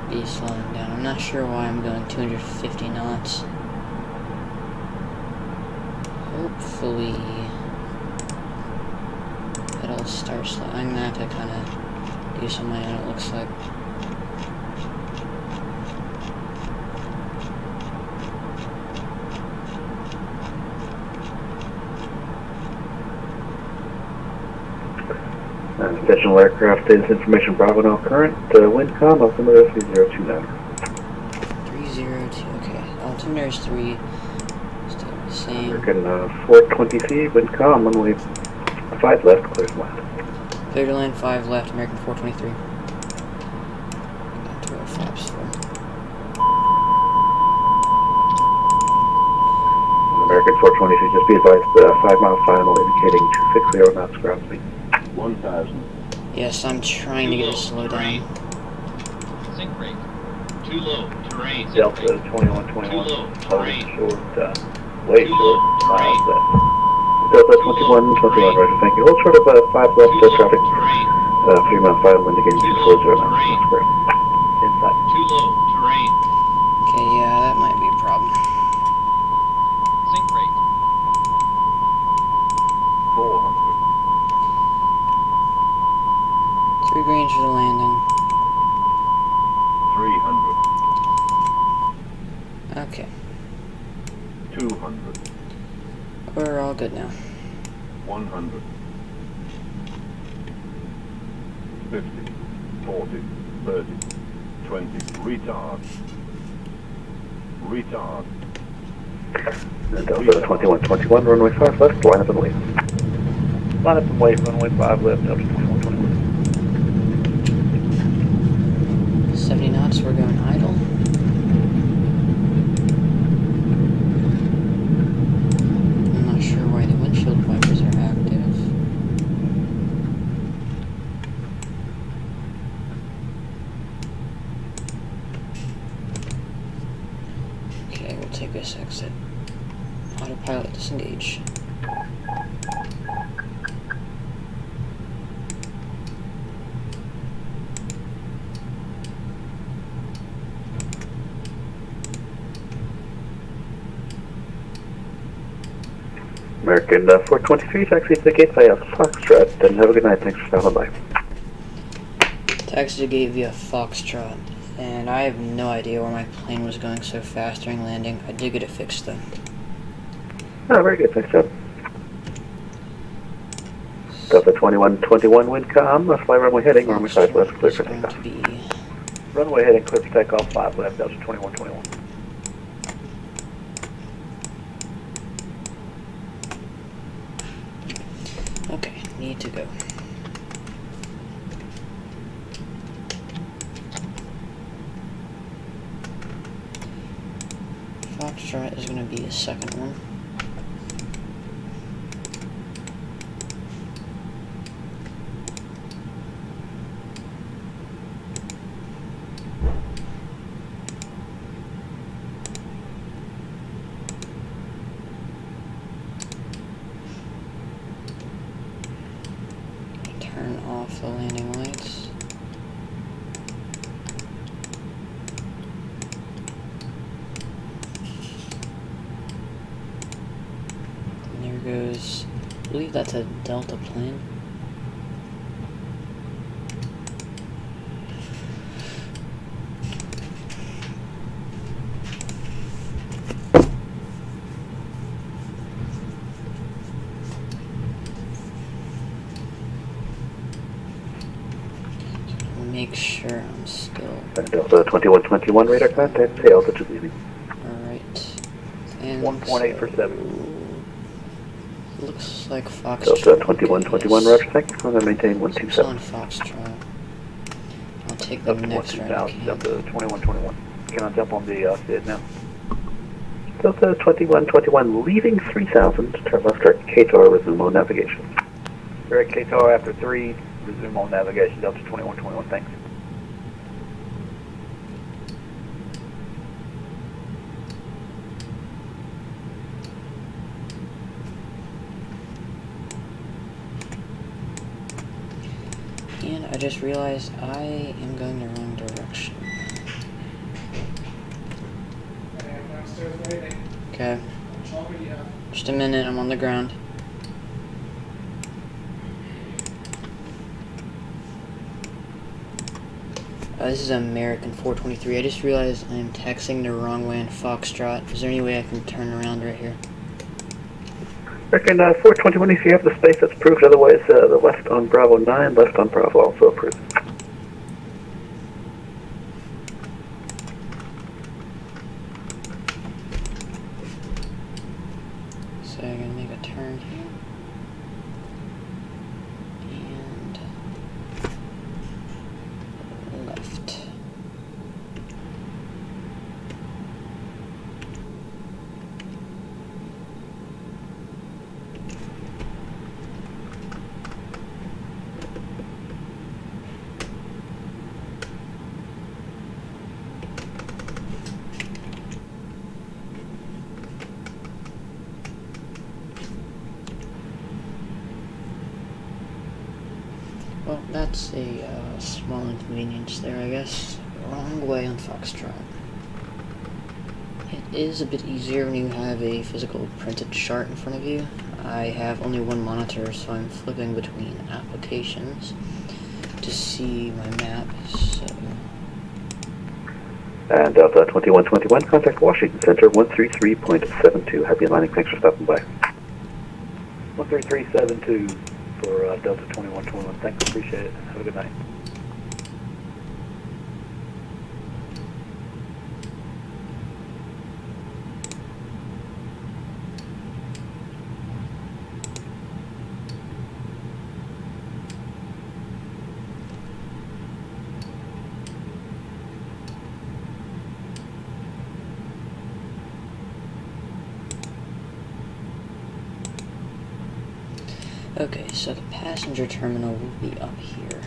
be slowing down. I'm not sure why I'm going 250 knots. Hopefully it'll start slowing. I'm gonna have to kind of do some of my own, it looks like. Conventional aircraft is information Bravo now current. Windcom, altimeter 3029. 302, okay. Altimeter is 3. Still the same. American 420C, Windcom, runway 5 left, clear to land. Clear to land, 5 left, American 423. Got to our flaps full. American 423, just be advised, 5 mile final indicating 260 knots ground speed. 1,000. Yes, I'm trying to get it to slow down. Sink rate. Too low. Terrain. Delta 2121. Too low. Terrain. Short, way short, miles left. Delta 2121, roger, thank you. Hold short of 5 left traffic. 3 mile final indicating 240 knots ground. Inside. Too low. Terrain. Okay, yeah, that might be a problem. Sink rate. 400. 3 greens for the landing. 300. Okay. 200. We're all good now. 100. 50. 40. 30. 20. Retard. Retard. Delta 2121, runway 5 left, line up and wait. Line up and wait, runway 5 left, Delta 2121. 70 knots, we're going idle. I'm not sure why the windshield wipers are active. Okay, we'll take this exit. Autopilot disengage. American 423, taxi to the gate via Foxtrot, and have a good night. Thanks for stopping by. Taxi to gate via Foxtrot, and I have no idea why my plane was going so fast during landing. I did get it fixed though. Oh, very good. Thanks, Joe. Delta 2121 Windcom, fly runway heading, runway 5 left, clear for takeoff. Runway heading, clear for takeoff, 5 left, Delta 2121. Okay, need to go. Foxtrot is going to be a second one. Turn off the landing lights. And there goes, I believe that's a Delta plane. Make sure I'm still. Delta 2121 radar contact, say altitude leaving. Alright. And 1.8 for 7. Looks like Foxtrot. Delta 2121, roger, thank you. I'm going to maintain 127. On Foxtrot. I'll take the next round. Delta 2121. Can I jump on the SID now? Delta 2121, leaving 3000, turn left direct KTOR, resume on navigation. Direct KTOR after 3, resume on navigation, Delta 2121, thanks. And I just realized I am going the wrong direction. Okay. Just a minute, I'm on the ground. This is American 423. I just realized I am taxiing the wrong way in Foxtrot. Is there any way I can turn around right here? American 421, if you have the space, that's approved. Otherwise, the left on Bravo 9, left on Bravo also approved. So I'm going to make a turn here. And left. Well, that's a small inconvenience there, I guess. Wrong way on Foxtrot. It is a bit easier when you have a physical printed chart in front of you. I have only one monitor, so I'm flipping between applications to see my map, so... And Delta 2121, contact Washington Center 133.72. Happy landing, thanks for stopping by. 13372 for Delta 2121. Thanks, appreciate it. Have a good night. Okay, so the passenger terminal will be up here.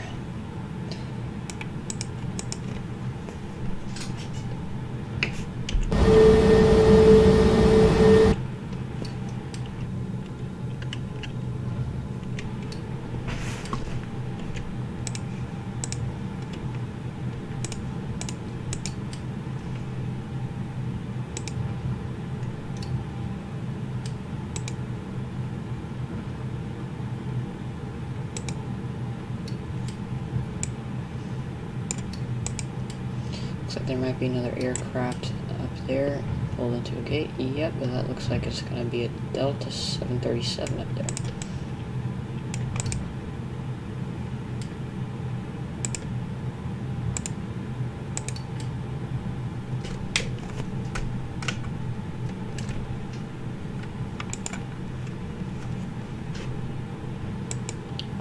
there might be another aircraft up there, pulled into a gate. Yep, but that looks like it's going to be a Delta 737 up there.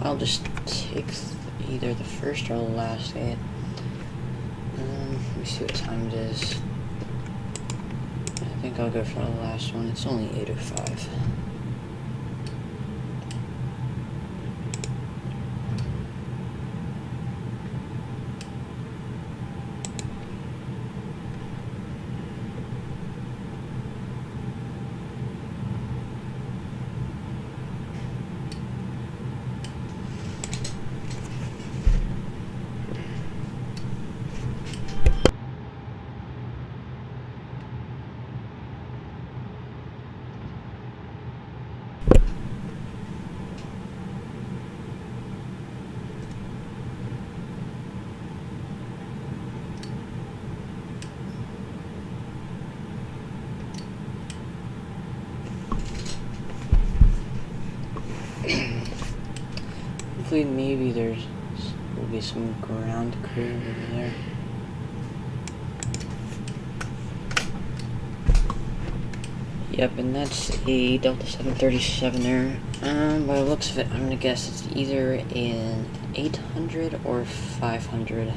I'll just take either the first or the last gate. Let me see what time it is. I think I'll go for the last one. It's only 8:05. Hopefully maybe will be some ground crew over there. Yep, and that's a Delta 737 there. By the looks of it, I'm gonna guess it's either an 800 or 500.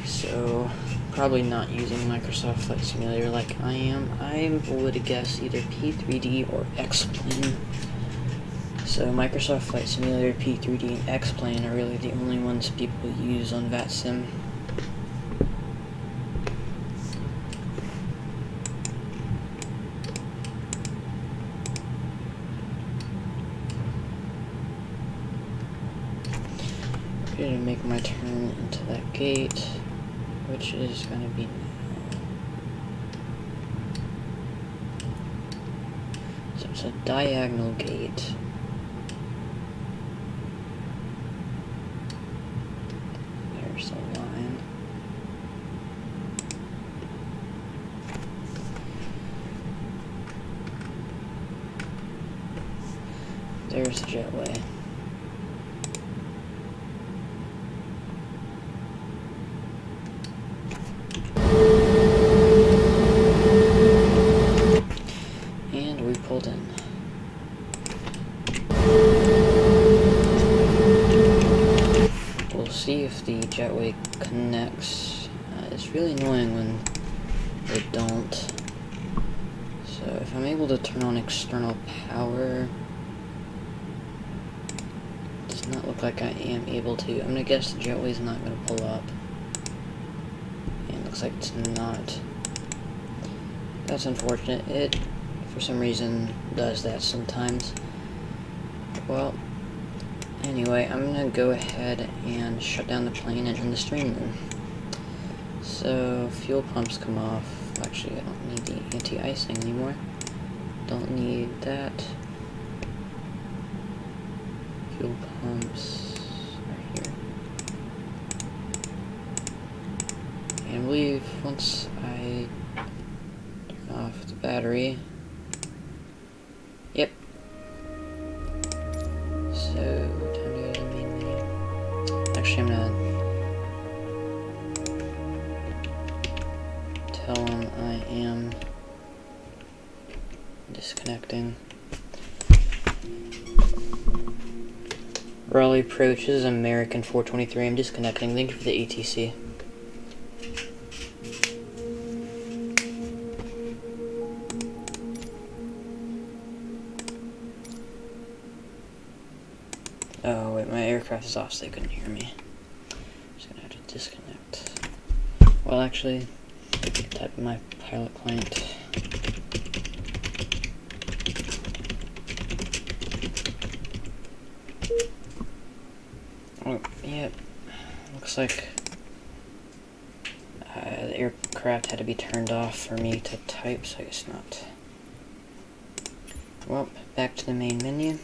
So, probably not using Microsoft Flight Simulator like I am. I would guess either P3D or X-Plane. So Microsoft Flight Simulator, P3D, and X-Plane are really the only ones people use on Vatsim. I'm going to make my turn into that gate, which is going to be now. So it's a diagonal gate. There's the line. There's the jetway. And we pulled in. We'll see if the jetway connects. It's really annoying when they don't. So if I'm able to turn on external power, it does not look like I am able to. I'm gonna guess the jetway's not gonna pull up. And it looks like it's not. That's unfortunate. It, for some reason, does that sometimes. Well, anyway, I'm gonna go ahead and shut down the plane and end the stream then. So, fuel pumps come off. Actually, I don't need the anti-icing anymore. Don't need that. Fuel pumps are here. And I believe once I turn off the battery. Yep. So, time to go to the main menu. Actually, I'm gonna tell him I am disconnecting. Raleigh approaches American 423. I'm disconnecting. Thank you for the ATC. Oh wait, my aircraft is off so they couldn't hear me. I'm just gonna have to disconnect. Well, actually, type in my pilot client. Oh, yep. Looks like the aircraft had to be turned off for me to type, so I guess not. Well, back to the main menu.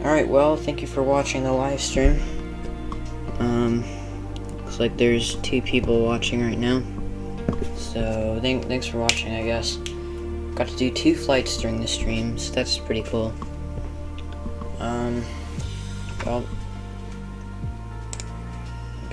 Alright, well, thank you for watching the live stream. Looks like there's 2 people watching right now. So, thanks for watching, I guess. Got to do 2 flights during the stream, so that's pretty cool. Well,